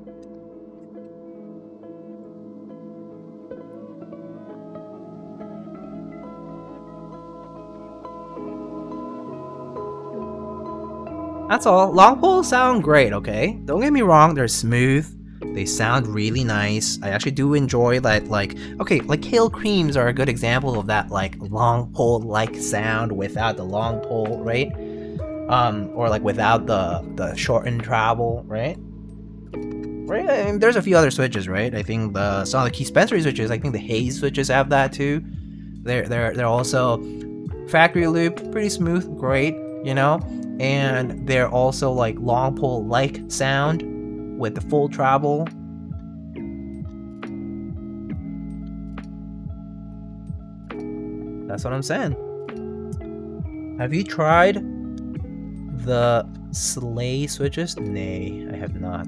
That's all. Long poles sound great, okay? Don't get me wrong, they're smooth. They sound really nice. I actually do enjoy that, like, okay, like Kale Creams are a good example of that, like, long pole-like sound without the long pole, right? Or like without the shortened travel, right? Right? I mean, there's a few other switches, right? I think some of the Keyspensory switches, I think the Haze switches have that too. They're also factory loop, pretty smooth, great, you know? And they're also like long pole like sound with the full travel. That's what I'm saying. Have you tried the Slay switches? Nay, I have not.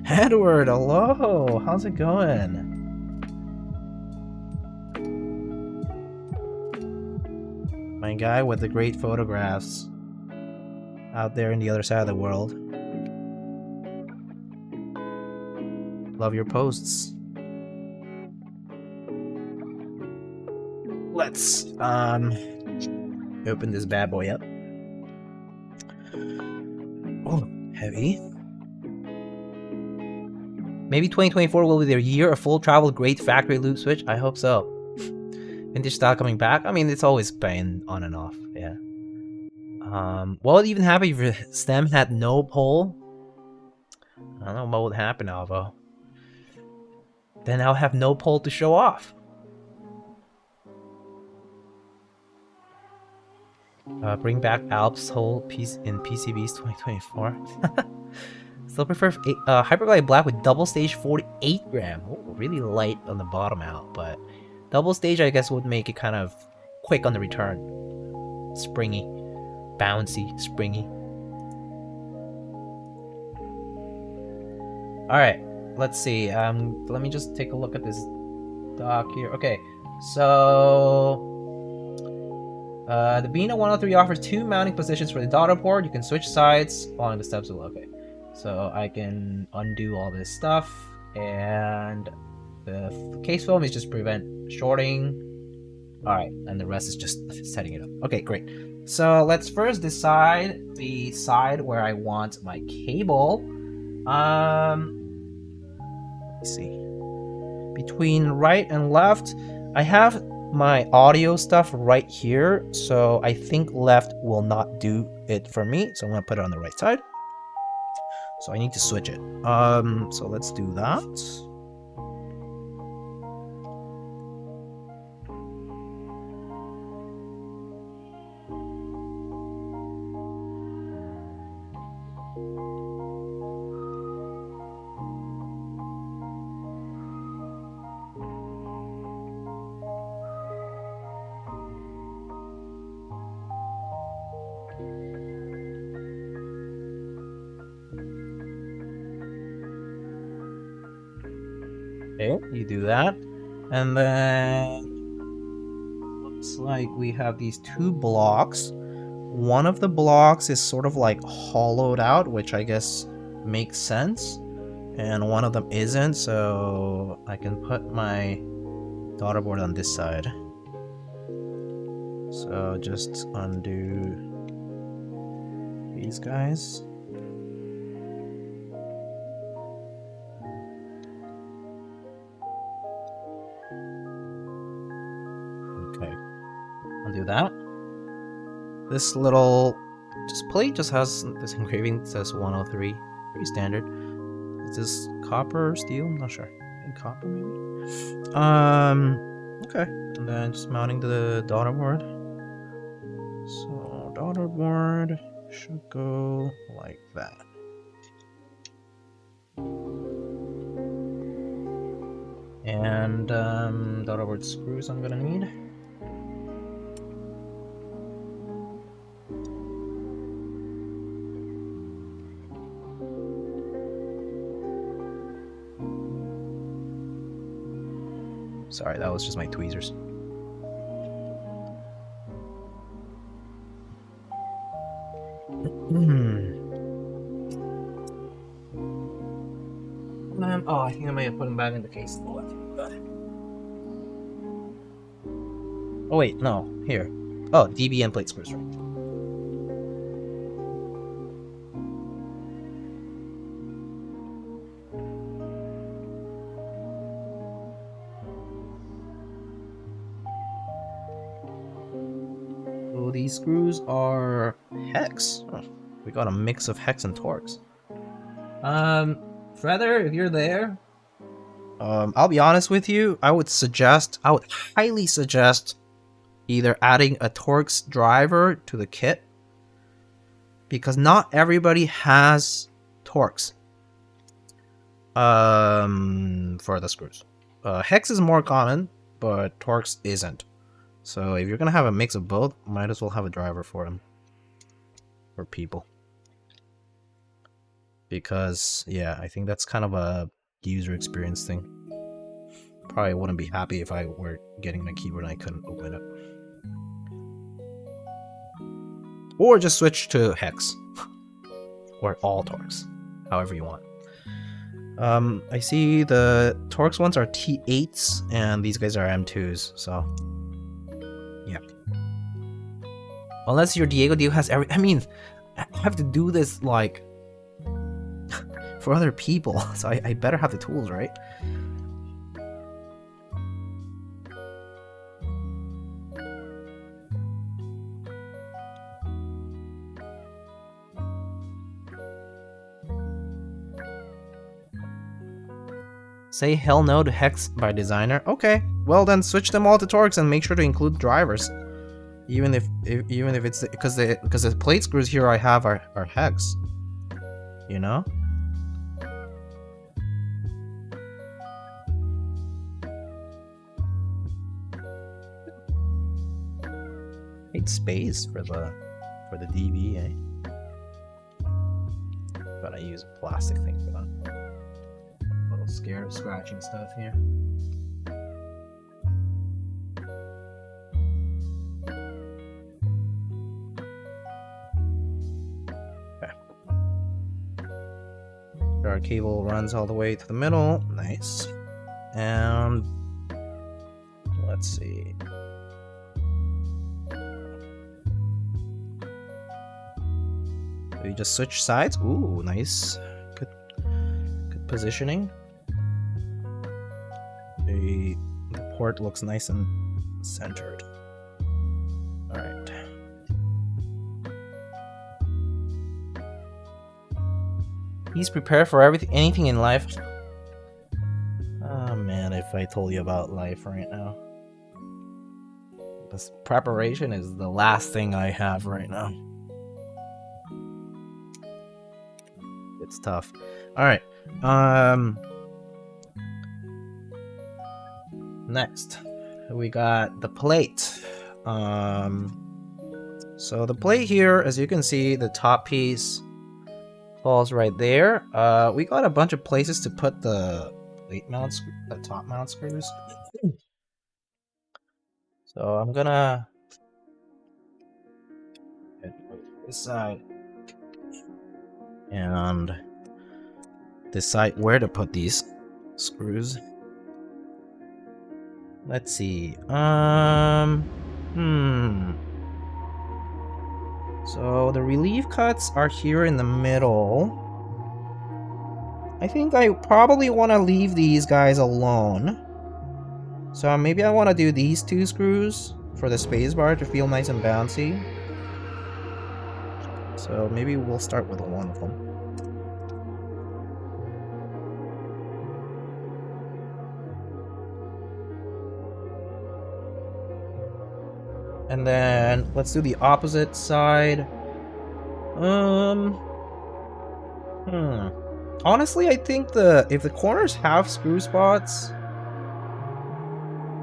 Edward, hello! How's it going? My guy with the great photographs out there in the other side of the world. Love your posts. Let's open this bad boy up. Oh, heavy. Maybe 2024 will be their year of full travel great factory loop switch. I hope so. Vintage style coming back. I mean, it's always been on and off. Yeah. What would even happen if your stem had no pole? I don't know what would happen, Alvo. Then I'll have no pole to show off. Bring back Alps hole piece in PCBs 2024. Still prefer Hyperglide Black with double stage 48 gram. Ooh, really light on the bottom out, but double stage I guess would make it kind of quick on the return. Springy. Bouncy, springy. Alright, let's see. Let me just take a look at this doc here. Okay, so the Bina 103 offers 2 mounting positions for the daughter port. You can switch sides following the steps below. Okay, so I can undo all this stuff, and the case foam is just prevent shorting. Alright, and the rest is just setting it up. Okay, great. So let's first decide the side where I want my cable. Let's see. Between right and left, I have my audio stuff right here, so I think left will not do it for me, so I'm gonna put it on the right side. So I need to switch it. So let's do that. Okay, you do that, and then It's like we have these two blocks. One of the blocks is sort of like hollowed out, which I guess makes sense. And one of them isn't, so I can put my daughter board on this side. So just undo these guys. Okay, undo that. This little plate just has this engraving that says 103, pretty standard. Is this copper or steel? I'm not sure. I think copper maybe. Okay, and then just mounting the daughter board. So daughter board should go like that. And daughter board screws I'm gonna need. Sorry, that was just my tweezers. Oh, I think I might have put them back in the case. Oh wait, no, here. Oh, DB and plate screws, right? So these screws are hex. Oh, we got a mix of hex and Torx.
Feather, if you're there.
I'll be honest with you, I would highly suggest either adding a Torx driver to the kit, because not everybody has Torx for the screws. Hex is more common, but Torx isn't. So if you're gonna have a mix of both, might as well have a driver for them. For people. Because, yeah, I think that's kind of a user experience thing. Probably wouldn't be happy if I were getting my keyboard and I couldn't open it up. Or just switch to hex. Or all Torx. However you want. I see the Torx ones are T8s and these guys are M2s, so yeah. Unless your Diego deal has I mean, I have to do this like for other people, so I better have the tools, right? Say hell no to hex by designer. Okay, well then switch them all to Torx and make sure to include drivers. Even if it's because the plate screws here I have are hex. You know? Need space for the DB, eh? But I use a plastic thing for that. A little scared of scratching stuff here. Okay. Our cable runs all the way to the middle. Nice. And let's see. We just switch sides. Ooh, nice. Good positioning. The port looks nice and centered. Alright. He's prepared for anything in life. Oh man, if I told you about life right now. This preparation is the last thing I have right now. It's tough. Alright. Next, we got the plate. So the plate here, as you can see, the top piece falls right there. We got a bunch of places to put the plate mount, the top mount screws. So So I'm gonna this side and decide where to put these screws. Let's see. So the relief cuts are here in the middle. I think I probably want to leave these guys alone. So maybe I want to do these 2 screws for the spacebar to feel nice and bouncy. So maybe we'll start with one of them. And then let's do the opposite side. Honestly, I think if the corners have screw spots,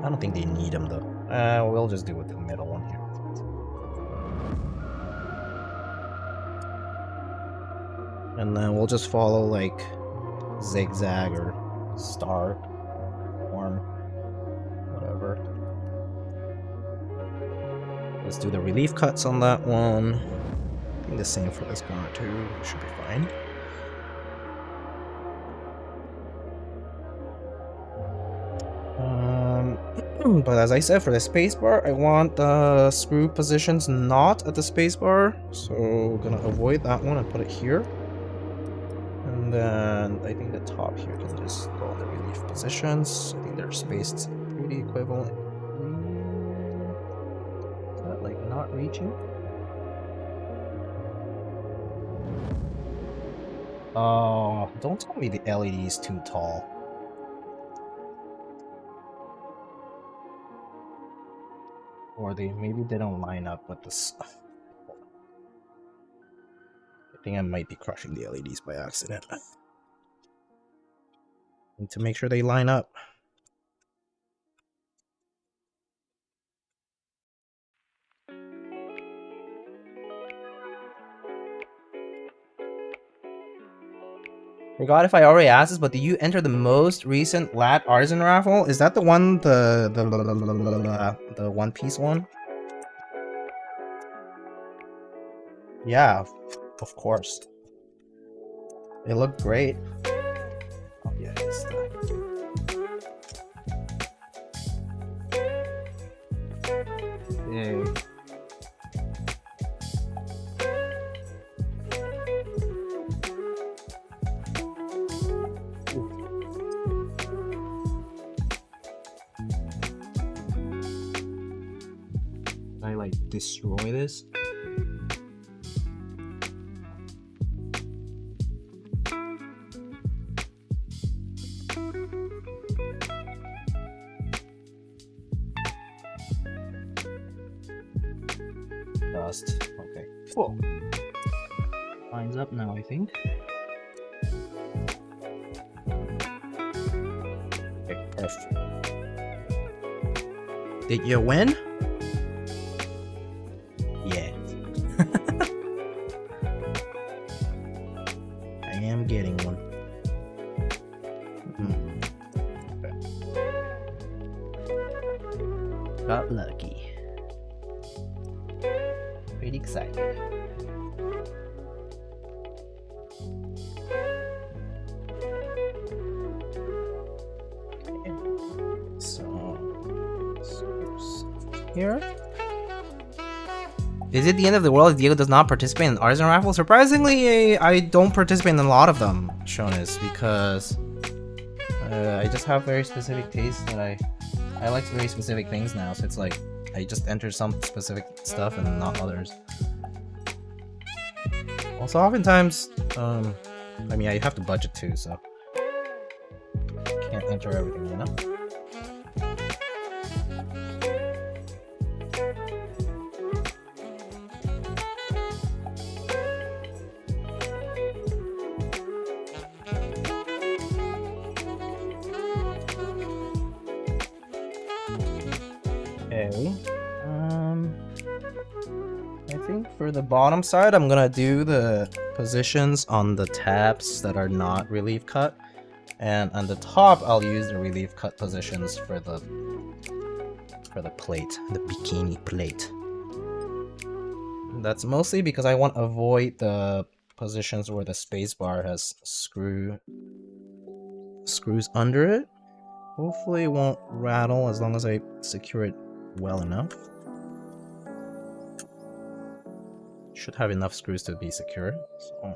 I don't think they need them though. We'll just do with the middle one here. And then we'll just follow like zigzag or star form, whatever. Let's do the relief cuts on that one. I think the same for this corner too. Should be fine. But as I said, for the spacebar, I want the screw positions not at the spacebar, so we're gonna avoid that one and put it here. And then I think the top here can just go on the relief positions. I think they're spaced pretty equivalent. Is that like not reaching? Oh, don't tell me the LED is too tall. Or maybe they don't line up with this. I think I might be crushing the LEDs by accident. Need to make sure they line up. Forgot if I already asked this, but did you enter the most recent lat artisan raffle? Is that the one, the one piece one? Yeah, of course. It looked great. Oh yeah, it's the... Yay. I like destroy this. Dust. Okay. Cool. Lines up now, I think. Okay, perfect. Did you win? Yeah. I am getting one. Okay. Got lucky. Pretty excited. Okay. So here. Is it the end of the world if Diego does not participate in artisan raffle? Surprisingly, I don't participate in a lot of them, Shonis, because I just have very specific tastes that I like very specific things now, so it's like I just enter some specific stuff and not others. Also, oftentimes, I mean, I have to budget too, so can't enter everything, you know? Okay. I think for the bottom side, I'm gonna do the positions on the tabs that are not relief cut, and on the top, I'll use the relief cut positions for the for the plate, the bikini plate. That's mostly because I want to avoid the positions where the spacebar has screws under it. Hopefully it won't rattle as long as I secure it well enough. Should have enough screws to be secure. So.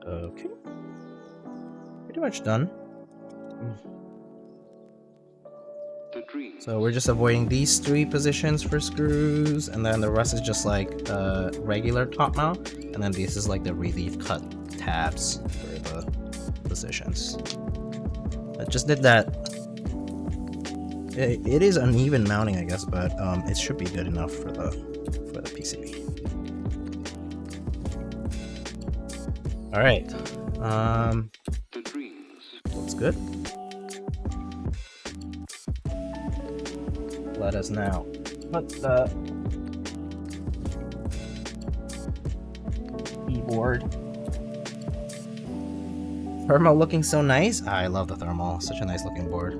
Okay. Pretty much done. So we're just avoiding these 3 positions for screws, and then the rest is just like regular top mount, and then this is like the relief cut tabs for the positions. I just did that. It is uneven mounting, I guess, but it should be good enough for the PCB. All right. Looks good. Let us now put the keyboard. Thermal looking so nice. I love the thermal. Such a nice looking board.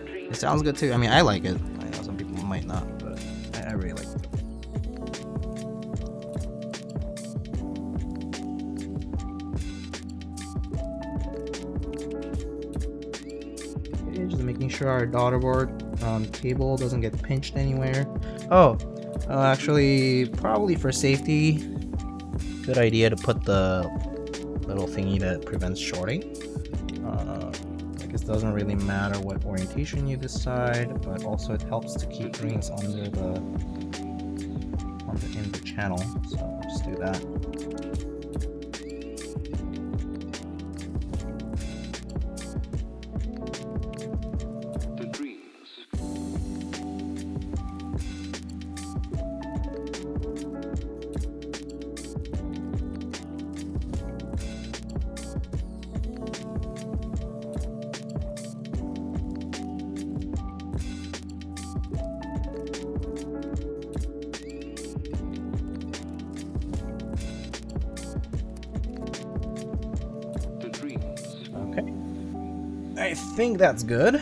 It sounds good too. I mean, I like it. I know some people might not, but I really like it. Okay, just making sure our daughterboard cable doesn't get pinched anywhere. Oh, actually, probably for safety, good idea to put the little thingy that prevents shorting. I guess it doesn't really matter what orientation you decide, but also it helps to keep things under the in the channel. So just do that. I think that's good.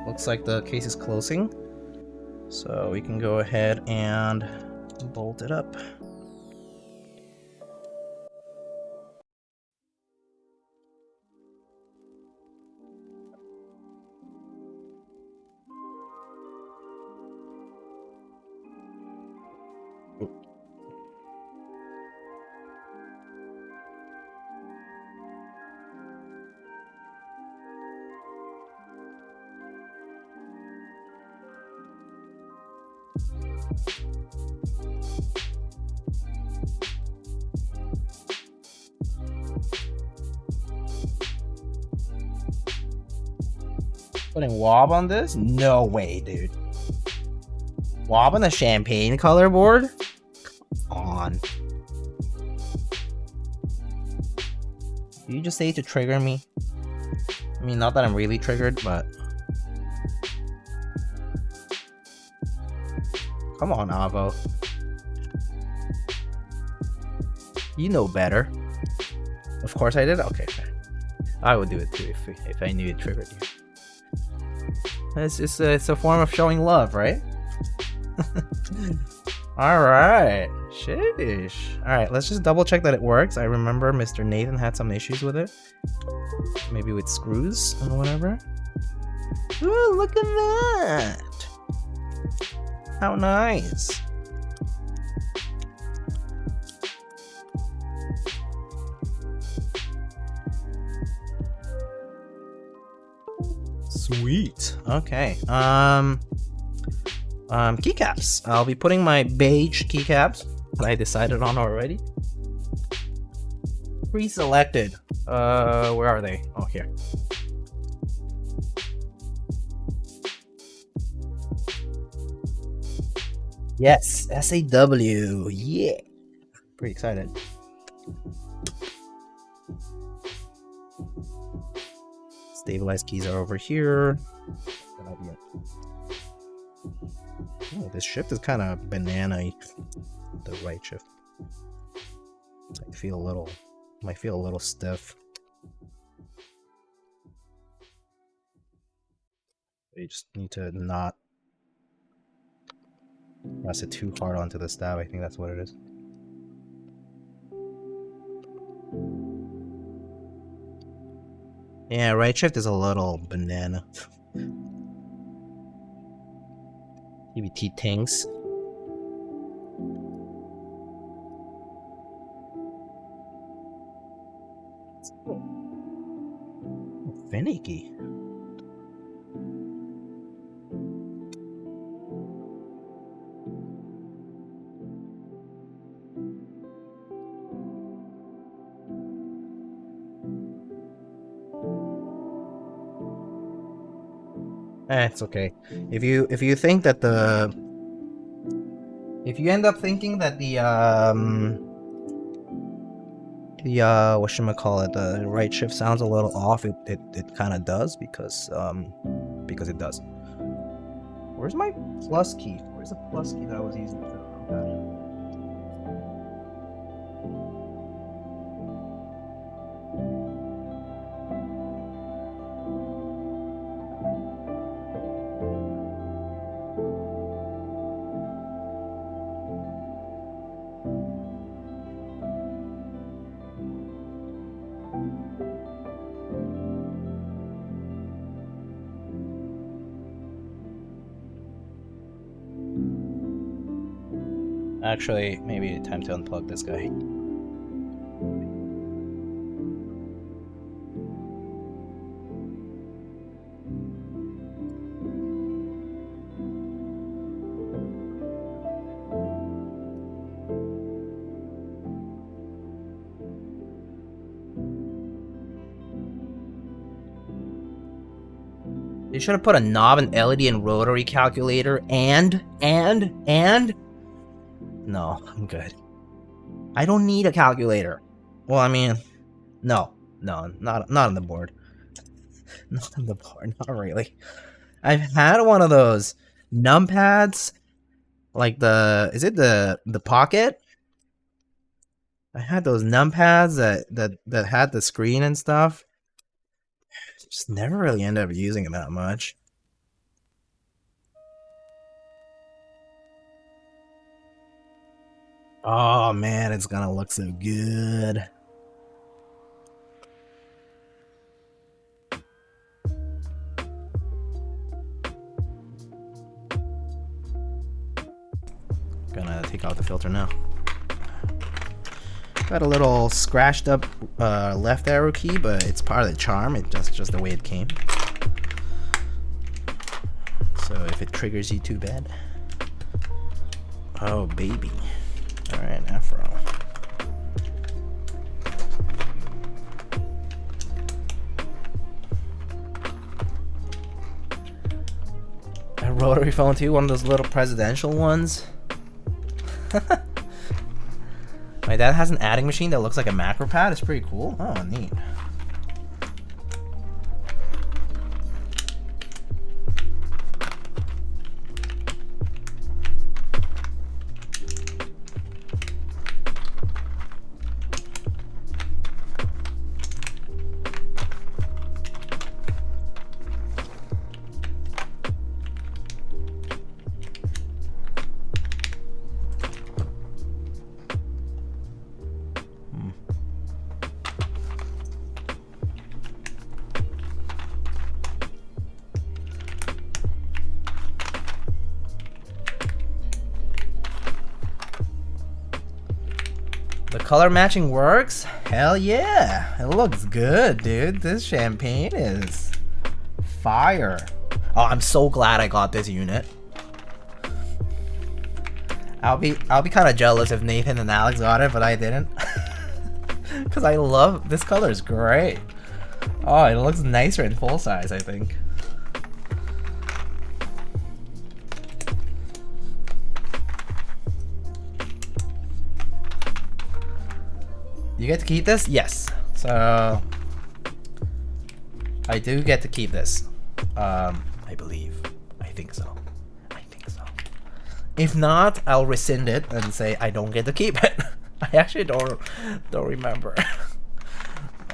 Looks like the case is closing, so we can go ahead and bolt it up. Putting wob on this? No way, dude. Wob on the champagne color board? Come on. Did you just say to trigger me? I mean, not that I'm really triggered, but... Come on, Avo. You know better. Of course I did? Okay, fair. I would do it too if I knew it triggered you. It's a form of showing love, right? Alright. Sheesh. Alright, let's just double check that it works. I remember Mr. Nathan had some issues with it. Maybe with screws and whatever. Ooh, look at that! How nice! Sweet. Okay. Keycaps. I'll be putting my beige keycaps that I decided on already. Pre-selected. Where are they? Oh, here. Yes, SAW. Yeah. Pretty excited. Stabilized keys are over here. That'll be it. Oh, this shift is kind of banana-y. The right shift. I feel a little, might feel a little stiff. You just need to not press it too hard onto the stab. I think that's what it is. Yeah, right shift is a little banana. TBT things. Finicky. It's okay. If you think that if you end up thinking that the whatchamacallit, the right shift sounds a little off, it kind of does, because it does. Where's my plus key? Where's the plus key that I was using for the numpad? Actually, maybe time to unplug this guy. They should have put a knob, an LED, and rotary calculator, and no, I'm good. I don't need a calculator. Well, I mean, no, not on the board. Not on the board, not really. I've had one of those numpads, like is it the Pocket? I had those numpads that had the screen and stuff. Just never really ended up using them that much. Oh man, it's gonna look so good. Gonna take out the filter now. Got a little scratched up left arrow key, but it's part of the charm. It's just the way it came. So if it triggers you too bad. Oh baby. Alright, Afro. A rotary phone too, one of those little presidential ones. My dad has an adding machine that looks like a macro pad. It's pretty cool. Oh, neat. The color matching works? Hell yeah! It looks good, dude. This champagne is fire. Oh, I'm so glad I got this unit. I'll be kind of jealous if Nathan and Alex got it, but I didn't. Cause I love this color. Is great. Oh, it looks nicer in full size, I think. You get to keep this? Yes. So I do get to keep this. I believe. I think so. I think so. If not, I'll rescind it and say I don't get to keep it. I actually don't remember.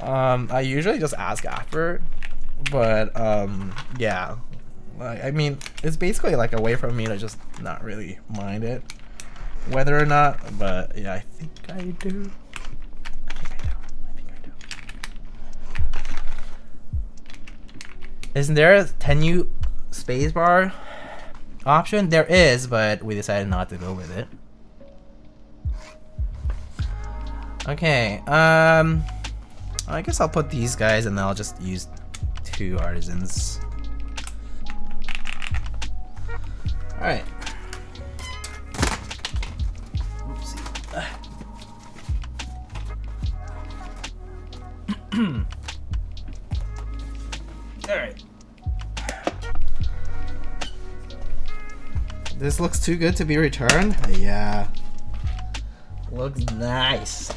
I usually just ask after, but yeah.
Like, I mean, it's basically like a way for me to just not really mind it, whether or not. But yeah, I think I do. I think I do. Isn't there a 10U spacebar option? There is, but we decided not to go with it. Okay, I guess I'll put these guys and then I'll just use 2 artisans. Alright. Oopsie. Alright. This looks too good to be returned? Yeah. Looks nice.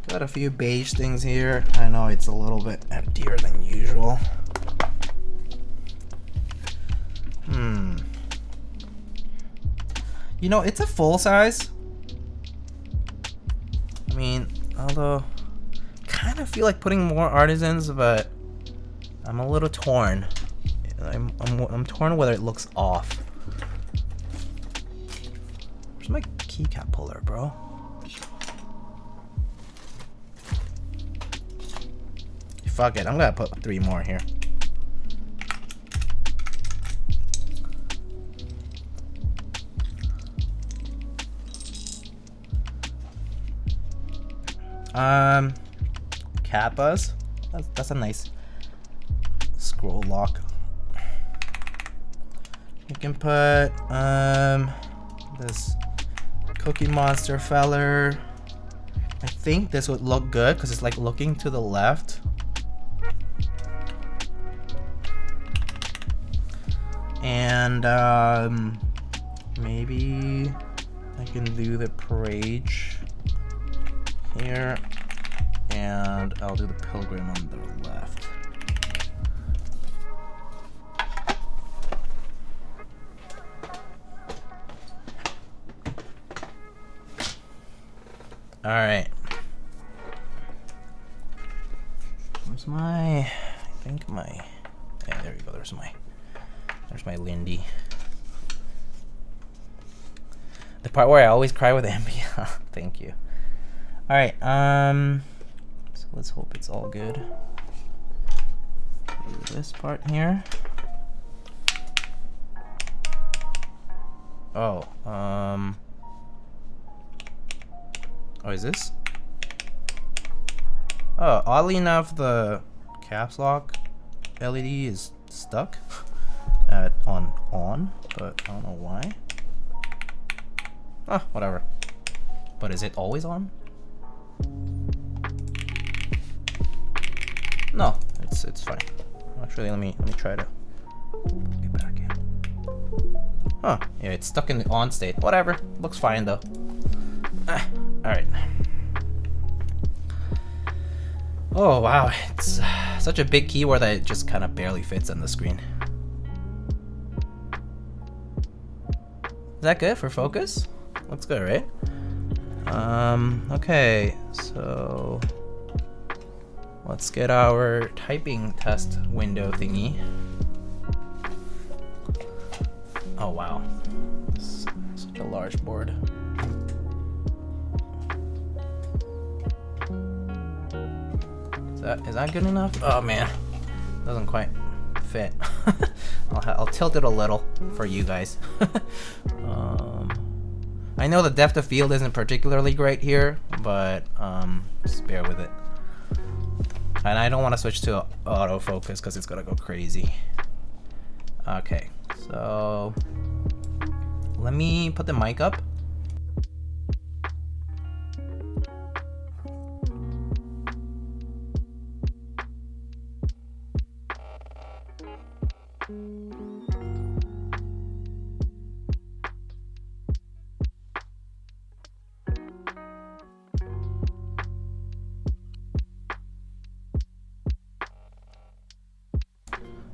Got a few beige things here. I know it's a little bit emptier than usual. You know, it's a full size. I mean, although kind of feel like putting more artisans, but I'm a little torn. I'm torn whether it looks off. Where's my keycap puller, bro? Fuck it, I'm gonna put 3 more here. Kappas. That's a nice scroll lock. You can put this Cookie Monster feller. I think this would look good because it's like looking to the left. And maybe I can do the Parage here, and I'll do the Pilgrim on the left. All right. Where's my? I think my. Yeah, there we go. There's my Lindy. The part where I always cry with Ambi. Thank you. All right. So let's hope it's all good. Do this part here. Oh. Oh, is this? Oh, oddly enough, the caps lock LED is stuck at on, but I don't know why. Ah, whatever. But is it always on? No, it's fine. Actually, let me try to get back in. Huh? Yeah, it's stuck in the on state. Whatever. Looks fine though. All right. Oh wow, it's such a big keyboard that it just kind of barely fits on the screen. Is that good for focus? Looks good, right? Okay, so let's get our typing test window thingy. Oh wow, this is such a large board. Is that good enough? Oh man, doesn't quite fit. I'll tilt it a little for you guys. I know the depth of field isn't particularly great here, but just bear with it. And I don't want to switch to autofocus because it's gonna go crazy. Okay, so let me put the mic up.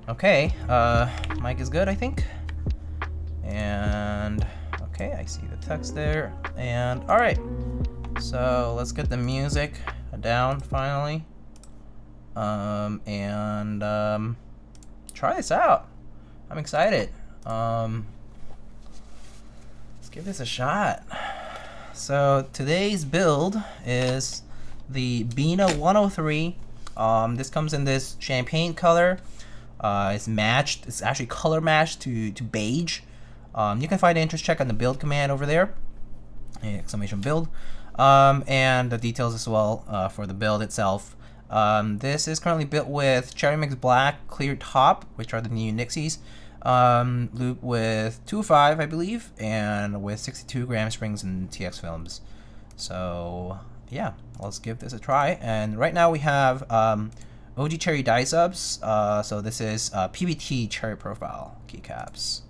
Okay, mic is good, I think. And okay, I see the text there. And all right, so let's get the music down finally. Try this out. I'm excited. Let's give this a shot. So today's build is the Bina 103. This comes in this champagne color. It's matched. It's actually color matched to beige. You can find the interest check on the build command over there. Exclamation build. And the details as well for the build itself. This is currently built with Cherry Mix Black clear top, which are the new Nixies. Lube with 2.5, I believe, and with 62 gram springs and TX films. So yeah, let's give this a try. And right now we have OG Cherry dye subs. So this is PBT Cherry Profile keycaps.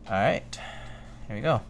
All right, here we go.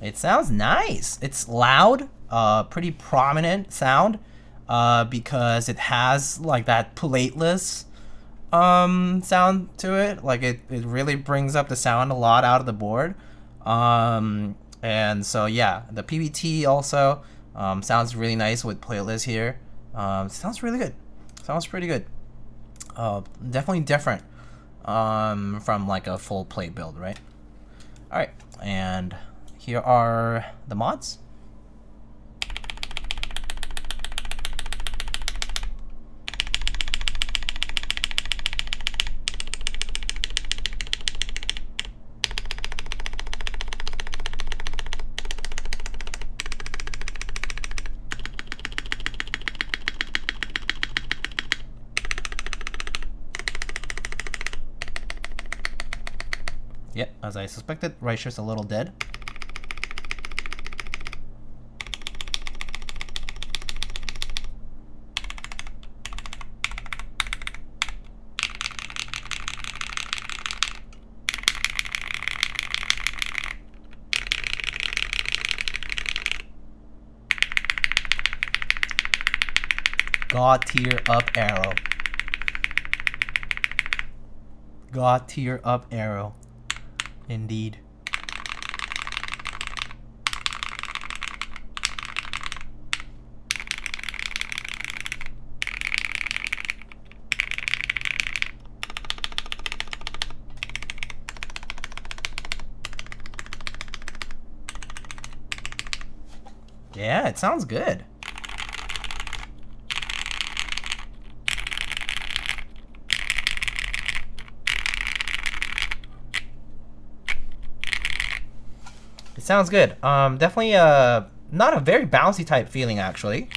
It sounds nice. It's loud, pretty prominent sound, because it has like that plateless sound to it. Like it really brings up the sound a lot out of the board. And so yeah, the PBT also sounds really nice with plateless here. Sounds really good. Sounds pretty good. Definitely different from like a full plate build, right? All right, and here are the mods. Yep, as I suspected, right shirt's a little dead. God tier up arrow. God tier up arrow. Indeed. Yeah, it sounds good. It sounds good. Definitely not a very bouncy type feeling actually,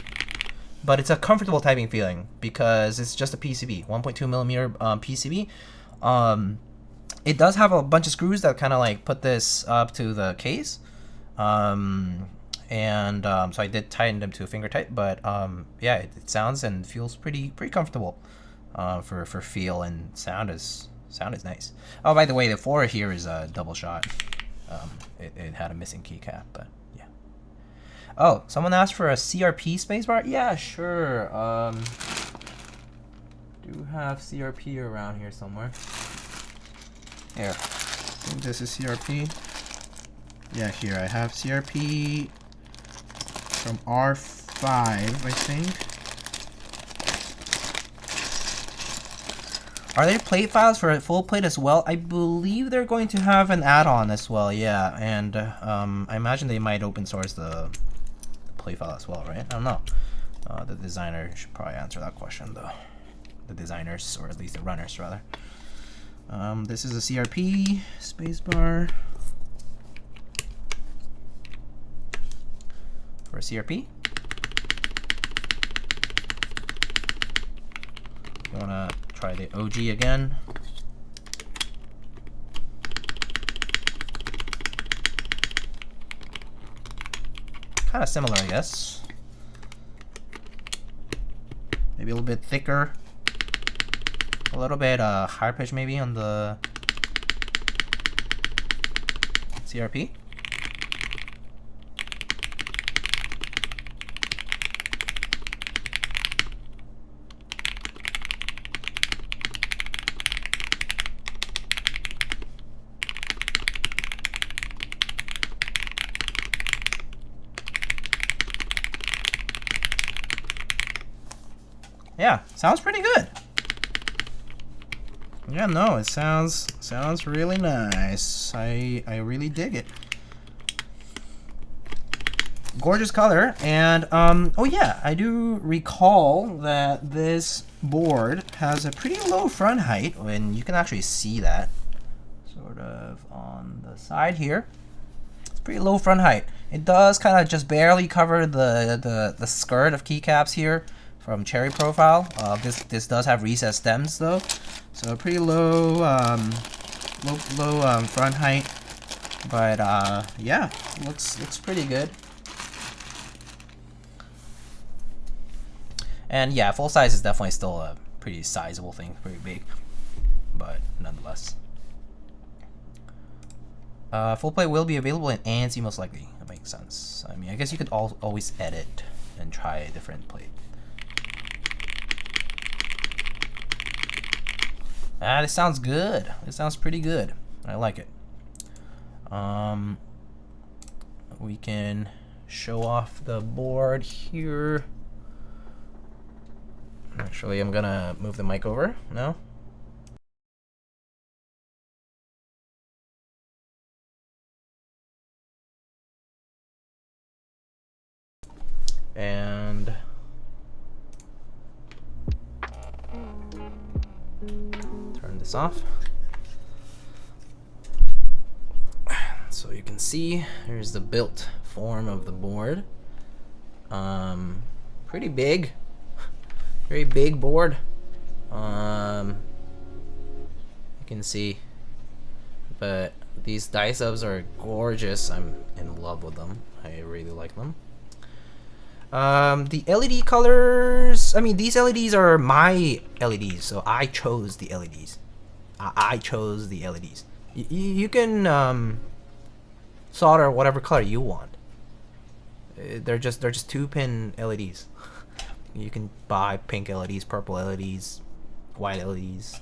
but it's a comfortable typing feeling because it's just a PCB, 1.2 millimeter PCB. It does have a bunch of screws that kind of like put this up to the case, so I did tighten them to a finger tight, but yeah, it sounds and feels pretty comfortable for feel, and sound is nice. Oh, by the way, the 4 here is a double shot. It had a missing keycap, but yeah. Oh, someone asked for a CRP spacebar? Yeah, sure. Do have CRP around here somewhere. Here. I think this is CRP. Yeah, here I have CRP from R5, I think. Are there plate files for a full plate as well? I believe they're going to have an add-on as well, yeah. And I imagine they might open source the
play file as well, right? I don't know. The designer should probably answer that question though. The designers, or at least the runners rather. This is a CRP spacebar for a CRP. You wanna try the OG again? Kind of similar, I guess. Maybe a little bit thicker. A little bit higher pitch maybe on the CRP. Yeah, sounds pretty good. Yeah, no, it sounds really nice. I really dig it. Gorgeous color, and oh yeah, I do recall that this board has a pretty low front height, and you can actually see that sort of on the side here. It's pretty low front height. It does kind of just barely cover the skirt of keycaps here from Cherry Profile. This does have recessed stems though, so pretty low front height, but yeah, looks pretty good. And yeah, full size is definitely still a pretty sizable thing, pretty big, but nonetheless. Full plate will be available in ANSI most likely. That makes sense. I mean, I guess you could always edit and try a different plate. Ah, this sounds good. This sounds pretty good. I like it. We can show off the board here. Actually, I'm gonna move the mic over now. And turn this off. So you can see here's the built form of the board. Pretty big. Very big board. You can see, but these die subs are gorgeous. I'm in love with them. I really like them. The LED colors, I mean, these LEDs are my LEDs, so I chose the LEDs. I chose the LEDs. You can solder whatever color you want. They're just 2-pin LEDs. You can buy pink LEDs, purple LEDs, white LEDs.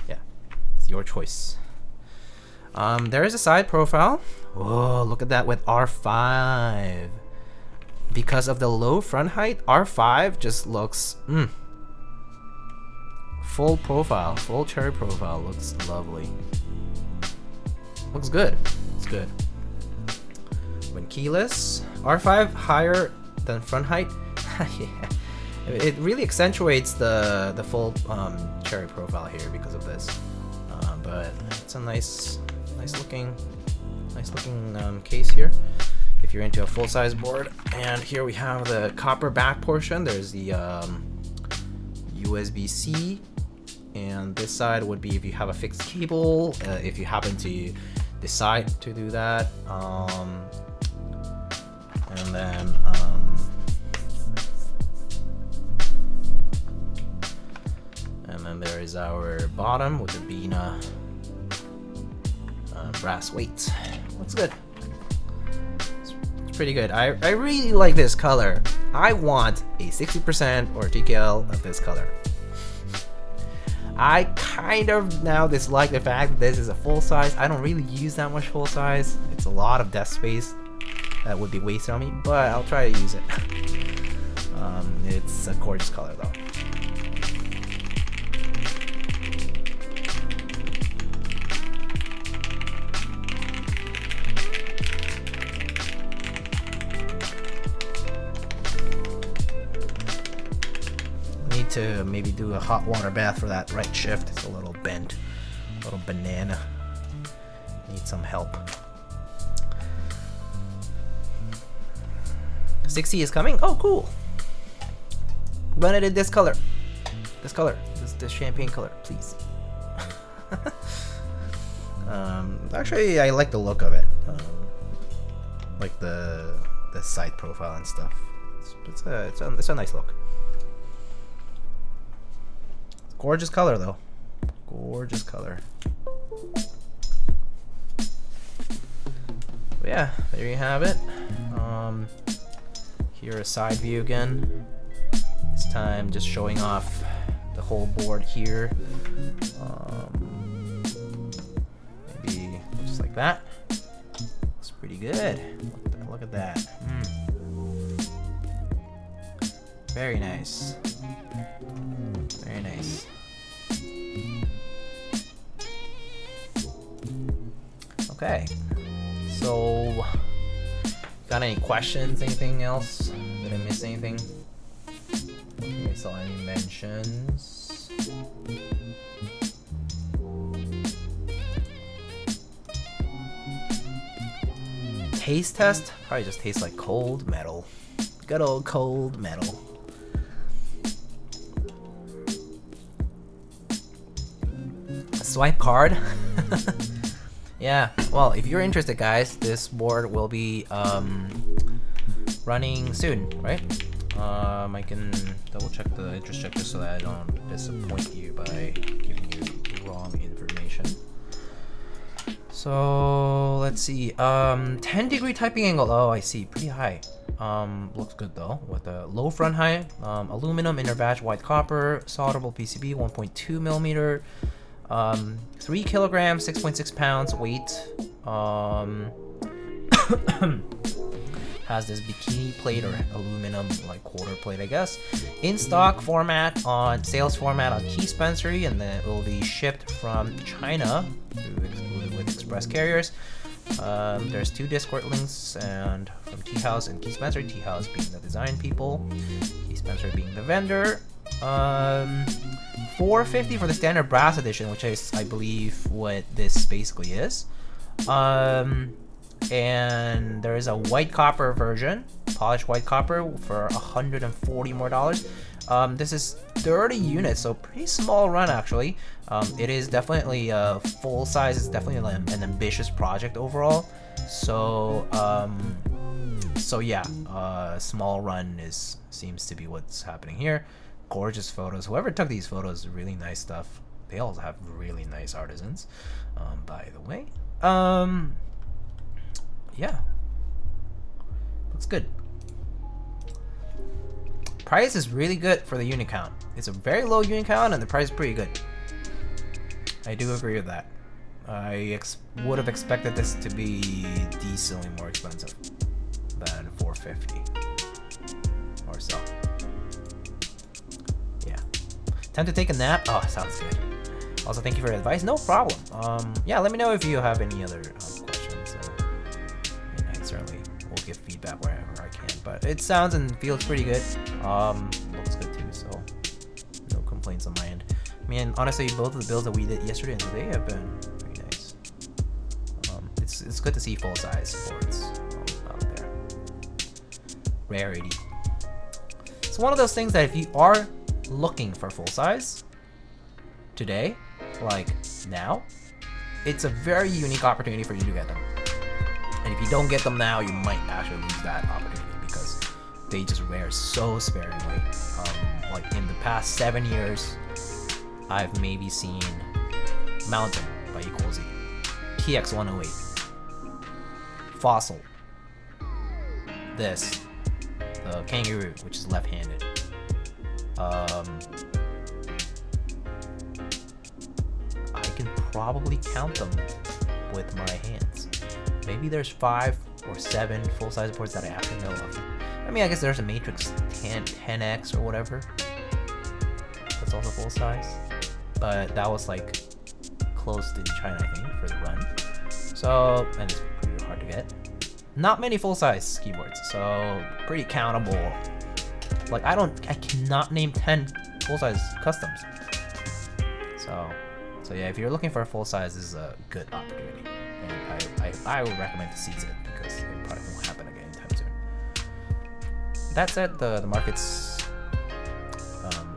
Yeah, it's your choice. There is a side profile. Oh, look at that with R5. Because of the low front height, R5 just looks full profile, full cherry profile. Looks lovely. Looks good. It's good. When keyless, R5 higher than front height. Yeah. It really accentuates the full cherry profile here because of this, but it's a nice looking case here if you're into a full size board. And here we have the copper back portion. There's the USB-C, and this side would be if you have a fixed cable, if you happen to decide to do that, and then there is our bottom with the Bina brass weight. Looks good. It's pretty good. I really like this color. I want a 60% or TKL of this color. I kind of now dislike the fact that this is a full size. I don't really use that much full size. It's a lot of desk space that would be wasted on me, but I'll try to use it. It's a gorgeous color though. to maybe do a hot water bath for that right shift. It's a little bent, a little banana. Need some help. 60 is coming. Oh, cool. Run it in this color. This color. This champagne color, please. Actually, I like the look of it. Like the side profile and stuff. It's a nice look. Gorgeous color though. Gorgeous color. But yeah, there you have it. Here a side view again. This time just showing off the whole board here. Maybe just like that. Looks pretty good. Look at that. Very nice. Very nice. Okay. So, got any questions? Anything else? Did I miss anything? Okay, so any mentions? Taste test? Probably just tastes like cold metal. Good old cold metal. A swipe card? Yeah, well, if you're interested, guys, this board will be running soon, right? I can double check the interest check just so that I don't disappoint you by giving you wrong information. So let's see. 10-degree typing angle. Oh, I see. Pretty high. Looks good though. With a low front height, aluminum inner batch, white copper, solderable PCB, 1.2 millimeter. 3 kilograms, 6.6 pounds weight. Has this bikini plate or aluminum like quarter plate, I guess. In stock format on sales format on Keyspensory, and then it will be shipped from China with express carriers. There's 2 Discord links, and from Tea House and Keyspensory. Tea House being the design people, Keyspensory being the vendor. $450 for the standard brass edition, which is, I believe, what this basically is. And there is a white copper version, polished white copper, for $140 more. This is 30 units, so pretty small run actually. It is definitely full size. It's definitely an ambitious project overall. So yeah, small run seems to be what's happening here. Gorgeous photos. Whoever took these photos, really nice stuff. They also have really nice artisans, by the way. Yeah, looks good. Price is really good for the unit count. It's a very low unit count, and the price is pretty good. I do agree with that. I would have expected this to be decently more expensive than $450 or so. Yeah. Time to take a nap. Oh, sounds good. Also, thank you for your advice. No problem. Yeah, let me know if you have any other questions. I certainly will give feedback wherever I can. But it sounds and feels pretty good. Looks good too, so no complaints on my end. I mean, honestly, both of the builds that we did yesterday and today have been pretty nice. It's good to see full size boards out there. Rarity. It's one of those things that if you are looking for full size today, like now, it's a very unique opportunity for you to get them. And if you don't get them now, you might actually lose that opportunity because they just wear so sparingly. Like in the past 7 years, I've maybe seen Mountain by Equal Z, TX 108, Fossil, this, the Kangaroo, which is left-handed. I can probably count them with my hands. Maybe there's 5 or 7 full-size boards that I actually know of. I mean, I guess there's a Matrix 10X or whatever. That's also full size. But that was like closed in China, I think, for the run. So, and it's pretty hard to get. Not many full-size keyboards, so pretty countable. Like I cannot name 10 full size customs. So yeah, if you're looking for a full size, this is a good opportunity, and I would recommend to seize it because it probably won't happen again anytime soon. That said, the market's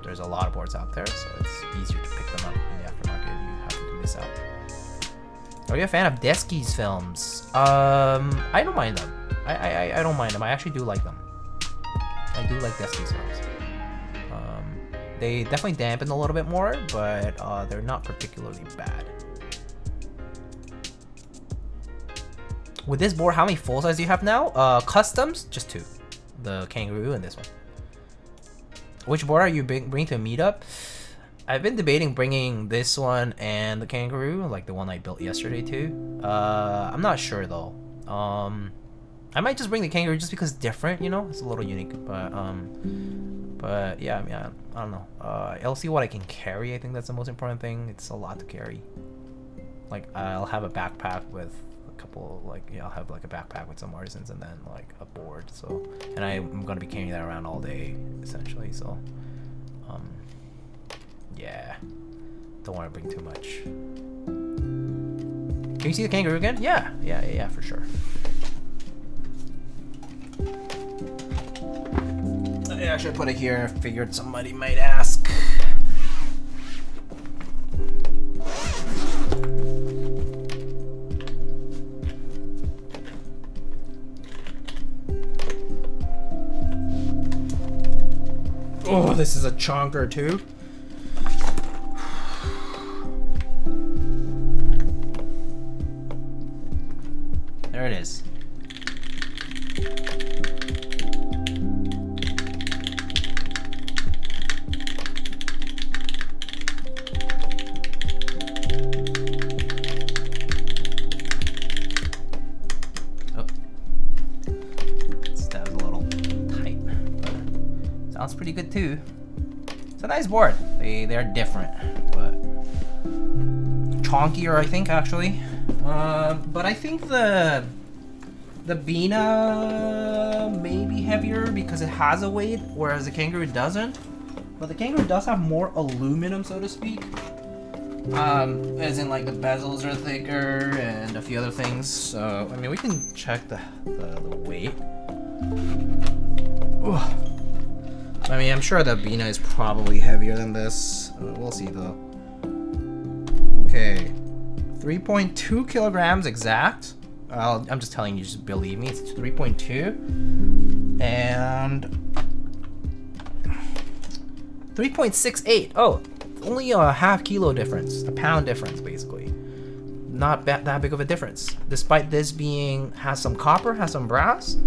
there's a lot of boards out there, so it's easier to pick them up in the aftermarket if you happen to miss out. Are you a fan of Desky's films? I don't mind them. I don't mind them. I actually do like them. I do like Desky's films. They definitely dampen a little bit more, but they're not particularly bad. With this board, how many full size do you have now? Customs, just 2. The Kangaroo and this one. Which board are you bringing to a meetup? I've been debating bringing this one and the Kangaroo, like the one I built yesterday too. I'm not sure though. I might just bring the Kangaroo just because it's different, you know? It's a little unique, but yeah, I mean, I don't know. I'll see what I can carry. I think that's the most important thing. It's a lot to carry. Like, I'll have a backpack with a couple, like, yeah, I'll have like a backpack with some artisans and then like a board. So, and I'm gonna be carrying that around all day, essentially. So, yeah, don't want to bring too much. Can you see the Kangaroo again? Yeah, for sure. I should put it here. I figured somebody might ask. Oh, this is a chonker too. There it is. Sounds pretty good too. It's a nice board. They're different, but chonkier, I think, actually. But I think the Bina may be heavier because it has a weight, whereas the Kangaroo doesn't. But the Kangaroo does have more aluminum, so to speak. As in, like, the bezels are thicker and a few other things. So I mean, we can check the weight. Ooh. I mean, I'm sure the Bina is probably heavier than this. We'll see though. Okay, 3.2 kilograms exact. I'm just telling you, just believe me. It's 3.2 and 3.68. Oh, only a half kilo difference, a pound difference, basically. Not that big of a difference, despite this has some copper, has some brass.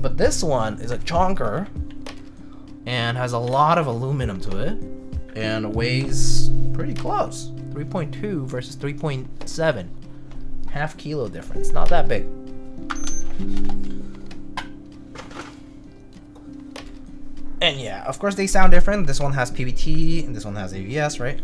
But this one is a chonker and has a lot of aluminum to it and weighs pretty close. 3.2 versus 3.7. Half kilo difference, not that big. And yeah, of course they sound different. This one has PBT and this one has ABS, right?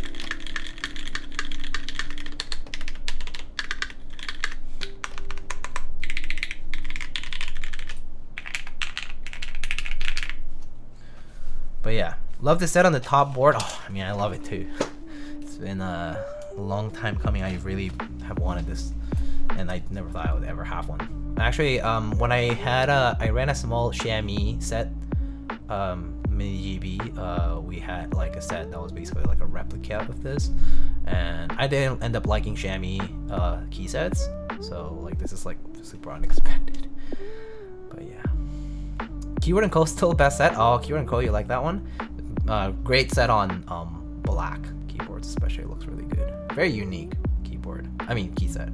But yeah, love the set on the top board. Oh, I mean, I love it too. It's been a long time coming. I really have wanted this, and I never thought I would ever have one. Actually, when I ran a small chamois set, mini GB. We had like a set that was basically like a replica of this, and I didn't end up liking chamois key sets, so like this is like super unexpected. But yeah. Keyword & Co. still the best set. Oh, Keyword & Co. You like that one? Great set on black keyboards, especially. It looks really good. Very unique keyboard. I mean, key set.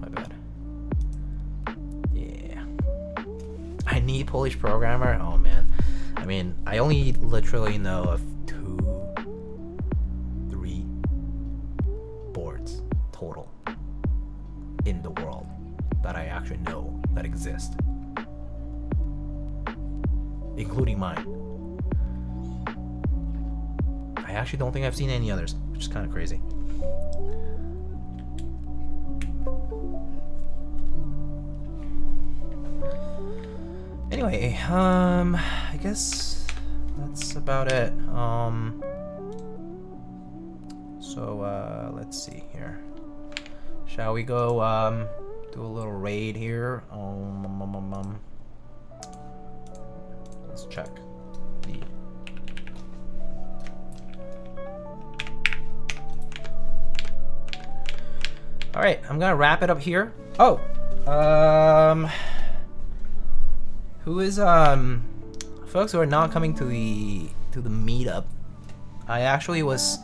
My bad. Yeah. I need Polish programmer. Oh man. I mean, I only literally know of 3 boards total in the world that I actually know that exist, including mine. I actually don't think I've seen any others, which is kind of crazy. Anyway, I guess that's about it. So let's see here. Shall we go do a little raid here? Let's check the. All right, I'm gonna wrap it up here. Oh, who is folks who are not coming to the meetup? I actually was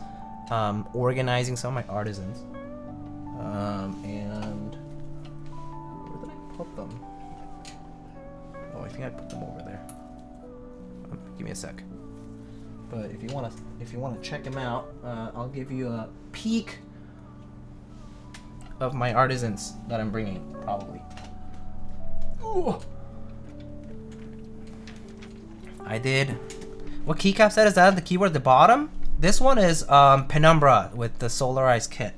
organizing some of my artisans, and where did I put them? Oh, I think I put them over there. Give me a sec. But if you wanna check them out, I'll give you a peek of my artisans that I'm bringing, probably. Ooh. I did. What Keycaps said, is that the keyword at the bottom? This one is Penumbra with the solarized kit.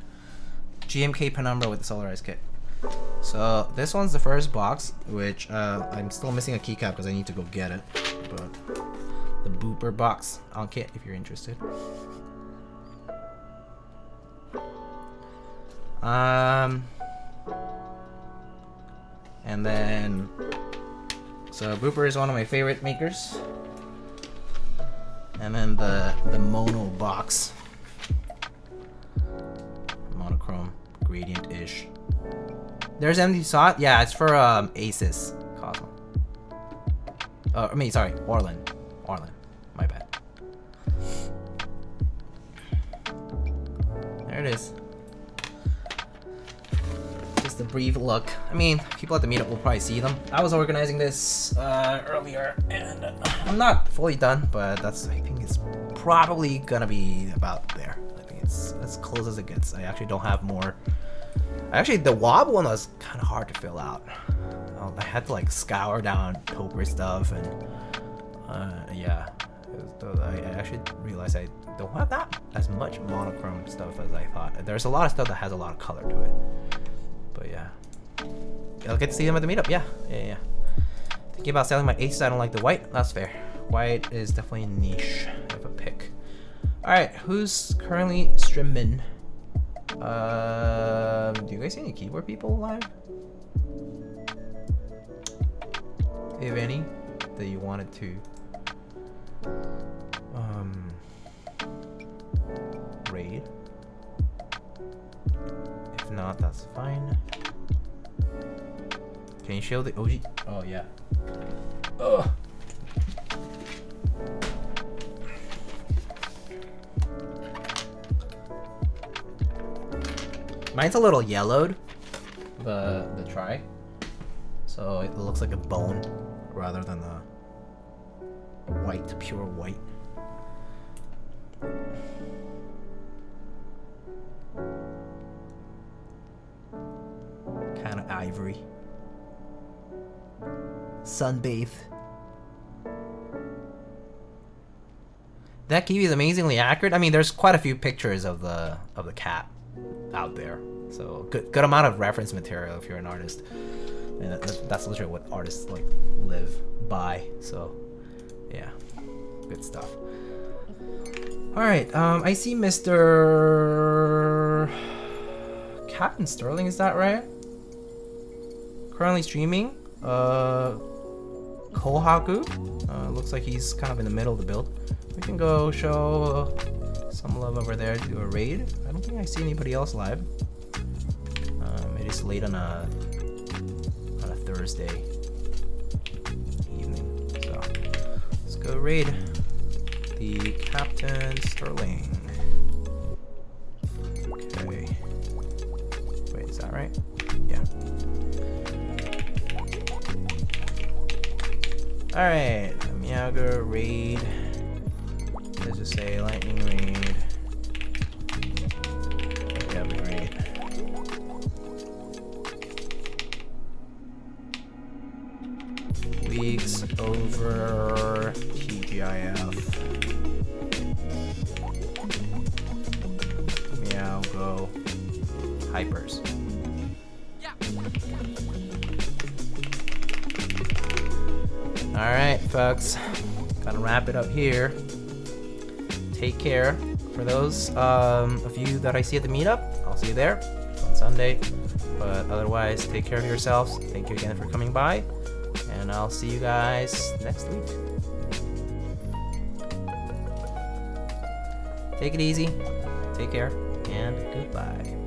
GMK Penumbra with the solarized kit. So this one's the first box, which I'm still missing a keycap because I need to go get it. But the booper box on kit, if you're interested. And then, so Booper is one of my favorite makers. And then the mono box, monochrome gradient-ish. There's empty slot. Yeah, it's for Aces Cosmo. I mean, sorry, Orland. My bad. There it is. Just a brief look. I mean, people at the meetup will probably see them. I was organizing this earlier, and I'm not fully done, but I think it's probably gonna be about there. I think it's as close as it gets. I actually don't have more. Actually, the wob one was kind of hard to fill out. I had to like scour down poker stuff, and yeah. I actually realized I don't have that as much monochrome stuff as I thought. There's a lot of stuff that has a lot of color to it. But yeah, I'll get to see them at the meetup. Yeah. Thinking about selling my aces. I don't like the white. That's fair. White is definitely a niche of a pick. All right, who's currently streaming? Do you guys see any keyboard people live? If any, that you wanted to raid? If not, that's fine. Can you show the OG? Oh yeah. Ugh. Mine's a little yellowed, the tri, so it looks like a bone rather than a white, pure white. Kind of ivory. Sunbathe. That kiwi is amazingly accurate. I mean, there's quite a few pictures of the cat out there, so good amount of reference material if you're an artist, and that's literally what artists like live by. So yeah, good stuff. All right, I see Mr. Captain Sterling, is that right? Currently streaming Kohaku. Looks like he's kind of in the middle of the build. We can go show some love over there, do a raid. I don't think I see anybody else live. It is late on a Thursday evening, so let's go raid the Captain Sterling. Okay. Wait, is that right? Yeah. All right, Miyaga raid. Let's just say lightning raid. Yeah, we raid. Weeks over TGIF. Meow go hypers. Yeah. All right, folks.
Gonna wrap it up here. Take care. For those of you that I see at the meetup, I'll see you there on Sunday. But otherwise, take care of yourselves. Thank you again for coming by, and I'll see you guys next week. Take it easy, take care, and goodbye.